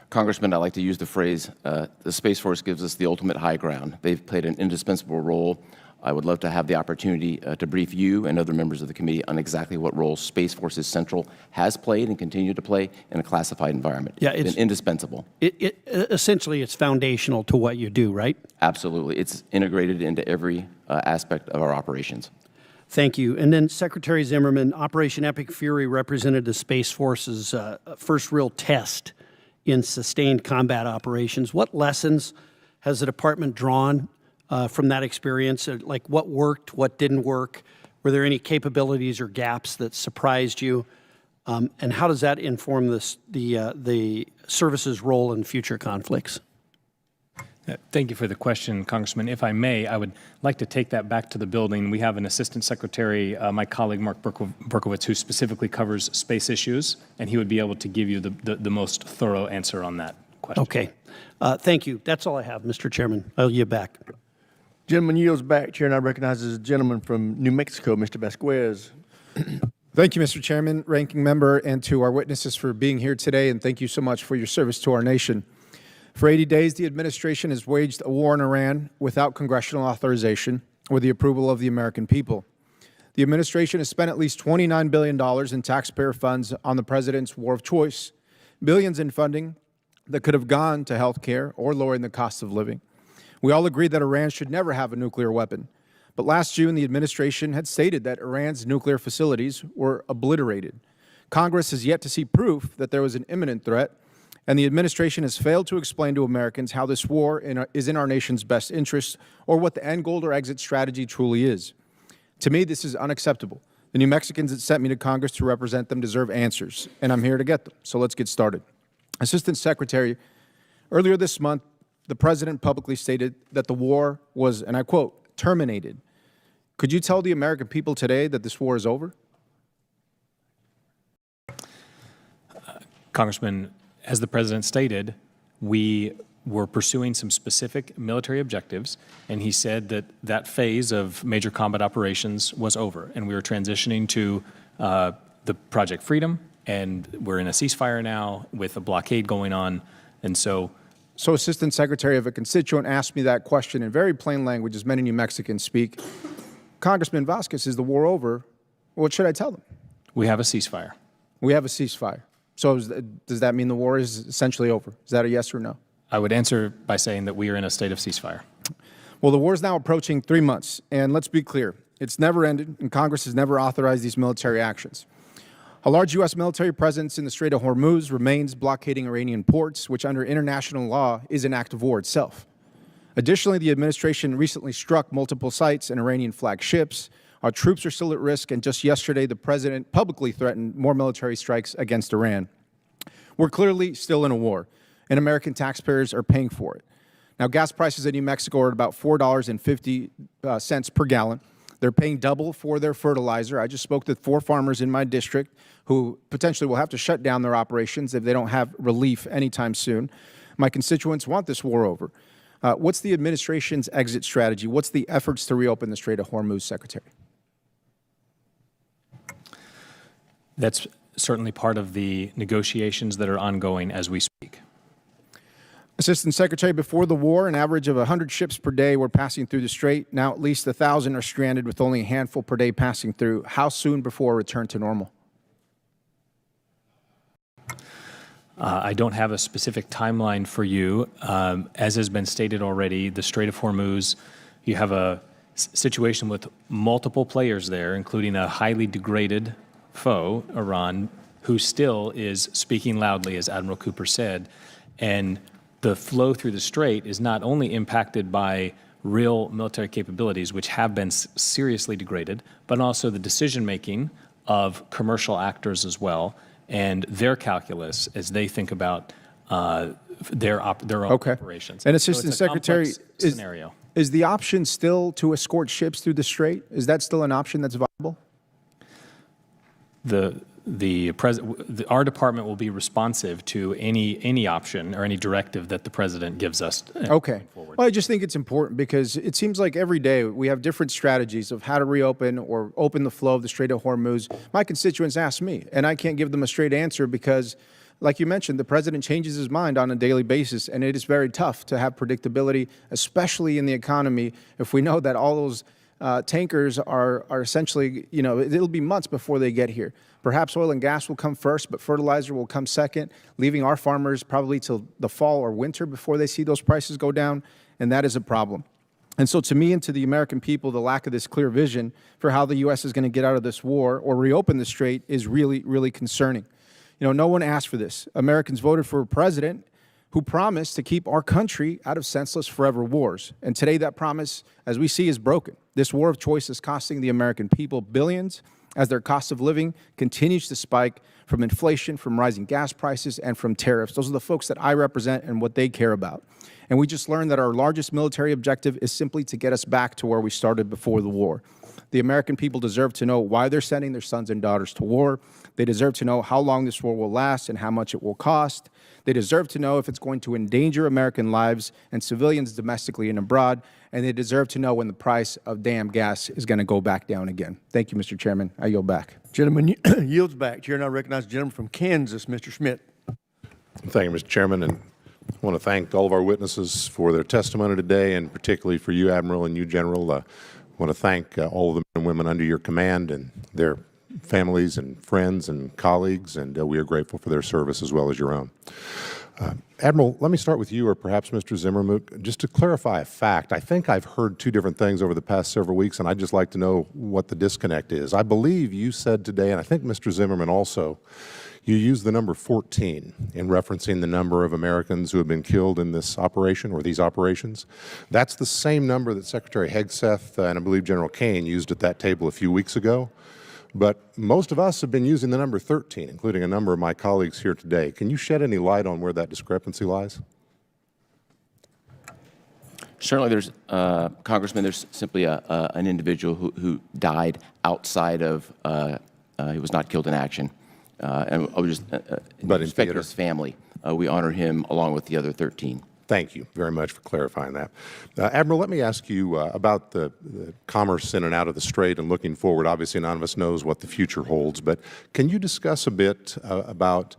Congressman, I like to use the phrase, the Space Force gives us the ultimate high ground. They've played an indispensable role. I would love to have the opportunity to brief you and other members of the committee on exactly what role Space Forces Central has played and continue to play in a classified environment. Yeah, it's been indispensable. Essentially, it's foundational to what you do, right? Absolutely. It's integrated into every aspect of our operations. Thank you. And then Secretary Zimmerman, Operation Epic Fury represented the Space Force's first real test in sustained combat operations. What lessons has the department drawn from that experience? Like what worked, what didn't work? Were there any capabilities or gaps that surprised you? And how does that inform the service's role in future conflicts? Thank you for the question, Congressman. If I may, I would like to take that back to the building. We have an Assistant Secretary, my colleague Mark Berkowitz, who specifically covers space issues, and he would be able to give you the most thorough answer on that question. Okay. Thank you. That's all I have, Mr. Chairman. I'll yield back. Gentleman yields back. Chair, and I recognize the gentleman from New Mexico, Mr. Vasquez. Thank you, Mr. Chairman, Ranking Member, and to our witnesses for being here today, and thank you so much for your service to our nation. For 80 days, the administration has waged a war in Iran without congressional authorization or the approval of the American people. The administration has spent at least $29 billion in taxpayer funds on the president's war of choice, billions in funding that could have gone to health care or lowering the cost of living. We all agree that Iran should never have a nuclear weapon. But last June, the administration had stated that Iran's nuclear facilities were obliterated. Congress has yet to see proof that there was an imminent threat, and the administration has failed to explain to Americans how this war is in our nation's best interest or what the end goal or exit strategy truly is. To me, this is unacceptable. The New Mexicans that sent me to Congress to represent them deserve answers, and I'm here to get them. So let's get started. Assistant Secretary, earlier this month, the President publicly stated that the war was, and I quote, terminated. Could you tell the American people today that this war is over? Congressman, as the President stated, we were pursuing some specific military objectives, and he said that that phase of major combat operations was over, and we were transitioning to the Project Freedom, and we're in a ceasefire now with a blockade going on, and so... So, Assistant Secretary, if a constituent asked me that question in very plain language, as many New Mexicans speak, Congressman Vasquez, is the war over? What should I tell them? We have a ceasefire. We have a ceasefire. So does that mean the war is essentially over? Is that a yes or no? I would answer by saying that we are in a state of ceasefire. Well, the war is now approaching 3 months, and let's be clear. It's never ended, and Congress has never authorized these military actions. A large U.S. military presence in the Strait of Hormuz remains blockading Iranian ports, which under international law is an act of war itself. Additionally, the administration recently struck multiple sites and Iranian-flagged ships. Our troops are still at risk, and just yesterday, the President publicly threatened more military strikes against Iran. We're clearly still in a war, and American taxpayers are paying for it. Now, gas prices in New Mexico are at about $4.50 per gallon. They're paying double for their fertilizer. I just spoke to 4 farmers in my district who potentially will have to shut down their operations if they don't have relief anytime soon. My constituents want this war over. What's the administration's exit strategy? What's the efforts to reopen the Strait of Hormuz, Secretary? That's certainly part of the negotiations that are ongoing as we speak. Assistant Secretary, before the war, an average of 100 ships per day were passing through the strait. Now at least 1,000 are stranded with only a handful per day passing through. How soon before a return to normal? I don't have a specific timeline for you. As has been stated already, the Strait of Hormuz, you have a situation with multiple players there, including a highly degraded foe, Iran, who still is speaking loudly, as Admiral Cooper said. And the flow through the strait is not only impacted by real military capabilities, which have been seriously degraded, but also the decision-making of commercial actors as well, and their calculus as they think about their own operations. And Assistant Secretary, scenario. Is the option still to escort ships through the strait? Is that still an option that's viable? Our department will be responsive to any option or any directive that the President gives us. Okay. Well, I just think it's important because it seems like every day we have different strategies of how to reopen or open the flow of the Strait of Hormuz. My constituents ask me, and I can't give them a straight answer because, like you mentioned, the President changes his mind on a daily basis, and it is very tough to have predictability, especially in the economy, if we know that all those tankers are essentially, it'll be months before they get here. Perhaps oil and gas will come first, but fertilizer will come second, leaving our farmers probably till the fall or winter before they see those prices go down, and that is a problem. And so to me and to the American people, the lack of this clear vision for how the U.S. is going to get out of this war or reopen the strait is really, really concerning. No one asked for this. Americans voted for a president who promised to keep our country out of senseless forever wars. And today that promise, as we see, is broken. This war of choice is costing the American people billions as their cost of living continues to spike from inflation, from rising gas prices, and from tariffs. Those are the folks that I represent and what they care about. And we just learned that our largest military objective is simply to get us back to where we started before the war. The American people deserve to know why they're sending their sons and daughters to war. They deserve to know how long this war will last and how much it will cost. They deserve to know if it's going to endanger American lives and civilians domestically and abroad. And they deserve to know when the price of damn gas is going to go back down again. Thank you, Mr. Chairman. I yield back. Gentleman yields back. Chair now recognizes the gentleman from Kansas, Mr. Schmidt. Thank you, Mr. Chairman, and I want to thank all of our witnesses for their testimony today, and particularly for you, Admiral, and you, General. I want to thank all of the men and women under your command and their families and friends and colleagues, and we are grateful for their service as well as your own. Admiral, let me start with you, or perhaps Mr. Zimmerman, just to clarify a fact. I think I've heard two different things over the past several weeks, and I'd just like to know what the disconnect is. I believe you said today, and I think Mr. Zimmerman also, you used the number 14 in referencing the number of Americans who have been killed in this operation or these operations. That's the same number that Secretary Hegseth and I believe General Kane used at that table a few weeks ago. But most of us have been using the number 13, including a number of my colleagues here today. Can you shed any light on where that discrepancy lies? Certainly, there's, Congressman, there's simply an individual who died outside of, he was not killed in action. And I would just respect his family. We honor him along with the other 13. Thank you very much for clarifying that. Admiral, let me ask you about the commerce in and out of the Strait and looking forward. Obviously, none of us knows what the future holds, but can you discuss a bit about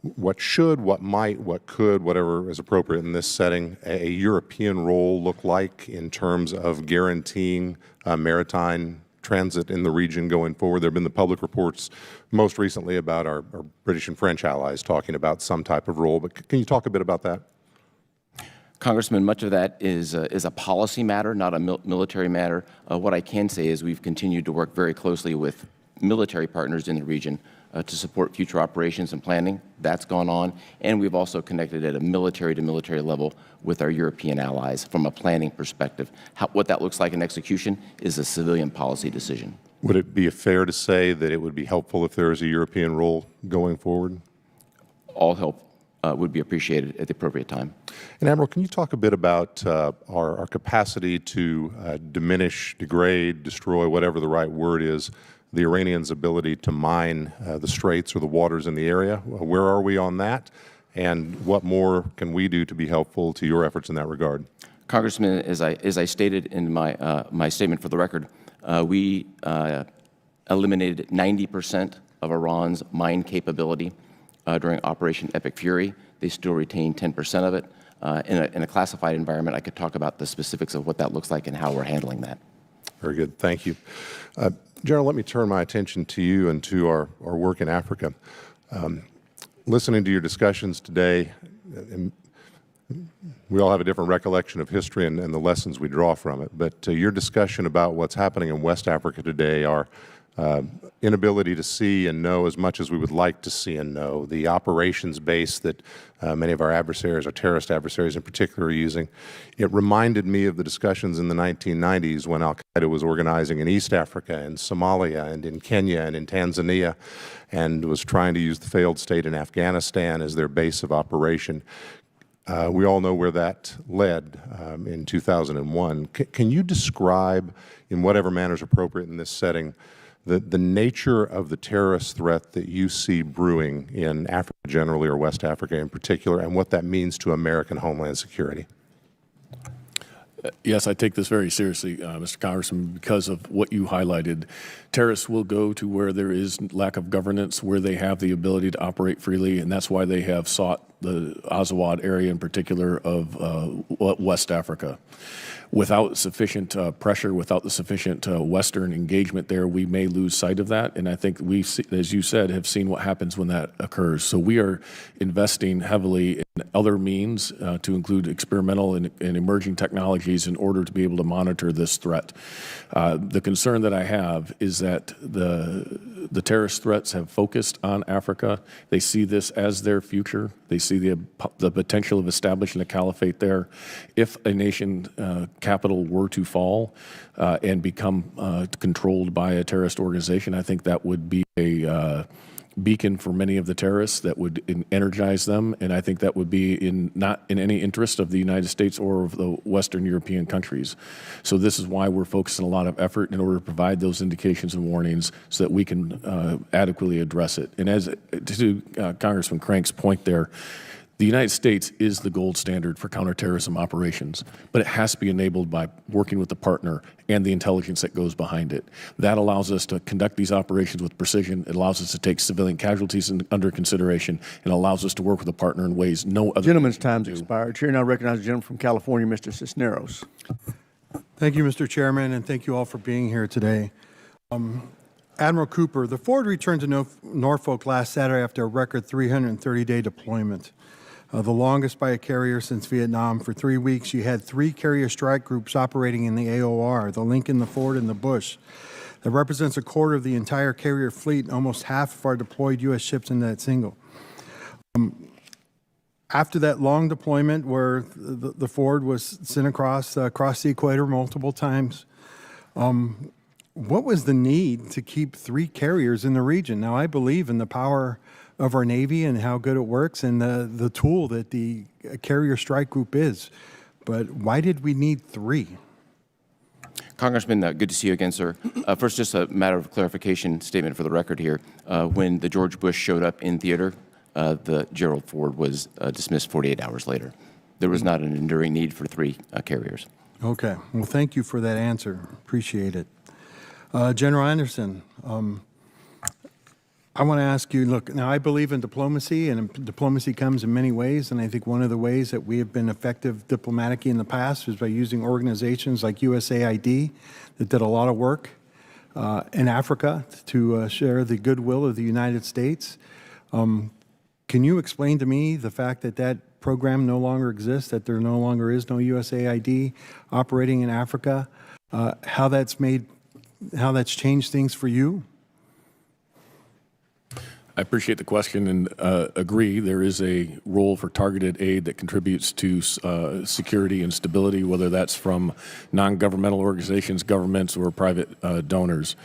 what should, what might, what could, whatever is appropriate in this setting, a European role look like in terms of guaranteeing maritime transit in the region going forward? There have been the public reports most recently about our British and French allies talking about some type of role, but can you talk a bit about that? Congressman, much of that is a policy matter, not a military matter. What I can say is we've continued to work very closely with military partners in the region to support future operations and planning. That's gone on. And we've also connected at a military-to-military level with our European allies from a planning perspective. What that looks like in execution is a civilian policy decision. Would it be fair to say that it would be helpful if there is a European role going forward? All help would be appreciated at the appropriate time. And Admiral, can you talk a bit about our capacity to diminish, degrade, destroy, whatever the right word is, the Iranians' ability to mine the straits or the waters in the area? Where are we on that? And what more can we do to be helpful to your efforts in that regard? Congressman, as I stated in my statement for the record, we eliminated 90% of Iran's mine capability during Operation Epic Fury. They still retain 10% of it. In a classified environment, I could talk about the specifics of what that looks like and how we're handling that. Very good. Thank you. General, let me turn my attention to you and to our work in Africa. Listening to your discussions today, we all have a different recollection of history and the lessons we draw from it, but your discussion about what's happening in West Africa today, our inability to see and know as much as we would like to see and know, the operations base that many of our adversaries, our terrorist adversaries in particular, are using. It reminded me of the discussions in the 1990s when al-Qaeda was organizing in East Africa and Somalia and in Kenya and in Tanzania and was trying to use the failed state in Afghanistan as their base of operation. We all know where that led in 2001. Can you describe, in whatever manner is appropriate in this setting, the nature of the terrorist threat that you see brewing in Africa generally or West Africa in particular, and what that means to American homeland security? Yes, I take this very seriously, Mr. Congressman, because of what you highlighted. Terrorists will go to where there is lack of governance, where they have the ability to operate freely, and that's why they have sought the Azawad area in particular of West Africa. Without sufficient pressure, without the sufficient Western engagement there, we may lose sight of that. And I think we, as you said, have seen what happens when that occurs. So we are investing heavily in other means to include experimental and emerging technologies in order to be able to monitor this threat. The concern that I have is that the terrorist threats have focused on Africa. They see this as their future. They see the potential of establishing a caliphate there. If a nation capital were to fall and become controlled by a terrorist organization, I think that would be a beacon for many of the terrorists that would energize them, and I think that would be not in any interest of the United States or of the Western European countries. So this is why we're focusing a lot of effort in order to provide those indications and warnings so that we can adequately address it. And as to Congressman Crank's point there, the United States is the gold standard for counterterrorism operations, but it has to be enabled by working with the partner and the intelligence that goes behind it. That allows us to conduct these operations with precision. It allows us to take civilian casualties under consideration, and allows us to work with a partner in ways no other. Gentleman's time's expired. Chair now recognizes the gentleman from California, Mr. Cisneros. Thank you, Mr. Chairman, and thank you all for being here today. Admiral Cooper, the Ford returned to Norfolk last Saturday after a record 330-day deployment. The longest by a carrier since Vietnam. For 3 weeks, you had 3 carrier strike groups operating in the AOR, the Lincoln, the Ford, and the Bush. That represents a quarter of the entire carrier fleet and almost half of our deployed U.S. ships in that single. After that long deployment where the Ford was sent across the equator multiple times, what was the need to keep 3 carriers in the region? Now, I believe in the power of our Navy and how good it works and the tool that the carrier strike group is. But why did we need 3? Congressman, good to see you again, sir. First, just a matter of clarification statement for the record here. When the George Bush showed up in theater, the Gerald Ford was dismissed 48 hours later. There was not an enduring need for 3 carriers. Okay. Well, thank you for that answer. Appreciate it. General Anderson, I want to ask you, look, now I believe in diplomacy, and diplomacy comes in many ways, and I think one of the ways that we have been effective diplomatically in the past is by using organizations like USAID that did a lot of work in Africa to share the goodwill of the United States. Can you explain to me the fact that that program no longer exists, that there no longer is no USAID operating in Africa, how that's changed things for you? I appreciate the question and agree there is a role for targeted aid that contributes to security and stability, whether that's from non-governmental organizations, governments, or private donors.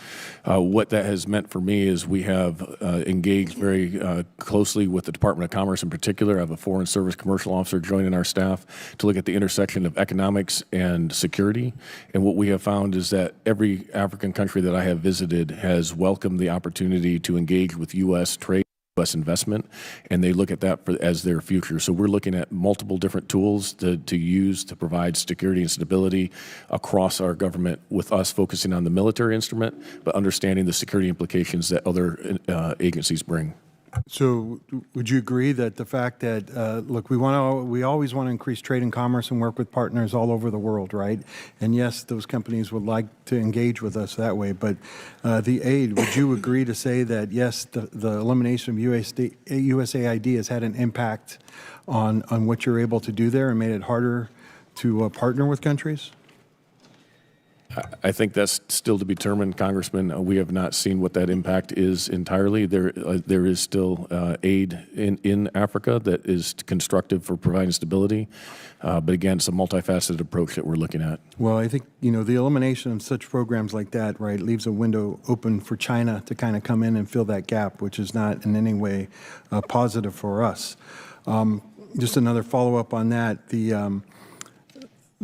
What that has meant for me is we have engaged very closely with the Department of Commerce in particular. I have a Foreign Service Commercial Officer joining our staff to look at the intersection of economics and security. And what we have found is that every African country that I have visited has welcomed the opportunity to engage with U.S. trade, U.S. investment, and they look at that as their future. So we're looking at multiple different tools to use to provide security and stability across our government, with us focusing on the military instrument, but understanding the security implications that other agencies bring. So would you agree that the fact that, look, we always want to increase trade and commerce and work with partners all over the world, right? And yes, those companies would like to engage with us that way, but the aid, would you agree to say that, yes, the elimination of USAID has had an impact on what you're able to do there and made it harder to partner with countries? I think that's still to be determined, Congressman. We have not seen what that impact is entirely. There is still aid in Africa that is constructive for providing stability. But again, it's a multifaceted approach that we're looking at. Well, I think, the elimination of such programs like that, right, leaves a window open for China to kind of come in and fill that gap, which is not in any way positive for us. Just another follow-up on that.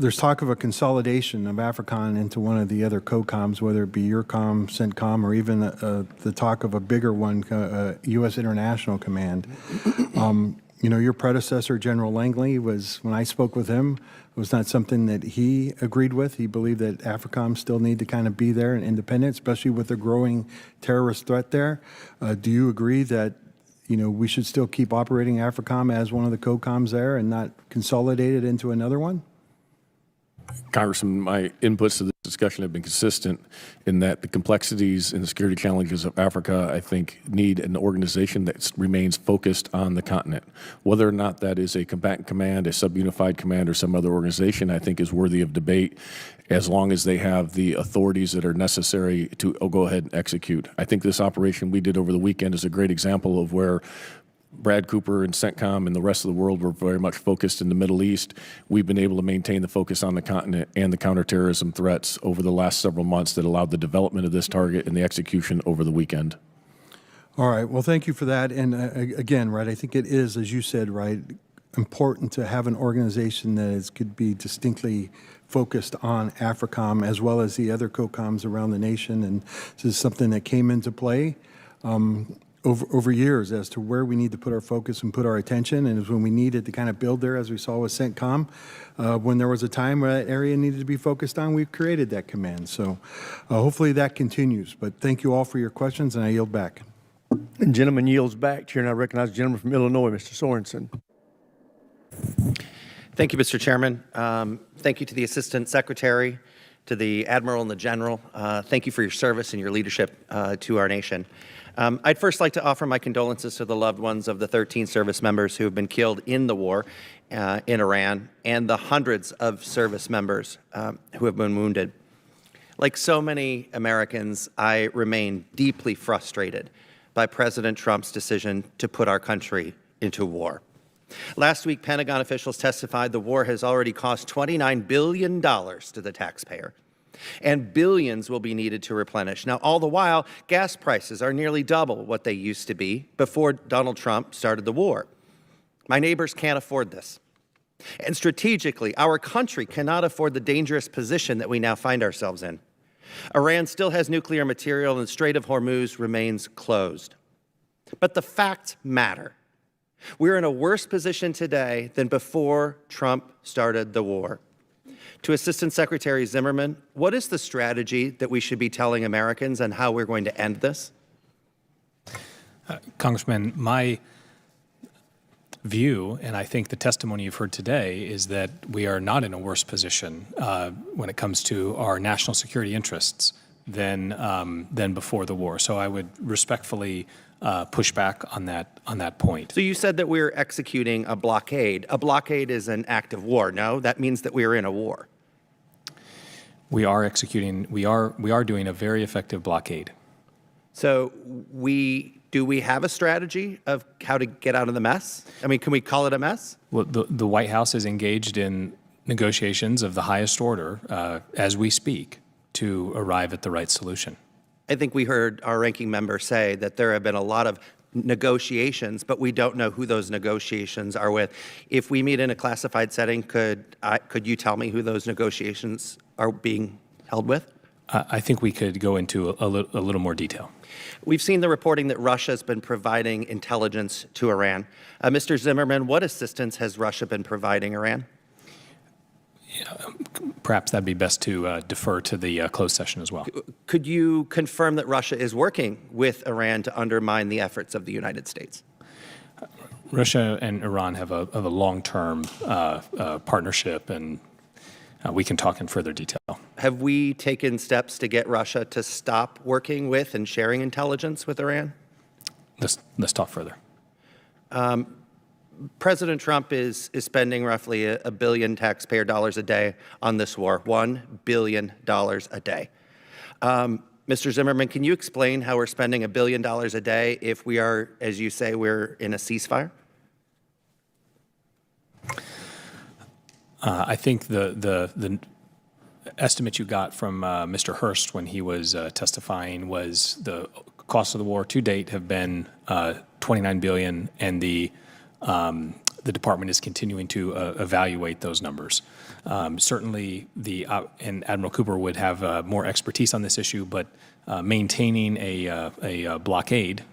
There's talk of a consolidation of AFRICOM into one of the other COCOMs, whether it be EURCOM, CENTCOM, or even the talk of a bigger one, U.S. International Command. Your predecessor, General Langley, when I spoke with him, was not something that he agreed with. He believed that AFRICOM still need to kind of be there and independent, especially with the growing terrorist threat there. Do you agree that we should still keep operating AFRICOM as one of the COCOMs there and not consolidate it into another one? Congressman, my inputs to this discussion have been consistent in that the complexities and the security challenges of Africa, I think, need an organization that remains focused on the continent. Whether or not that is a combatant command, a subunified command, or some other organization, I think is worthy of debate, as long as they have the authorities that are necessary to go ahead and execute. I think this operation we did over the weekend is a great example of where Brad Cooper and CENTCOM and the rest of the world were very much focused in the Middle East. We've been able to maintain the focus on the continent and the counterterrorism threats over the last several months that allowed the development of this target and the execution over the weekend. All right. Well, thank you for that. And again, right, I think it is, as you said, right, important to have an organization that could be distinctly focused on AFRICOM as well as the other COCOMs around the nation. And this is something that came into play over years as to where we need to put our focus and put our attention. And it was when we needed to kind of build there, as we saw with CENTCOM, when there was a time where that area needed to be focused on, we've created that command. So hopefully that continues. But thank you all for your questions, and I yield back. The gentleman yields back. Chair, and I recognize the gentleman from Illinois, Mr. Sorensen. Thank you, Mr. Chairman. Thank you to the Assistant Secretary, to the Admiral and the General. Thank you for your service and your leadership to our nation. I'd first like to offer my condolences to the loved ones of the 13 service members who have been killed in the war in Iran and the hundreds of service members who have been wounded. Like so many Americans, I remain deeply frustrated by President Trump's decision to put our country into war. Last week, Pentagon officials testified the war has already cost $29 billion to the taxpayer, and billions will be needed to replenish. Now, all the while, gas prices are nearly double what they used to be before Donald Trump started the war. My neighbors can't afford this. And strategically, our country cannot afford the dangerous position that we now find ourselves in. Iran still has nuclear material, and the Strait of Hormuz remains closed. But the facts matter. We're in a worse position today than before Trump started the war. To Assistant Secretary Zimmerman, what is the strategy that we should be telling Americans and how we're going to end this? Congressman, my view, and I think the testimony you've heard today, is that we are not in a worse position when it comes to our national security interests than before the war. So I would respectfully push back on that point. So you said that we're executing a blockade. A blockade is an act of war. No, that means that we are in a war. We are doing a very effective blockade. So do we have a strategy of how to get out of the mess? I mean, can we call it a mess? Well, the White House is engaged in negotiations of the highest order as we speak to arrive at the right solution. I think we heard our ranking member say that there have been a lot of negotiations, but we don't know who those negotiations are with. If we meet in a classified setting, could you tell me who those negotiations are being held with? I think we could go into a little more detail. We've seen the reporting that Russia has been providing intelligence to Iran. Mr. Zimmerman, what assistance has Russia been providing Iran? Perhaps that'd be best to defer to the closed session as well. Could you confirm that Russia is working with Iran to undermine the efforts of the United States? Russia and Iran have a long-term partnership, and we can talk in further detail. Have we taken steps to get Russia to stop working with and sharing intelligence with Iran? Let's talk further. President Trump is spending roughly $1 billion taxpayer dollars a day on this war, $1 billion a day. Mr. Zimmerman, can you explain how we're spending $1 billion a day if we are, as you say, we're in a ceasefire? I think the estimate you got from Mr. Hurst when he was testifying was the costs of the war to date have been $29 billion, and the department is continuing to evaluate those numbers. Certainly, and Admiral Cooper would have more expertise on this issue, but maintaining a blockade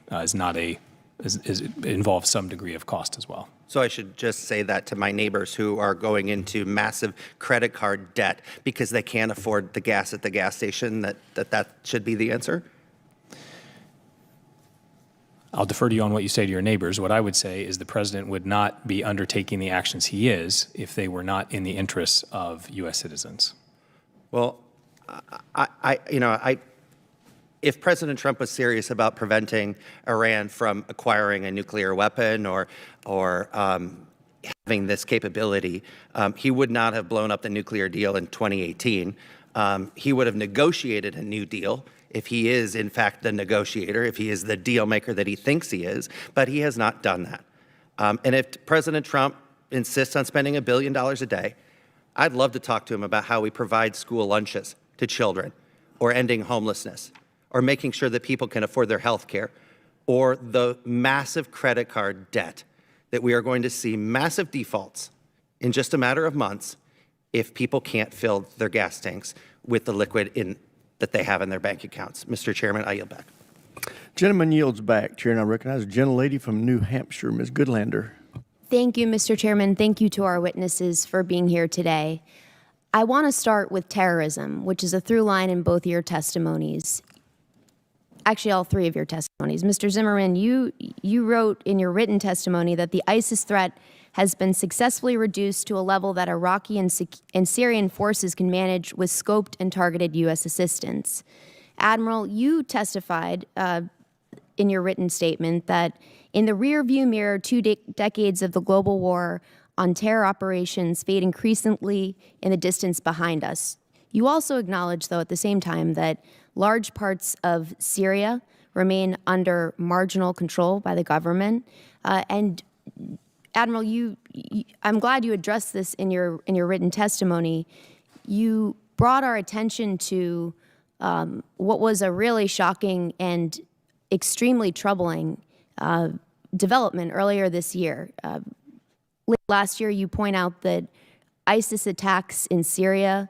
involves some degree of cost as well. So I should just say that to my neighbors who are going into massive credit card debt because they can't afford the gas at the gas station, that should be the answer? I'll defer to you on what you say to your neighbors. What I would say is the president would not be undertaking the actions he is if they were not in the interests of U.S. citizens. Well, if President Trump was serious about preventing Iran from acquiring a nuclear weapon or having this capability, he would not have blown up the nuclear deal in 2018. He would have negotiated a new deal if he is, in fact, the negotiator, if he is the deal maker that he thinks he is, but he has not done that. And if President Trump insists on spending $1 billion a day, I'd love to talk to him about how we provide school lunches to children, or ending homelessness, or making sure that people can afford their health care. or the massive credit card debt that we are going to see massive defaults in just a matter of months if people can't fill their gas tanks with the liquid that they have in their bank accounts. Mr. Chairman, I yield back. Gentleman yields back. Chair, and I recognize a gentlelady from New Hampshire, Ms. Goodlander. Thank you, Mr. Chairman. Thank you to our witnesses for being here today. I want to start with terrorism, which is a through line in both your testimonies. Actually, all three of your testimonies. Mr. Zimmerman, you wrote in your written testimony that the ISIS threat has been successfully reduced to a level that Iraqi and Syrian forces can manage with scoped and targeted U.S. assistance. Admiral, you testified in your written statement that in the rearview mirror, 2 decades of the global war on terror operations fade increasingly in the distance behind us. You also acknowledge, though, at the same time that large parts of Syria remain under marginal control by the government. And Admiral, I'm glad you addressed this in your written testimony. You brought our attention to what was a really shocking and extremely troubling development earlier this year. Late last year, you point out that ISIS attacks in Syria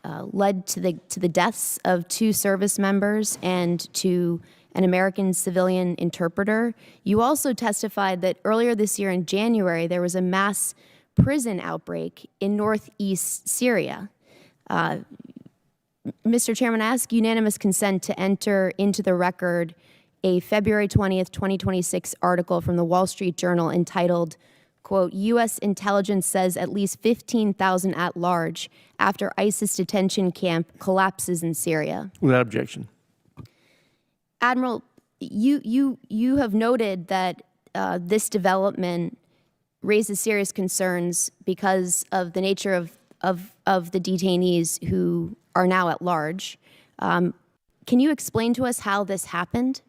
led to the deaths of 2 service members and to an American civilian interpreter. You also testified that earlier this year in January, there was a mass prison outbreak in northeast Syria. Mr. Chairman, I ask unanimous consent to enter into the record a February 20th, 2026 article from the Wall Street Journal entitled, quote, U.S. intelligence says at least 15,000 at large after ISIS detention camp collapses in Syria. Without objection. Admiral, you have noted that this development raises serious concerns because of the nature of the detainees who are now at large. Can you explain to us how this happened?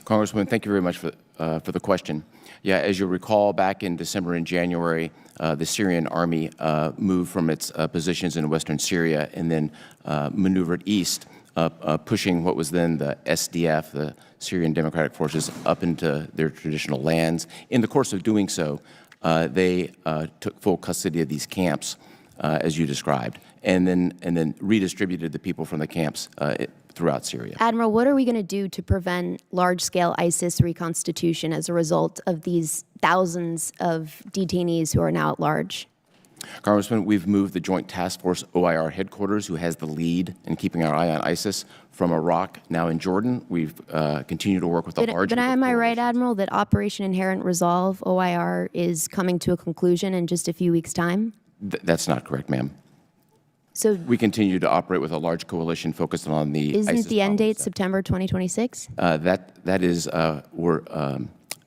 Congresswoman, thank you very much for the question. Yeah, as you recall, back in December and January, the Syrian army moved from its positions in western Syria and then maneuvered east, pushing what was then the SDF, the Syrian Democratic Forces, up into their traditional lands. In the course of doing so, they took full custody of these camps, as you described, and then redistributed the people from the camps throughout Syria. Admiral, what are we going to do to prevent large-scale ISIS reconstitution as a result of these thousands of detainees who are now at large? Congressman, we've moved the Joint Task Force OIR headquarters, who has the lead in keeping our eye on ISIS, from Iraq, now in Jordan. We've continued to work with a large... But am I right, Admiral, that Operation Inherent Resolve, OIR, is coming to a conclusion in just a few weeks' time? That's not correct, ma'am. So we continue to operate with a large coalition focused on the Isn't ISIS the end date September 2026? That is, we're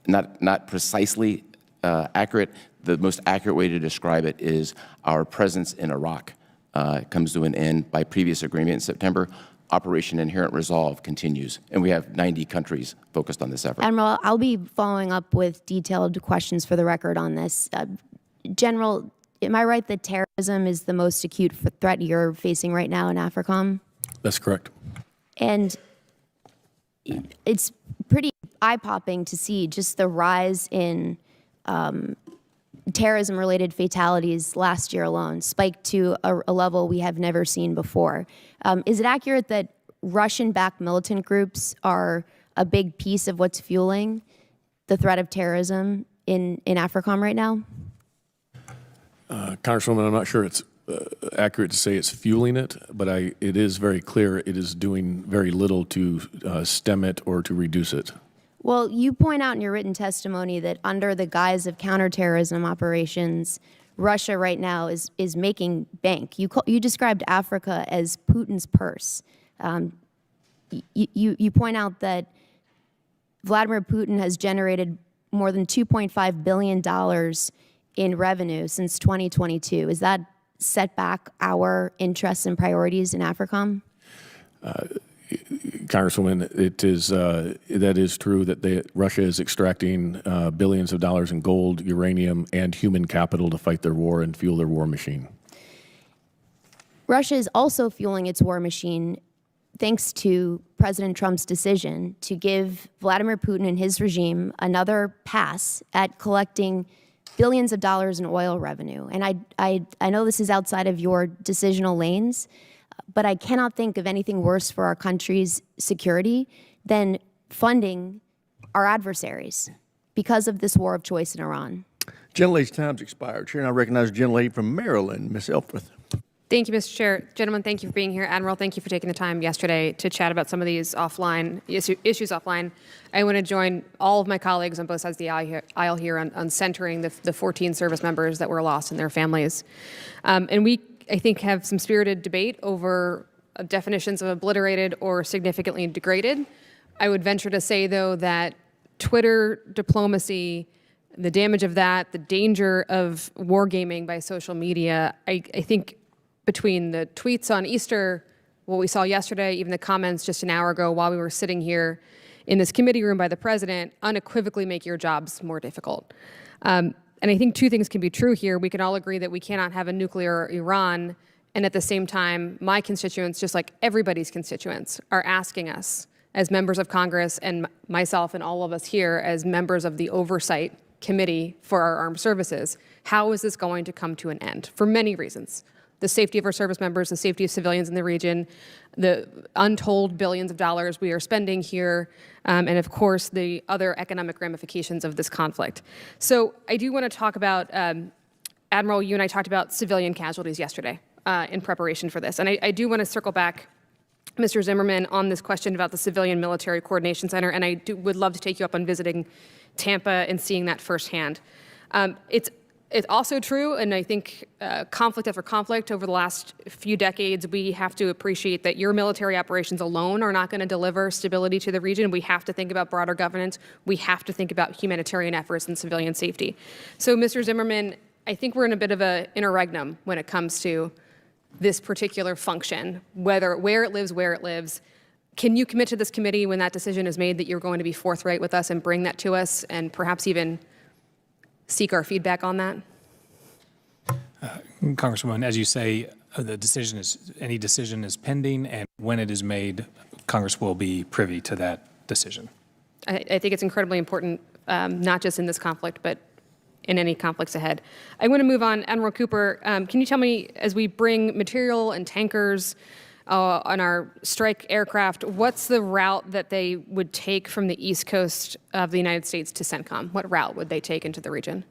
not precisely accurate. The most accurate way to describe it is our presence in Iraq comes to an end by previous agreement in September. Operation Inherent Resolve continues, and we have 90 countries focused on this effort. Admiral, I'll be following up with detailed questions for the record on this. General, am I right that terrorism is the most acute threat you're facing right now in AFRICOM? That's correct. And it's pretty eye-popping to see just the rise in terrorism-related fatalities last year alone, spiked to a level we have never seen before. Is it accurate that Russian-backed militant groups are a big piece of what's fueling the threat of terrorism in AFRICOM right now? Congresswoman, I'm not sure it's accurate to say it's fueling it, but it is very clear it is doing very little to stem it or to reduce it. Well, you point out in your written testimony that under the guise of counterterrorism operations, Russia right now is making bank. You described Africa as Putin's purse. You point out that Vladimir Putin has generated more than $2.5 billion in revenue since 2022. Is that set back our interests and priorities in AFRICOM? Congresswoman, that is true that Russia is extracting billions of dollars in gold, uranium, and human capital to fight their war and fuel their war machine. Russia is also fueling its war machine thanks to President Trump's decision to give Vladimir Putin and his regime another pass at collecting billions of dollars in oil revenue. And I know this is outside of your decisional lanes, but I cannot think of anything worse for our country's security than funding our adversaries because of this war of choice in Iran. Gentlelady's time's expired. Chair, and I recognize the gentlelady from Maryland, Ms. Elfreth. Thank you, Mr. Chair. Gentlemen, thank you for being here. Admiral, thank you for taking the time yesterday to chat about some of these offline issues offline. I want to join all of my colleagues on both sides of the aisle here on centering the 14 service members that were lost and their families. And we, I think, have some spirited debate over definitions of obliterated or significantly degraded. I would venture to say, though, that Twitter diplomacy, the damage of that, the danger of wargaming by social media, I think between the tweets on Easter, what we saw yesterday, even the comments just an hour ago while we were sitting here in this committee room by the president, unequivocally make your jobs more difficult. And I think two things can be true here. We can all agree that we cannot have a nuclear Iran, and at the same time, my constituents, just like everybody's constituents, are asking us as members of Congress and myself and all of us here as members of the oversight committee for our armed services, how is this going to come to an end? For many reasons. The safety of our service members, the safety of civilians in the region, the untold billions of dollars we are spending here, and of course, the other economic ramifications of this conflict. So I do want to talk about, Admiral, you and I talked about civilian casualties yesterday in preparation for this. And I do want to circle back, Mr. Zimmerman, on this question about the Civilian Military Coordination Center, and I would love to take you up on visiting Tampa and seeing that firsthand. It's also true, and I think conflict after conflict over the last few decades, we have to appreciate that your military operations alone are not going to deliver stability to the region. We have to think about broader governance. We have to think about humanitarian efforts and civilian safety. So, Mr. Zimmerman, I think we're in a bit of an interregnum when it comes to this particular function, where it lives. Can you commit to this committee when that decision is made that you're going to be forthright with us and bring that to us and perhaps even seek our feedback on that? Congresswoman, as you say, any decision is pending, and when it is made, Congress will be privy to that decision. I think it's incredibly important, not just in this conflict, but in any conflicts ahead. I want to move on. Admiral Cooper, can you tell me, as we bring material and tankers on our strike aircraft, what's the route that they would take from the East Coast of the United States to CENTCOM? What route would they take into the region?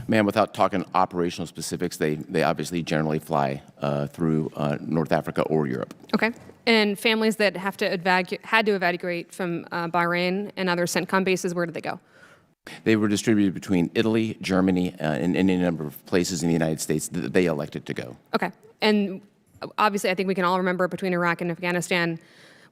Ma'am, without talking operational specifics, they obviously generally fly through North Africa or Europe. Okay. And families that had to evacuate from Bahrain and other CENTCOM bases, where did they go? They were distributed between Italy, Germany, and any number of places in the United States that they elected to go. Okay. And obviously, I think we can all remember between Iraq and Afghanistan,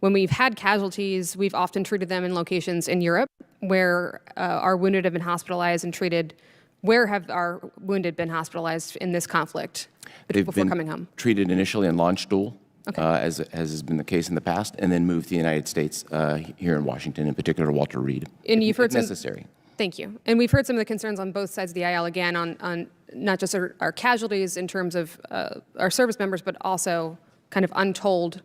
when we've had casualties, we've often treated them in locations in Europe where our wounded have been hospitalized and treated. Where have our wounded been hospitalized in this conflict before coming home? Treated initially in Landstuhl, okay. as has been the case in the past, and then moved to the United States here in Washington, in particular Walter Reed, and you've heard necessary. Thank you. And we've heard some of the concerns on both sides of the aisle, again, on not just our casualties in terms of our service members, but also kind of untold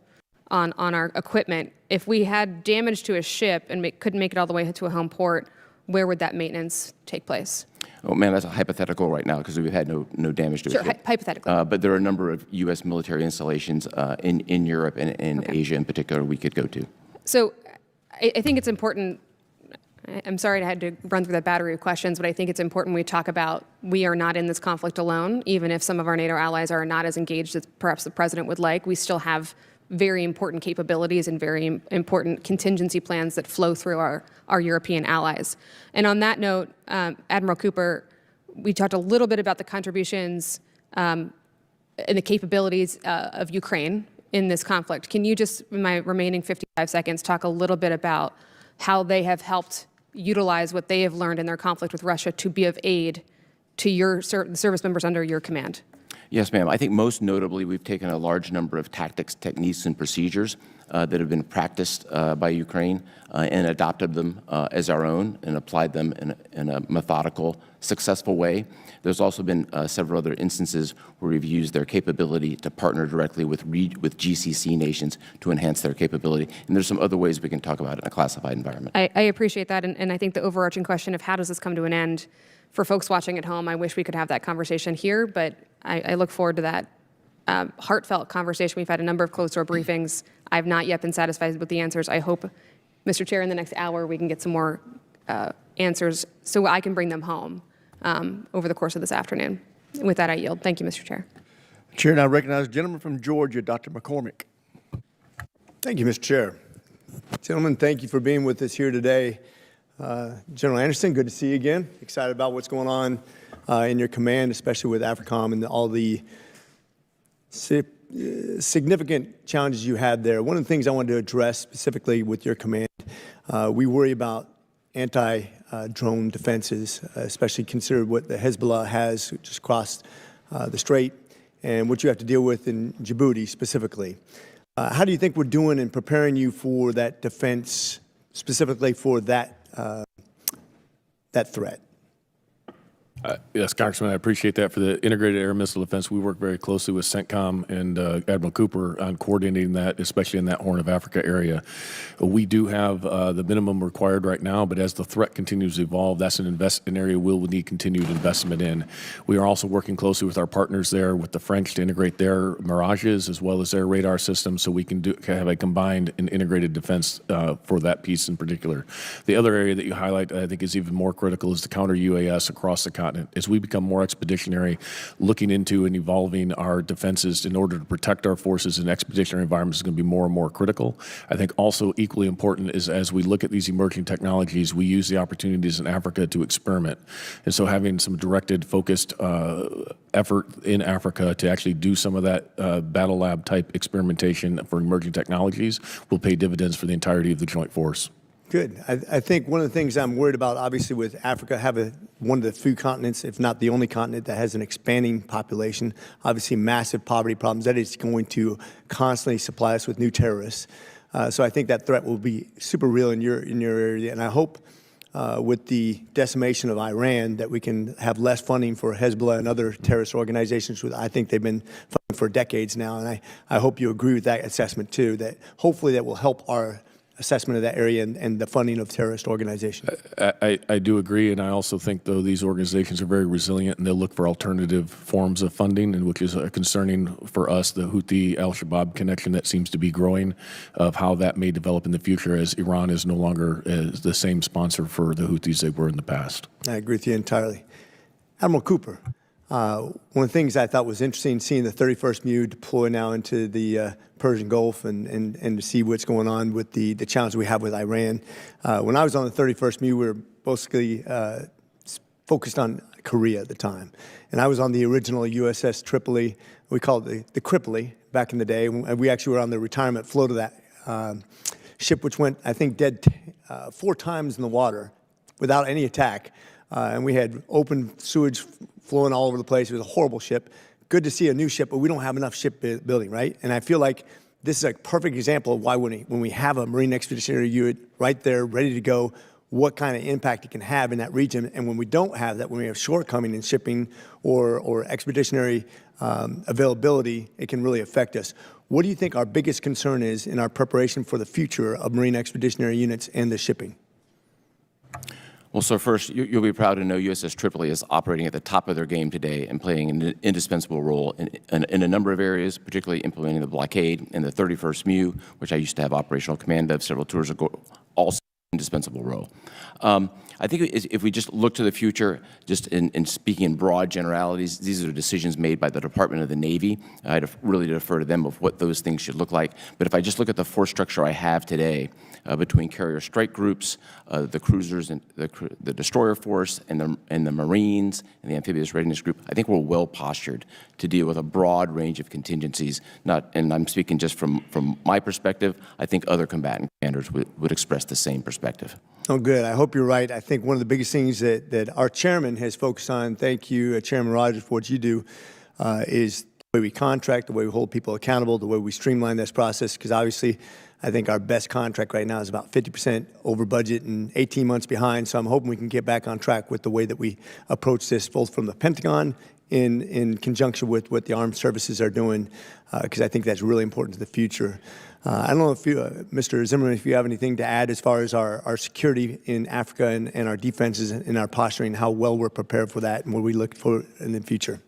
on our equipment. If we had damage to a ship and couldn't make it all the way to a home port, where would that maintenance take place? Oh, man, that's a hypothetical right now because we've had no damage to Sure, a ship. hypothetically. But there are a number of U.S. military installations in Europe and in Asia in particular we could go to. So I think it's important. I'm sorry I had to run through that battery of questions, but I think it's important we talk about we are not in this conflict alone. Even if some of our NATO allies are not as engaged as perhaps the president would like, we still have very important capabilities and very important contingency plans that flow through our European allies. And on that note, Admiral Cooper, we talked a little bit about the contributions and the capabilities of Ukraine in this conflict. Can you just, in my remaining 55 seconds, talk a little bit about how they have helped utilize what they have learned in their conflict with Russia to be of aid to your service members under your command? Yes, ma'am. I think most notably we've taken a large number of tactics, techniques, and procedures that have been practiced by Ukraine and adopted them as our own and applied them in a methodical, successful way. There's also been several other instances where we've used their capability to partner directly with GCC nations to enhance their capability. And there's some other ways we can talk about it in a classified environment. I appreciate that, and I think the overarching question of how does this come to an end, for folks watching at home, I wish we could have that conversation here, but I look forward to that heartfelt conversation. We've had a number of closed-door briefings. I've not yet been satisfied with the answers. I hope, Mr. Chair, in the next hour we can get some more answers so I can bring them home over the course of this afternoon. With that, I yield. Thank you, Mr. Chair. Chair, now recognize the gentleman from Georgia, Dr. McCormick. Thank you, Mr. Chair. Gentlemen, thank you for being with us here today. General Anderson, good to see you again. Excited about what's going on in your command, especially with AFRICOM and all the significant challenges you had there. One of the things I wanted to address specifically with your command, we worry about anti-drone defenses, especially consider what the Hezbollah has just crossed the strait and what you have to deal with in Djibouti specifically. How do you think we're doing in preparing you for that defense, specifically for that threat? Yes, Congressman, I appreciate that. For the integrated air missile defense, we work very closely with CENTCOM and Admiral Cooper on coordinating that, especially in that Horn of Africa area. We do have the minimum required right now, but as the threat continues to evolve, that's an area we'll need continued investment in. We are also working closely with our partners there, with the French, to integrate their Mirages as well as their radar systems, so we can have a combined and integrated defense for that piece in particular. The other area that you highlight, I think, is even more critical, is the counter-UAS across the continent. As we become more expeditionary, looking into and evolving our defenses in order to protect our forces in expeditionary environments is going to be more and more critical. I think also equally important is, as we look at these emerging technologies, we use the opportunities in Africa to experiment. And so having some directed, focused effort in Africa to actually do some of that battle lab type experimentation for emerging technologies will pay dividends for the entirety of the joint force. Good. I think one of the things I'm worried about, obviously, with Africa, one of the few continents, if not the only continent, that has an expanding population, obviously massive poverty problems, that is going to constantly supply us with new terrorists. So I think that threat will be super real in your area. And I hope with the decimation of Iran that we can have less funding for Hezbollah and other terrorist organizations. I think they've been funding for decades now. And I hope you agree with that assessment, too, that hopefully that will help our assessment of that area and the funding of terrorist organizations. I do agree, and I also think, though, these organizations are very resilient, and they'll look for alternative forms of funding, and which is concerning for us, the Houthi al-Shabaab connection that seems to be growing, of how that may develop in the future, as Iran is no longer the same sponsor for the Houthis they were in the past. I agree with you entirely. Admiral Cooper, one of the things I thought was interesting, seeing the 31st MEU deploy now into the Persian Gulf and to see what's going on with the challenge we have with Iran. When I was on the 31st MEU, we were mostly focused on Korea at the time. And I was on the original USS Tripoli. We called it the Cripoli back in the day. And we actually were on the retirement float of that ship, which went, I think, dead 4 times in the water without any attack. And we had open sewage flowing all over the place. It was a horrible ship. Good to see a new ship, but we don't have enough shipbuilding, right? And I feel like this is a perfect example of why when we have a Marine Expeditionary Unit right there, ready to go, what kind of impact it can have in that region. And when we don't have that, when we have shortcoming in shipping or expeditionary availability, it can really affect us. What do you think our biggest concern is in our preparation for the future of Marine Expeditionary Units and the shipping? Well, so first, you'll be proud to know USS Tripoli is operating at the top of their game today and playing an indispensable role in a number of areas, particularly implementing the blockade and the 31st MEU, which I used to have operational command of several tours ago, also indispensable role. I think if we just look to the future, just in speaking in broad generalities, these are decisions made by the Department of the Navy. I'd really defer to them of what those things should look like. But if I just look at the force structure I have today, between carrier strike groups, the cruisers and the destroyer force, and the Marines and the amphibious readiness group, I think we're well postured to deal with a broad range of contingencies. And I'm speaking just from my perspective. I think other combatant commanders would express the same perspective. Oh, good. I hope you're right. I think one of the biggest things that our chairman has focused on, thank you, Chairman Rogers, for what you do, is the way we contract, the way we hold people accountable, the way we streamline this process, because obviously I think our best contract right now is about 50% over budget and 18 months behind. So I'm hoping we can get back on track with the way that we approach this, both from the Pentagon in conjunction with what the armed services are doing, because I think that's really important to the future. I don't know if you, Mr. Zimmerman, if you have anything to add as far as our security in Africa and our defenses and our posturing, how well we're prepared for that and what we look for in the future.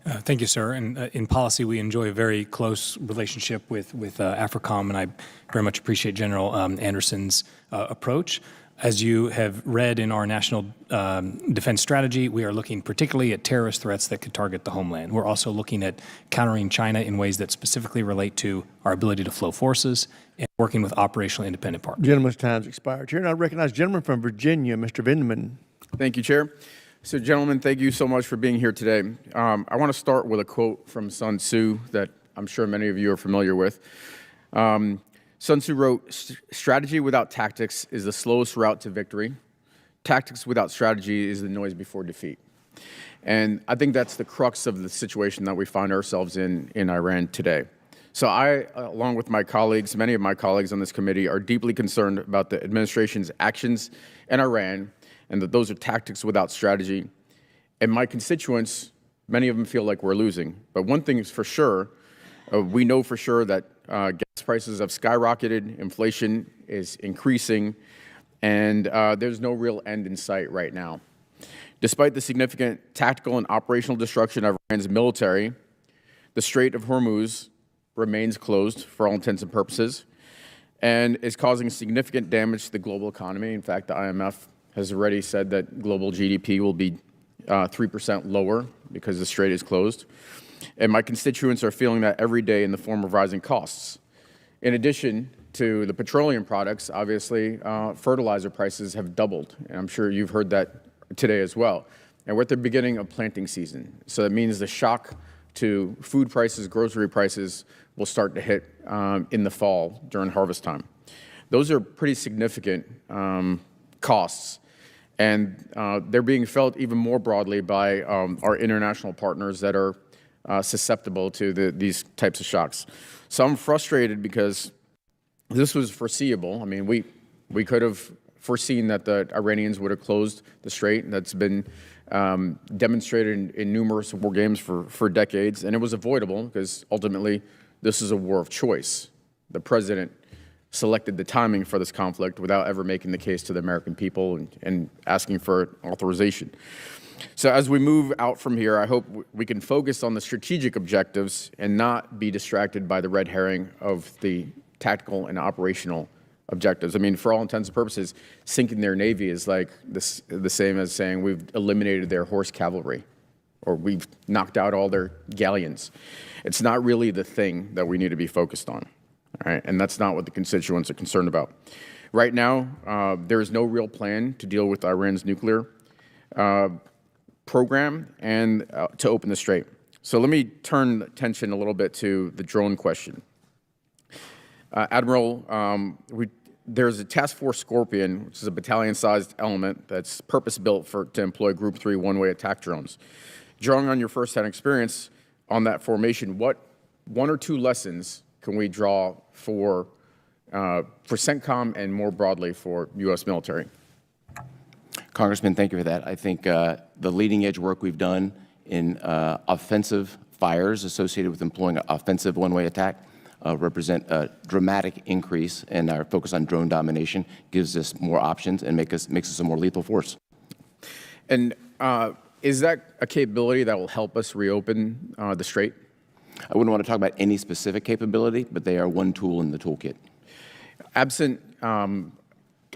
Thank you, sir. And in policy, we enjoy a very close relationship with AFRICOM, and I very much appreciate General Anderson's approach. As you have read in our national defense strategy, we are looking particularly at terrorist threats that could target the homeland. We're also looking at countering China in ways that specifically relate to our ability to flow forces and working with operational independent partners. Gentleman's time's expired. Chair, and I recognize gentleman from Virginia, Mr. Vindman. Thank you, Chair. So, gentlemen, thank you so much for being here today. I want to start with a quote from Sun Tzu that I'm sure many of you are familiar with. Sun Tzu wrote, "Strategy without tactics is the slowest route to victory. Tactics without strategy is the noise before defeat." And I think that's the crux of the situation that we find ourselves in Iran today. So I, along with my colleagues, many of my colleagues on this committee, are deeply concerned about the administration's actions in Iran, and that those are tactics without strategy. And my constituents, many of them feel like we're losing. But one thing is for sure, we know for sure that gas prices have skyrocketed, inflation is increasing, and there's no real end in sight right now. Despite the significant tactical and operational destruction of Iran's military, the Strait of Hormuz remains closed for all intents and purposes and is causing significant damage to the global economy. In fact, the IMF has already said that global GDP will be 3% lower because the strait is closed. And my constituents are feeling that every day in the form of rising costs. In addition to the petroleum products, obviously, fertilizer prices have doubled. And I'm sure you've heard that today as well. And we're at the beginning of planting season. So that means the shock to food prices, grocery prices will start to hit in the fall during harvest time. Those are pretty significant costs. And they're being felt even more broadly by our international partners that are susceptible to these types of shocks. So I'm frustrated because this was foreseeable. I mean, we could have foreseen that the Iranians would have closed the strait. That's been demonstrated in numerous war games for decades, and it was avoidable because ultimately this is a war of choice. The president selected the timing for this conflict without ever making the case to the American people and asking for authorization. So as we move out from here, I hope we can focus on the strategic objectives and not be distracted by the red herring of the tactical and operational objectives. I mean, for all intents and purposes, sinking their navy is like the same as saying we've eliminated their horse cavalry or we've knocked out all their galleons. It's not really the thing that we need to be focused on. All right, and that's not what the constituents are concerned about. Right now, there is no real plan to deal with Iran's nuclear program and to open the strait. So let me turn attention a little bit to the drone question. Admiral, there's a Task Force Scorpion, which is a battalion-sized element that's purpose-built to employ Group 3 one-way attack drones. Drawing on your first-hand experience on that formation, what one or two lessons can we draw for CENTCOM and more broadly for U.S. military? Congressman, thank you for that. I think the leading edge work we've done in offensive fires associated with employing an offensive one-way attack represent a dramatic increase in our focus on drone domination, gives us more options and makes us a more lethal force. And is that a capability that will help us reopen the strait? I wouldn't want to talk about any specific capability, but they are one tool in the toolkit. Absent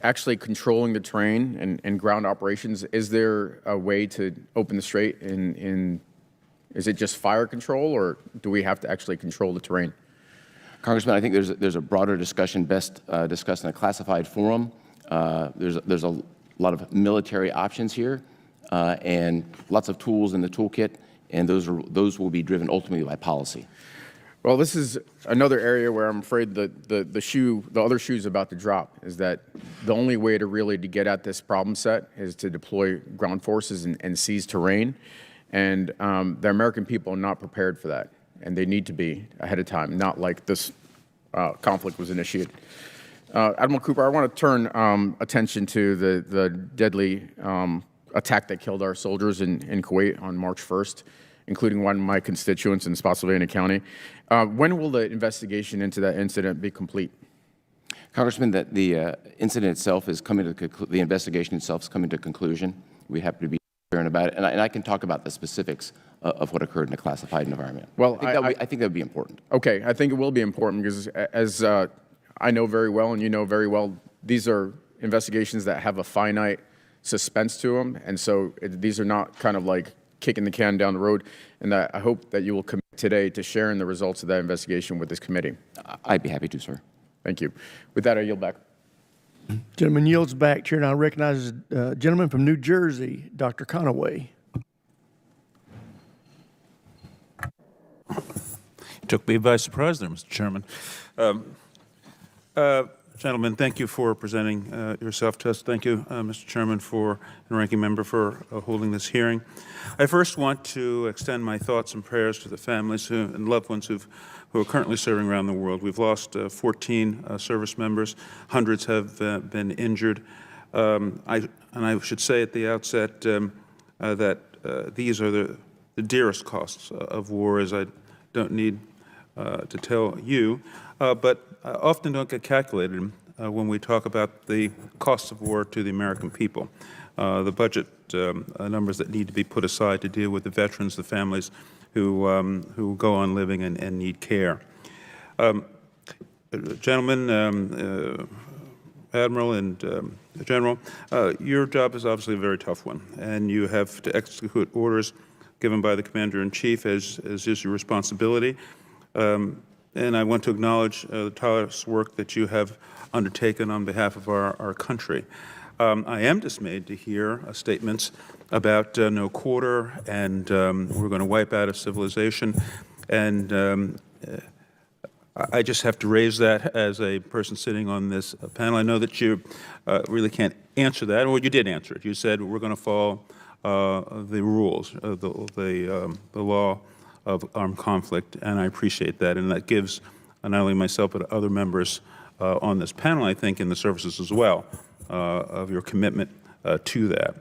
actually controlling the terrain and ground operations, is there a way to open the strait is it just fire control, or do we have to actually control the terrain? Congressman, I think there's a broader discussion best discussed in a classified forum. There's a lot of military options here and lots of tools in the toolkit, and those will be driven ultimately by policy. Well, this is another area where I'm afraid the other shoe's about to drop, is that the only way to get at this problem set is to deploy ground forces and seize terrain. And the American people are not prepared for that, and they need to be ahead of time, not like this conflict was initiated. Admiral Cooper, I want to turn attention to the deadly attack that killed our soldiers in Kuwait on March 1st, including one of my constituents in Spotsylvania County. When will the investigation into that incident be complete? Congressman, that the incident itself is coming to the investigation itself is coming to conclusion. We have to be transparent about it, and I can talk about the specifics of what occurred in a classified environment. Well, I think that would be important. Okay, I think it will be important because, as I know very well, and you know very well, these are investigations that have a finite suspense to them, and so these are not kind of like kicking the can down the road. And I hope that you will commit today to sharing the results of that investigation with this committee. I'd be happy to, sir. Thank you. With that, I yield back. Gentleman yields back. Chair now recognizes gentleman from New Jersey, Dr. Conaway. Took me by surprise there, Mr. Chairman. Gentlemen, thank you for presenting yourself to us. Thank you, Mr. Chairman, and Ranking Member for holding this hearing. I first want to extend my thoughts and prayers to the families and loved ones who are currently serving around the world. We've lost 14 service members. Hundreds have been injured. I should say at the outset that these are the dearest costs of war, as I don't need to tell you, but often don't get calculated when we talk about the costs of war to the American people. The budget numbers that need to be put aside to deal with the veterans, the families who go on living and need care. Gentlemen, Admiral and General, your job is obviously a very tough one, and you have to execute orders given by the Commander-in-Chief as is your responsibility. And I want to acknowledge the tireless work that you have undertaken on behalf of our country. I am dismayed to hear statements about no quarter and we're going to wipe out a civilization. And I just have to raise that as a person sitting on this panel. I know that you really can't answer that. Well, you did answer it. You said we're going to follow the rules, the law of armed conflict, and I appreciate that. And that gives not only myself but other members on this panel, I think, in the services as well, of your commitment to that.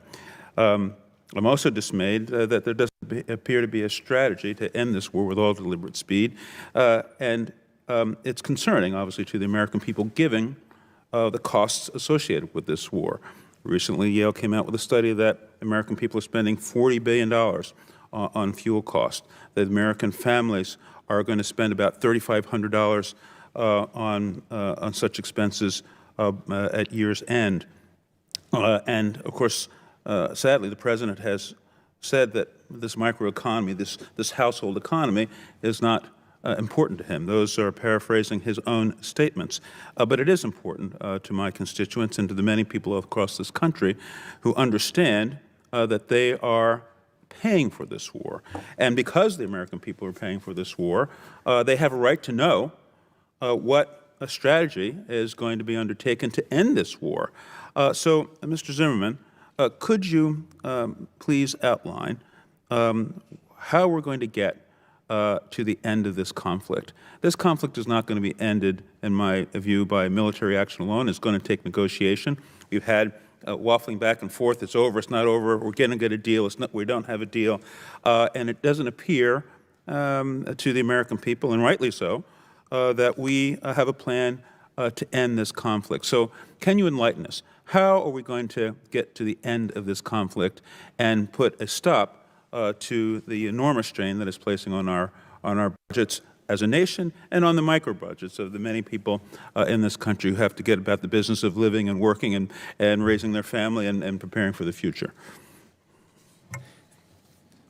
I'm also dismayed that there doesn't appear to be a strategy to end this war with all deliberate speed. And it's concerning, obviously, to the American people, given the costs associated with this war. Recently, Yale came out with a study that American people are spending $40 billion on fuel costs, that American families are going to spend about $3,500 on such expenses at year's end. And, of course, sadly, the President has said that this microeconomy, this household economy, is not important to him. Those are paraphrasing his own statements. But it is important to my constituents and to the many people across this country who understand that they are paying for this war. And because the American people are paying for this war, they have a right to know what a strategy is going to be undertaken to end this war. So, Mr. Zimmerman, could you please outline how we're going to get to the end of this conflict? This conflict is not going to be ended, in my view, by military action alone. It's going to take negotiation. We've had waffling back and forth. It's over. It's not over. We're going to get a deal. We don't have a deal. And it doesn't appear to the American people, and rightly so, that we have a plan to end this conflict. So can you enlighten us? How are we going to get to the end of this conflict and put a stop to the enormous strain that is placing on our budgets as a nation and on the micro budgets of the many people in this country who have to get about the business of living and working and raising their family and preparing for the future?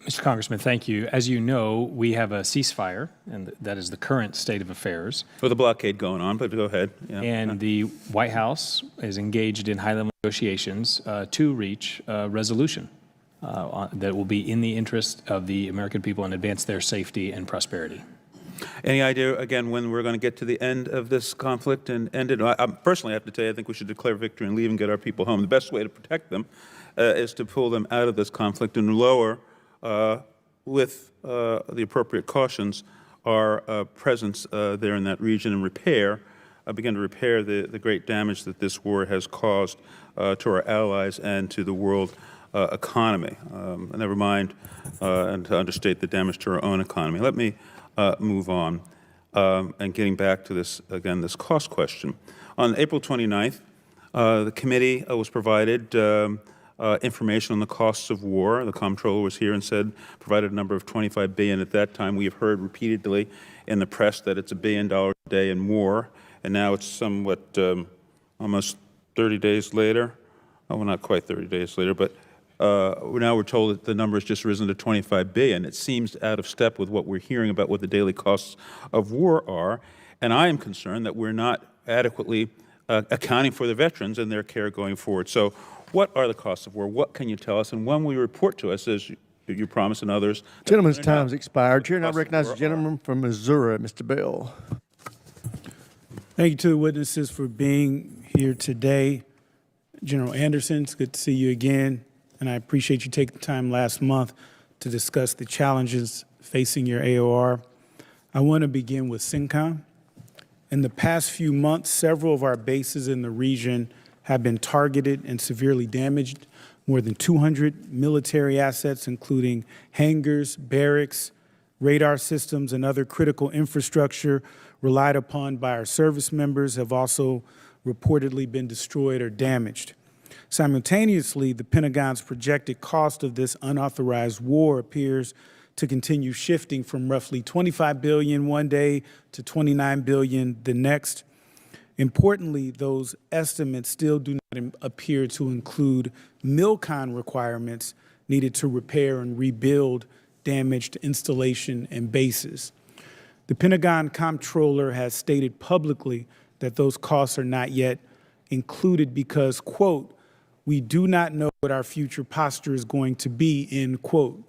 Mr. Congressman, thank you. As you know, we have a ceasefire, and that is the current state of affairs. With a blockade going on, but go ahead. Yeah. And the White House is engaged in high-level negotiations to reach a resolution that will be in the interest of the American people and advance their safety and prosperity. Any idea, again, when we're going to get to the end of this conflict and end it? I personally have to tell you, I think we should declare victory and leave and get our people home. The best way to protect them is to pull them out of this conflict and lower, with the appropriate cautions, our presence there in that region and begin to repair the great damage that this war has caused to our allies and to the world economy. Never mind, and to understate the damage to our own economy. Let me move on. And getting back to this, again, this cost question. On April 29th, the committee was provided information on the costs of war. The comptroller was here and provided a number of $25 billion at that time. We have heard repeatedly in the press that it's $1 billion a day and more, and now it's somewhat almost 30 days later. Oh, well, not quite 30 days later, but now we're told that the number has just risen to $25 billion. It seems out of step with what we're hearing about what the daily costs of war are, and I am concerned that we're not adequately accounting for the veterans and their care going forward. So what are the costs of war? What can you tell us? And when will you report to us, as you promised and others? Gentleman's time's expired. Chair now recognizes the gentleman from Missouri, Mr. Bell. Thank you to the witnesses for being here today. General Anderson, it's good to see you again, and I appreciate you taking the time last month to discuss the challenges facing your AOR. I want to begin with CENTCOM. In the past few months, several of our bases in the region have been targeted and severely damaged. More than 200 military assets, including hangars, barracks, radar systems, and other critical infrastructure relied upon by our service members, have also reportedly been destroyed or damaged. Simultaneously, the Pentagon's projected cost of this unauthorized war appears to continue shifting from roughly $25 billion one day to $29 billion the next. Importantly, those estimates still do not appear to include MILCON requirements needed to repair and rebuild damaged installation and bases. The Pentagon Comptroller has stated publicly that those costs are not yet included because, quote, we do not know what our future posture is going to be, end quote.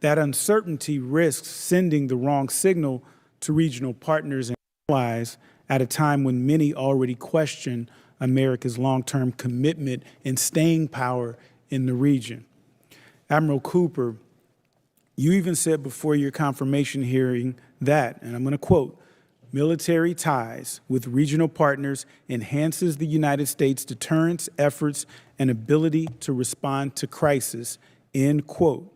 That uncertainty risks sending the wrong signal to regional partners and allies at a time when many already question America's long-term commitment and staying power in the region. Admiral Cooper, you even said before your confirmation hearing that, and I'm going to quote, military ties with regional partners enhances the United States' deterrence efforts and ability to respond to crisis, end quote.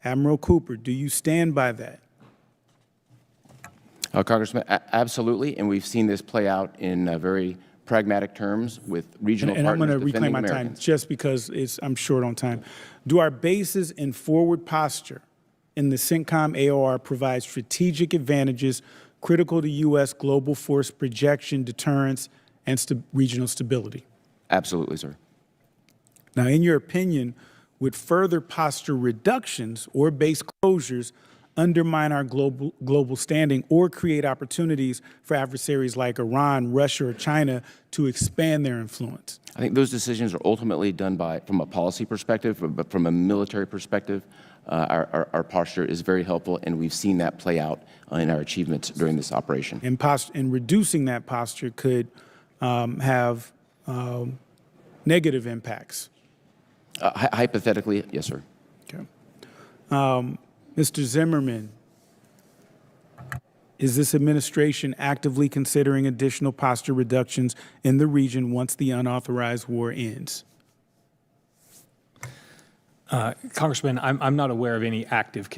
Admiral Cooper, do you stand by that? Congressman, absolutely, and we've seen this play out in very pragmatic terms with regional and partners. I'm going to reclaim my time just because I'm short on time. Do our bases in forward posture in the CENTCOM AOR provide strategic advantages critical to U.S. global force projection, deterrence, and regional stability? Absolutely, sir. Now, in your opinion, would further posture reductions or base closures undermine our global standing or create opportunities for adversaries like Iran, Russia, or China to expand their influence? I think those decisions are ultimately done from a policy perspective, but from a military perspective, our posture is very helpful, and we've seen that play out in our achievements during this operation. And reducing that posture could have negative impacts. Hypothetically, yes, sir. Okay. Mr. Zimmerman, is this administration actively considering additional posture reductions in the region once the unauthorized war ends? Congressman, I'm not aware of any active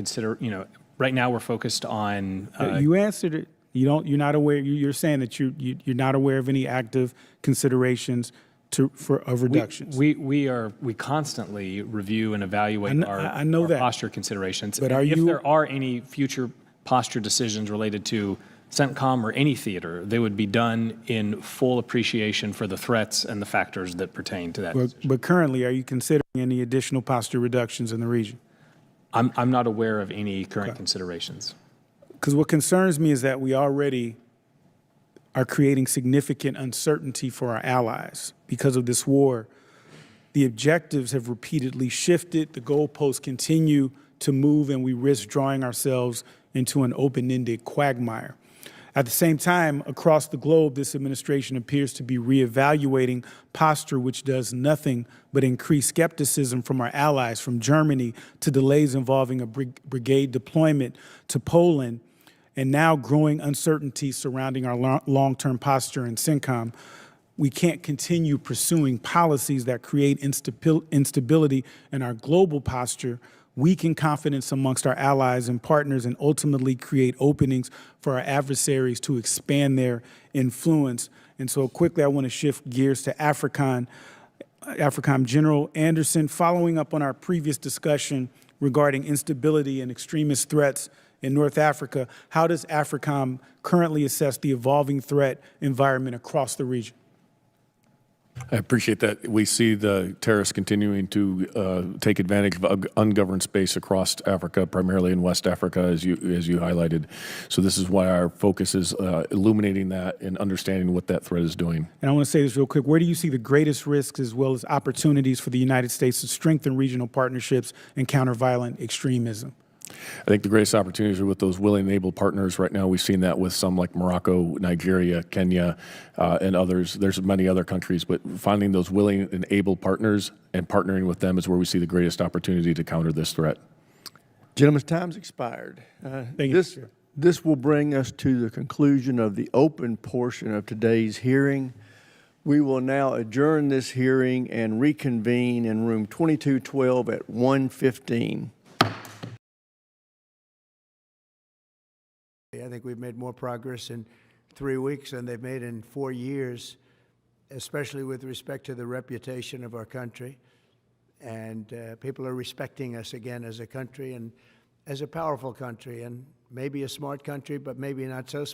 right now we're focused on. You answered it. You're not aware. You're saying that you're not aware of any active considerations of reductions. We constantly review and evaluate our posture considerations. But if there are any future posture decisions related to CENTCOM or any theater, they would be done in full appreciation for the threats and the factors that pertain to that. But currently, are you considering any additional posture reductions in the region? I'm not aware of any current considerations. Because what concerns me is that we already are creating significant uncertainty for our allies because of this war. The objectives have repeatedly shifted, the goalposts continue to move, and we risk drawing ourselves into an open-ended quagmire. At the same time, across the globe, this administration appears to be reevaluating posture, which does nothing but increase skepticism from our allies, from Germany to delays involving a brigade deployment to Poland. and now growing uncertainty surrounding our long-term posture in CENTCOM, we can't continue pursuing policies that create instability in our global posture, weaken confidence amongst our allies and partners, and ultimately create openings for our adversaries to expand their influence. And so quickly, I want to shift gears to AFRICOM General Anderson, following up on our previous discussion regarding instability and extremist threats in North Africa, how does AFRICOM currently assess the evolving threat environment across the region? I appreciate that. We see the terrorists continuing to take advantage of ungoverned space across Africa, primarily in West Africa, as you highlighted. So this is why our focus is illuminating that and understanding what that threat is doing. And I want to say this real quick. Where do you see the greatest risks as well as opportunities for the United States to strengthen regional partnerships and counter violent extremism? I think the greatest opportunities are with those willing and able partners. Right now, we've seen that with some like Morocco, Nigeria, Kenya, and others. There's many other countries, but finding those willing and able partners and partnering with them is where we see the greatest opportunity to counter this threat. Gentlemen's time's expired. This will bring us to the conclusion of the open portion of today's hearing. We will now adjourn this hearing and reconvene in room 2212 at 1:15. I think we've made more progress in 3 weeks than they've made in 4 years, especially with respect to the reputation of our country. And people are respecting us again as a country and as a powerful country, and maybe a smart country, but maybe not so smart.